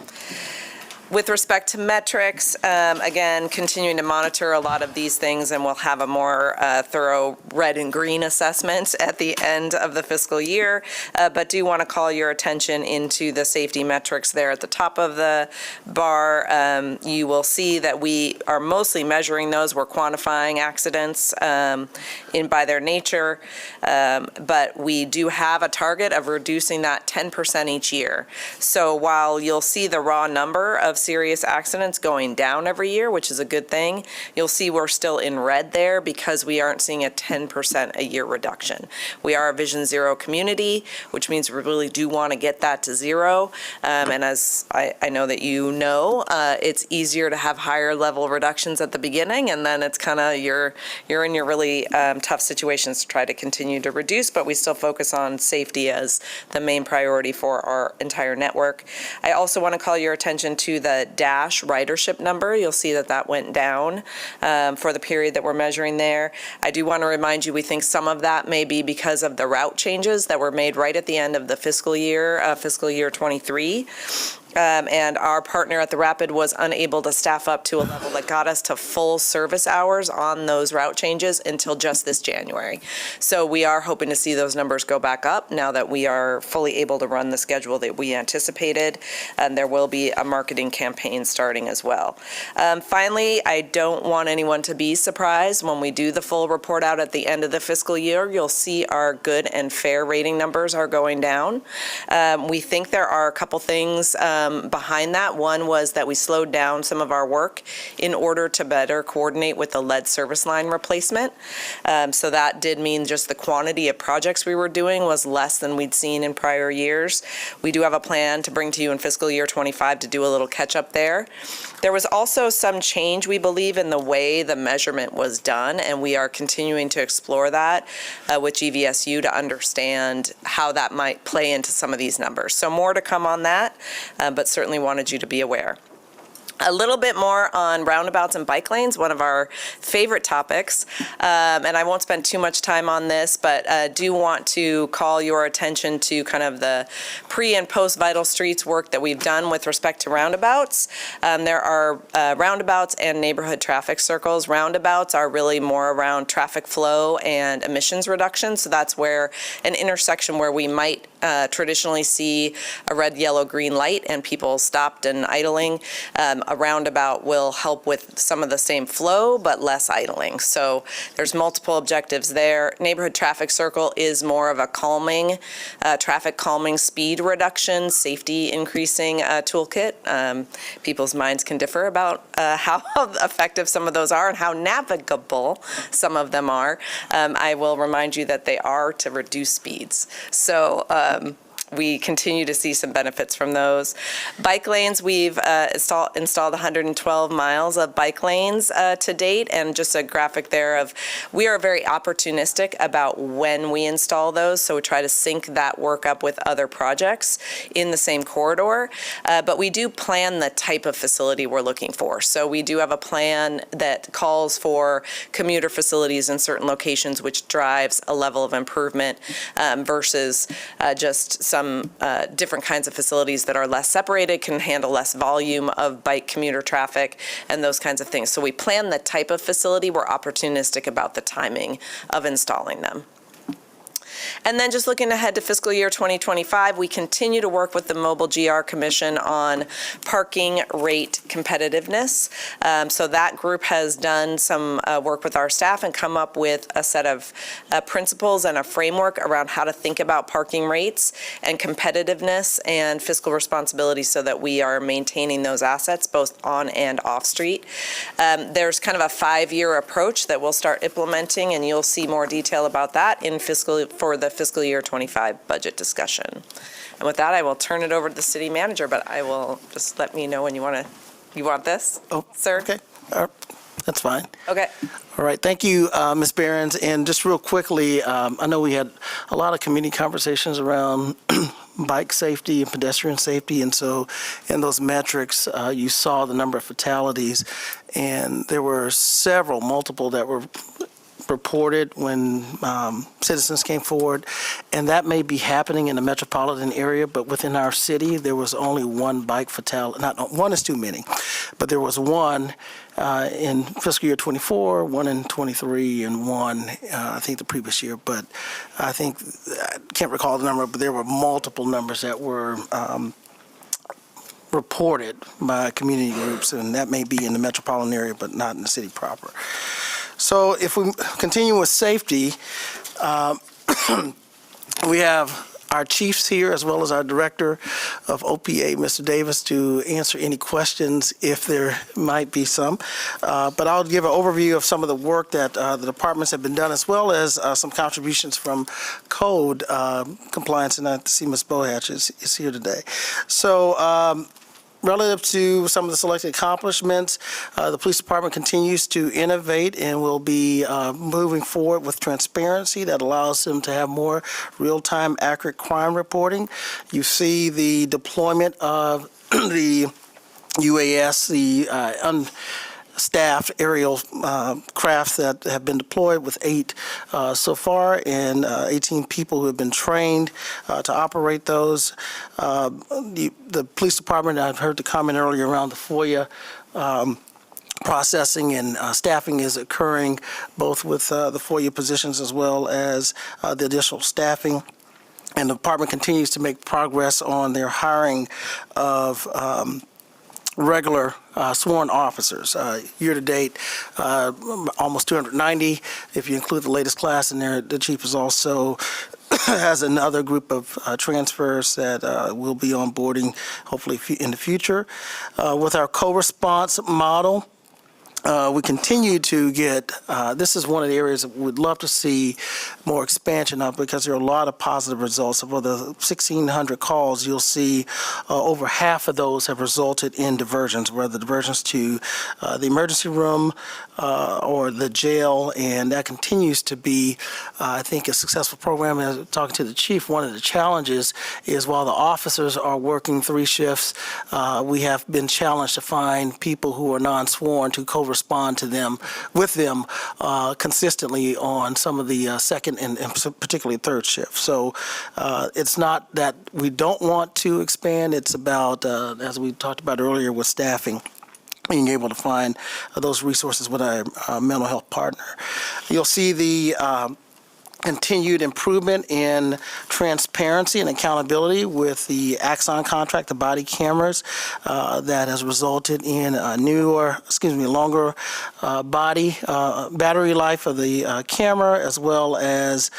With respect to metrics, again, continuing to monitor a lot of these things, and we'll have a more thorough red and green assessment at the end of the fiscal year, but do want to call your attention into the safety metrics there at the top of the bar. You will see that we are mostly measuring those. We're quantifying accidents by their nature, but we do have a target of reducing that 10% each year. So while you'll see the raw number of serious accidents going down every year, which is a good thing, you'll see we're still in red there because we aren't seeing a 10% a year reduction. We are a Vision Zero community, which means we really do want to get that to zero. And as I know that you know, it's easier to have higher level reductions at the beginning, and then it's kind of you're in your really tough situations to try to continue to reduce, but we still focus on safety as the main priority for our entire network. I also want to call your attention to the dash ridership number. You'll see that that went down for the period that we're measuring there. I do want to remind you, we think some of that may be because of the route changes that were made right at the end of the fiscal year 23. And our partner at the Rapid was unable to staff up to a level that got us to full service hours on those route changes until just this January. So we are hoping to see those numbers go back up now that we are fully able to run the schedule that we anticipated, and there will be a marketing campaign starting as well. Finally, I don't want anyone to be surprised when we do the full report out at the end of the fiscal year. You'll see our good and fair rating numbers are going down. We think there are a couple things behind that. One was that we slowed down some of our work in order to better coordinate with the lead service line replacement. So that did mean just the quantity of projects we were doing was less than we'd seen in prior years. We do have a plan to bring to you in fiscal year 25 to do a little catch up there. There was also some change, we believe, in the way the measurement was done, and we are continuing to explore that with GVSU to understand how that might play into some of these numbers. So more to come on that, but certainly wanted you to be aware. A little bit more on roundabouts and bike lanes, one of our favorite topics, and I won't spend too much time on this, but do want to call your attention to kind of the pre and post Vital Streets work that we've done with respect to roundabouts. There are roundabouts and neighborhood traffic circles. Roundabouts are really more around traffic flow and emissions reduction, so that's where an intersection where we might traditionally see a red, yellow, green light and people stopped and idling. A roundabout will help with some of the same flow, but less idling. So there's multiple objectives there. Neighborhood traffic circle is more of a calming, traffic calming, speed reduction, safety increasing toolkit. People's minds can differ about how effective some of those are and how navigable some of them are. I will remind you that they are to reduce speeds. So we continue to see some benefits from those. Bike lanes, we've installed 112 miles of bike lanes to date, and just a graphic there of, we are very opportunistic about when we install those, so we try to sync that work up with other projects in the same corridor, but we do plan the type of facility we're looking for. So we do have a plan that calls for commuter facilities in certain locations, which drives a level of improvement versus just some different kinds of facilities that are less separated, can handle less volume of bike commuter traffic and those kinds of things. So we plan the type of facility. We're opportunistic about the timing of installing them. And then just looking ahead to fiscal year 2025, we continue to work with the Mobile GR Commission on parking rate competitiveness. So that group has done some work with our staff and come up with a set of principles and a framework around how to think about parking rates and competitiveness and fiscal responsibility so that we are maintaining those assets both on and off street. There's kind of a 5-year approach that we'll start implementing, and you'll see more detail about that in for the fiscal year 25 budget discussion. And with that, I will turn it over to the city manager, but I will just let me know when you want this, sir? Okay. That's fine. Okay. All right. Thank you, Ms. Behrens. And just real quickly, I know we had a lot of community conversations around bike safety and pedestrian safety. And so in those metrics, you saw the number of fatalities, and there were multiple that were reported when citizens came forward, and that may be happening in the metropolitan area, but within our city, there was only one bike fatality. Not one is too many, but there was one in fiscal year 24, one in 23, and one, I think, the previous year. But I can't recall the number, but there were multiple numbers that were reported by community groups, and that may be in the metropolitan area, but not in the city proper. So if we continue with safety, we have our chiefs here as well as our director of OPA, Mr. Davis, to answer any questions if there might be some. But I'll give an overview of some of the work that the departments have been done, as well as some contributions from code compliance, and I see Ms. Bohatch is here today. So relative to some of the selected accomplishments, the police department continues to innovate and will be moving forward with transparency that allows them to have more real-time accurate crime reporting. You see the deployment of the UAS, the staffed aerial crafts that have been deployed with 8 so far, and 18 people who have been trained to operate those. The police department, I've heard the comment earlier around the FOIA processing and staffing is occurring both with the FOIA positions as well as the additional staffing. And the department continues to make progress on their hiring of regular sworn officers. Year to date, almost 290. If you include the latest class in there, the chief is also has another group of transfers that will be onboarding hopefully in the future. With our co-response model, we continue to get, this is one of the areas that we'd love to see more expansion of, because there are a lot of positive results. Of the 1,600 calls, you'll see over half of those have resulted in diversions, whether diversions to the emergency room or the jail, and that continues to be, I think, a successful program. As talking to the chief, one of the challenges is while the officers are working 3 shifts, we have been challenged to find people who are non-sworn to co-respond to them, with them consistently on some of the second and particularly third shift. So it's not that we don't want to expand, it's about, as we talked about earlier with staffing, being able to find those resources with our mental health partner. You'll see the continued improvement in transparency and accountability with the Axon contract, the body cameras, that has resulted in a longer battery life of the camera, as well as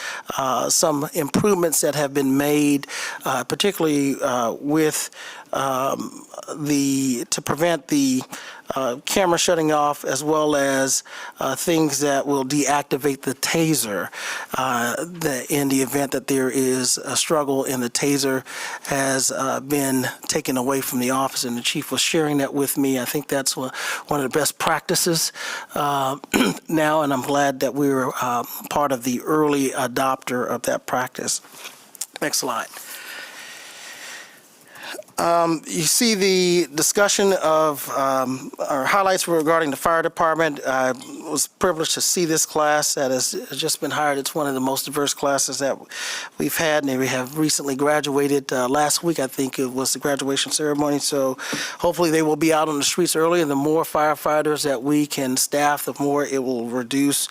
some improvements that have been made, particularly with to prevent the camera shutting off, as well as things that will deactivate the taser in the event that there is a struggle and the taser has been taken away from the office. And the chief was sharing that with me. I think that's one of the best practices now, and I'm glad that we were part of the early adopter of that practice. Next slide. You see the discussion of our highlights regarding the fire department. I was privileged to see this class that has just been hired. It's one of the most diverse classes that we've had, and we have recently graduated last week. I think it was the graduation ceremony, so hopefully they will be out on the streets early, and the more firefighters that we can staff, the more it will reduce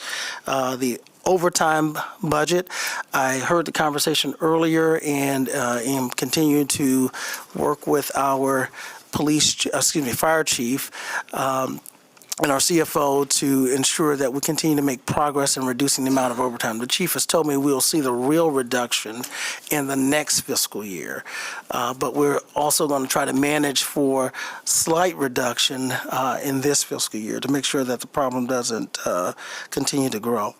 the overtime budget. I heard the conversation earlier and am continuing to work with our fire chief and our CFO to ensure that we continue to make progress in reducing the amount of overtime. The chief has told me we'll see the real reduction in the next fiscal year, but we're also going to try to manage for slight reduction in this fiscal year to make sure that the problem doesn't continue to grow.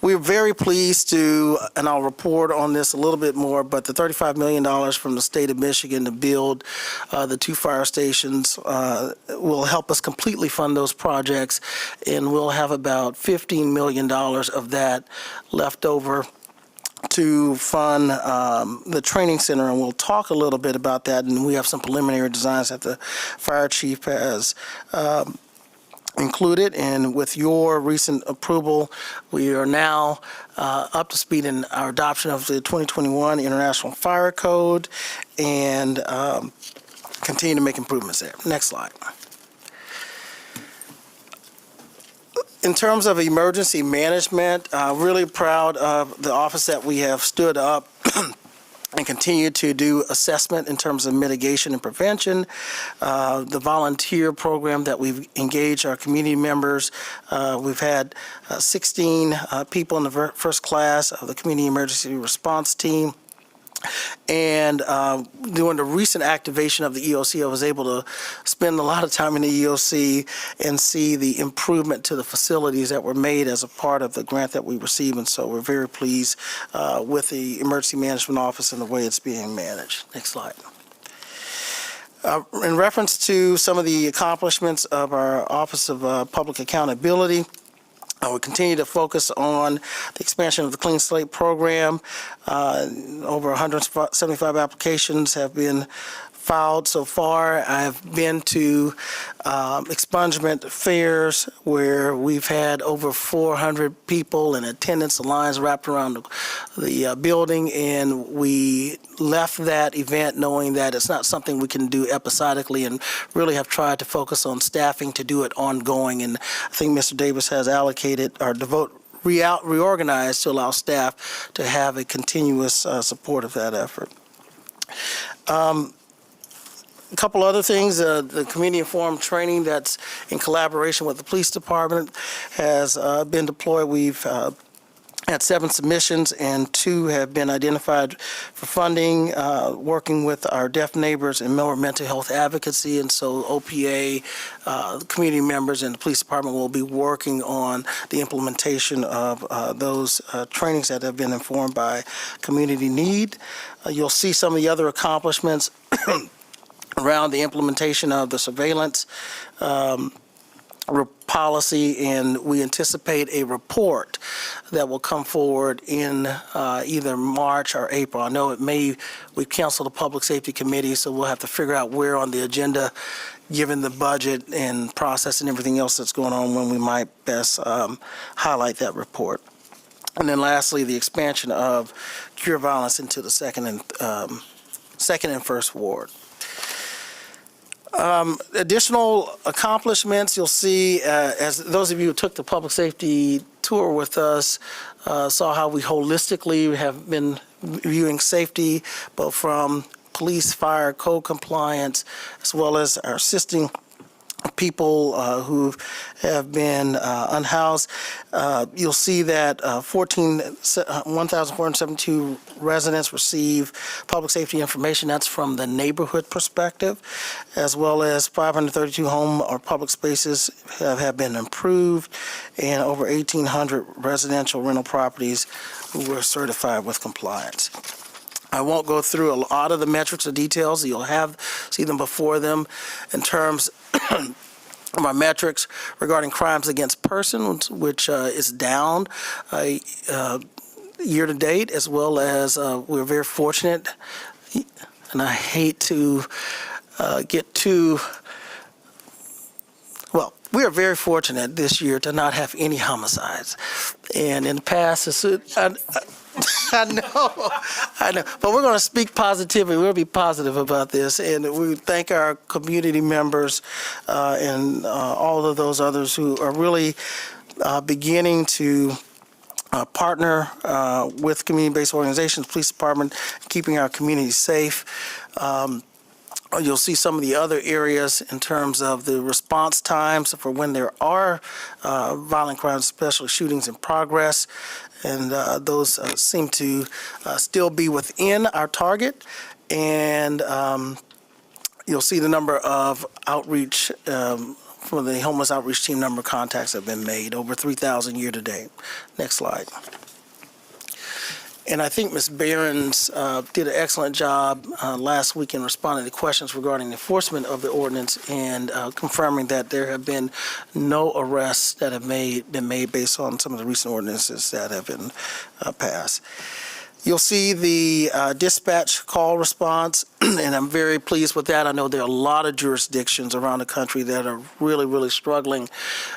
We're very pleased to, and I'll report on this a little bit more, but the $35 million from the state of Michigan to build the 2 fire stations will help us completely fund those projects, and we'll have about $15 million of that left over to fund the training center, and we'll talk a little bit about that, and we have some preliminary designs that the fire chief has included, and with your recent approval, we are now up to speed in our adoption of the 2021 International Fire Code and continue to make improvements there. Next slide. In terms of emergency management, really proud of the office that we have stood up and continue to do assessment in terms of mitigation and prevention. The volunteer program that we've engaged our community members. We've had 16 people in the first class of the community emergency response team. And during the recent activation of the EOC, I was able to spend a lot of time in the EOC and see the improvement to the facilities that were made as a part of the grant that we received. And so we're very pleased with the Emergency Management Office and the way it's being managed. Next slide. In reference to some of the accomplishments of our Office of Public Accountability, we continue to focus on the expansion of the Clean Slate program. Over 175 applications have been filed so far. I've been to expungement fairs where we've had over 400 people in attendance, the lines wrapped around the building, and we left that event knowing that it's not something we can do episodically, and really have tried to focus on staffing to do it ongoing. And I think Mr. Davis has allocated or reorganized to allow staff to have a continuous support of that effort. A couple other things, the community informed training that's in collaboration with the police department has been deployed. We've had 7 submissions and 2 have been identified for funding, working with our deaf neighbors and more mental health advocacy. And so OPA, community members and the police department will be working on the implementation of those trainings that have been informed by community need. You'll see some of the other accomplishments around the implementation of the surveillance policy, and we anticipate a report that will come forward in either March or April. I know we canceled the Public Safety Committee, so we'll have to figure out where on the agenda, given the budget and process and everything else that's going on, when we might best highlight that report. And then lastly, the expansion of cure violence into the second and first ward. Additional accomplishments you'll see as those of you who took the public safety tour with us saw how we holistically have been viewing safety, both from police, fire, code compliance, as well as our assisting people who have been unhoused. You'll see that 1,472 residents receive public safety information. That's from the neighborhood perspective, as well as 532 home or public spaces have been improved, and over 1,800 residential rental properties who were certified with compliance. I won't go through a lot of the metrics or details. You'll see them before them in terms of our metrics regarding crimes against persons, which is down year to date, as well as we're very fortunate, and I hate to get too, well, we are very fortunate this year to not have any homicides. And in the past, I know, but we're going to speak positively. We're going to be positive about this, and we thank our community members and all of those others who are really beginning to partner with community-based organizations, police department, keeping our community safe. You'll see some of the other areas in terms of the response times for when there are violent crimes, especially shootings in progress. And those seem to still be within our target. And you'll see the number of outreach for the homeless outreach team, number of contacts have been made, over 3,000 year to date. Next slide. And I think Ms. Behrens did an excellent job last week in responding to questions regarding the enforcement of the ordinance and confirming that there have been no arrests that have been made based on some of the recent ordinances that have been passed. You'll see the dispatch call response, and I'm very pleased with that. I know there are a lot of jurisdictions around the country that are really, really struggling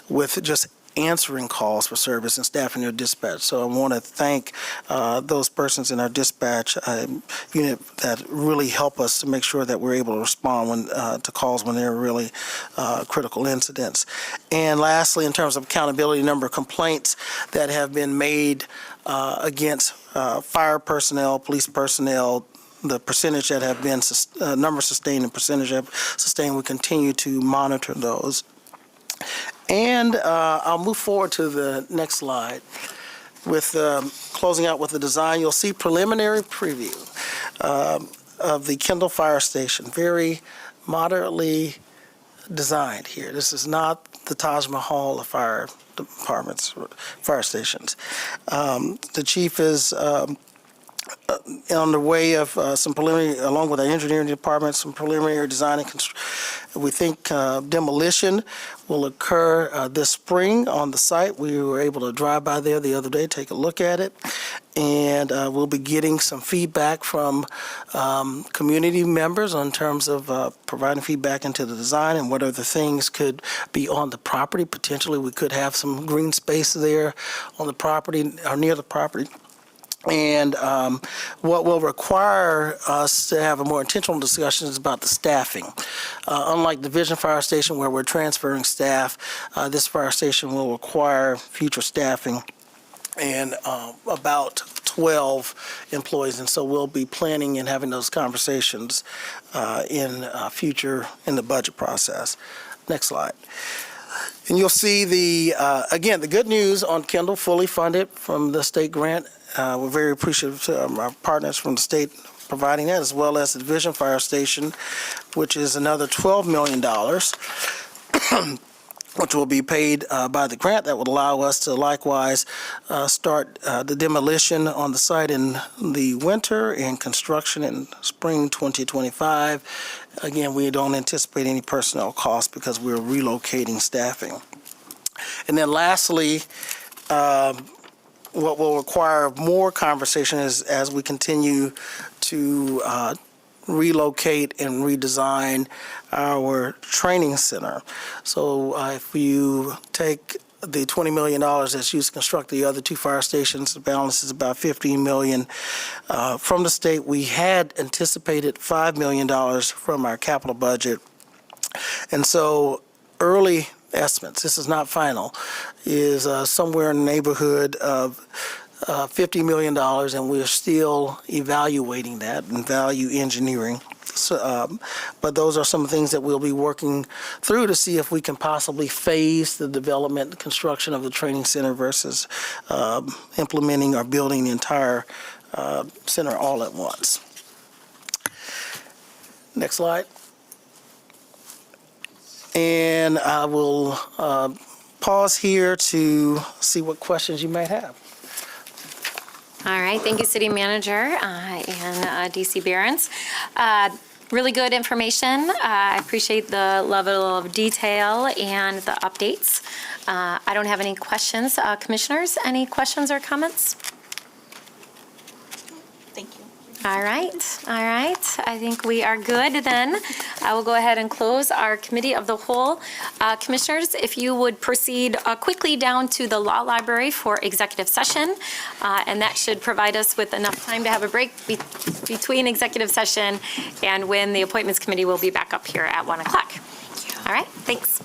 with just answering calls for service and staffing their dispatch. So I want to thank those persons in our dispatch unit that really help us to make sure that we're able to respond to calls when they're really critical incidents. And lastly, in terms of accountability, number of complaints that have been made against fire personnel, police personnel, the percentage that have been number sustained and percentage have sustained, we continue to monitor those. And I'll move forward to the next slide. With closing out with the design, you'll see preliminary preview of the Kendall Fire Station. Very moderately designed here. This is not the Taj Mahal of fire departments, fire stations. The chief is on the way of some preliminary, along with our engineering department, some preliminary design and we think demolition will occur this spring on the site. We were able to drive by there the other day, take a look at it, and we'll be getting some feedback from community members in terms of providing feedback into the design and what other things could be on the property. Potentially, we could have some green space there on the property or near the property. And what will require us to have a more intentional discussion is about the staffing. Unlike the Vision Fire Station where we're transferring staff, this fire station will require future staffing and about 12 employees. And so we'll be planning and having those conversations in the budget process. Next slide. And you'll see again, the good news on Kendall, fully funded from the state grant. We're very appreciative to our partners from the state providing that, as well as the Division Fire Station, which is another $12 million, which will be paid by the grant. That would allow us to likewise start the demolition on the site in the winter and construction in spring 2025. Again, we don't anticipate any personnel costs because we're relocating staffing. And then lastly, what will require more conversation is as we continue to relocate and redesign our training center. So if you take the $20 million that's used to construct the other two fire stations, the balance is about $15 million. From the state, we had anticipated $5 million from our capital budget. And so early estimates, this is not final, is somewhere in the neighborhood of $50 million, and we're still evaluating that and value engineering. So, but those are some things that we'll be working through to see if we can possibly phase the development and construction of the training center versus implementing or building the entire center all at once. Next slide. And I will pause here to see what questions you might have. All right, thank you, City Manager and DC Behrens. Really good information. I appreciate the level of detail and the updates. I don't have any questions. Commissioners, any questions or comments? Thank you. All right, all right. I think we are good then. I will go ahead and close our committee of the whole. Commissioners, if you would proceed quickly down to the law library for executive session, and that should provide us with enough time to have a break between executive session and when the appointments committee will be back up here at 1 o'clock. All right, thanks.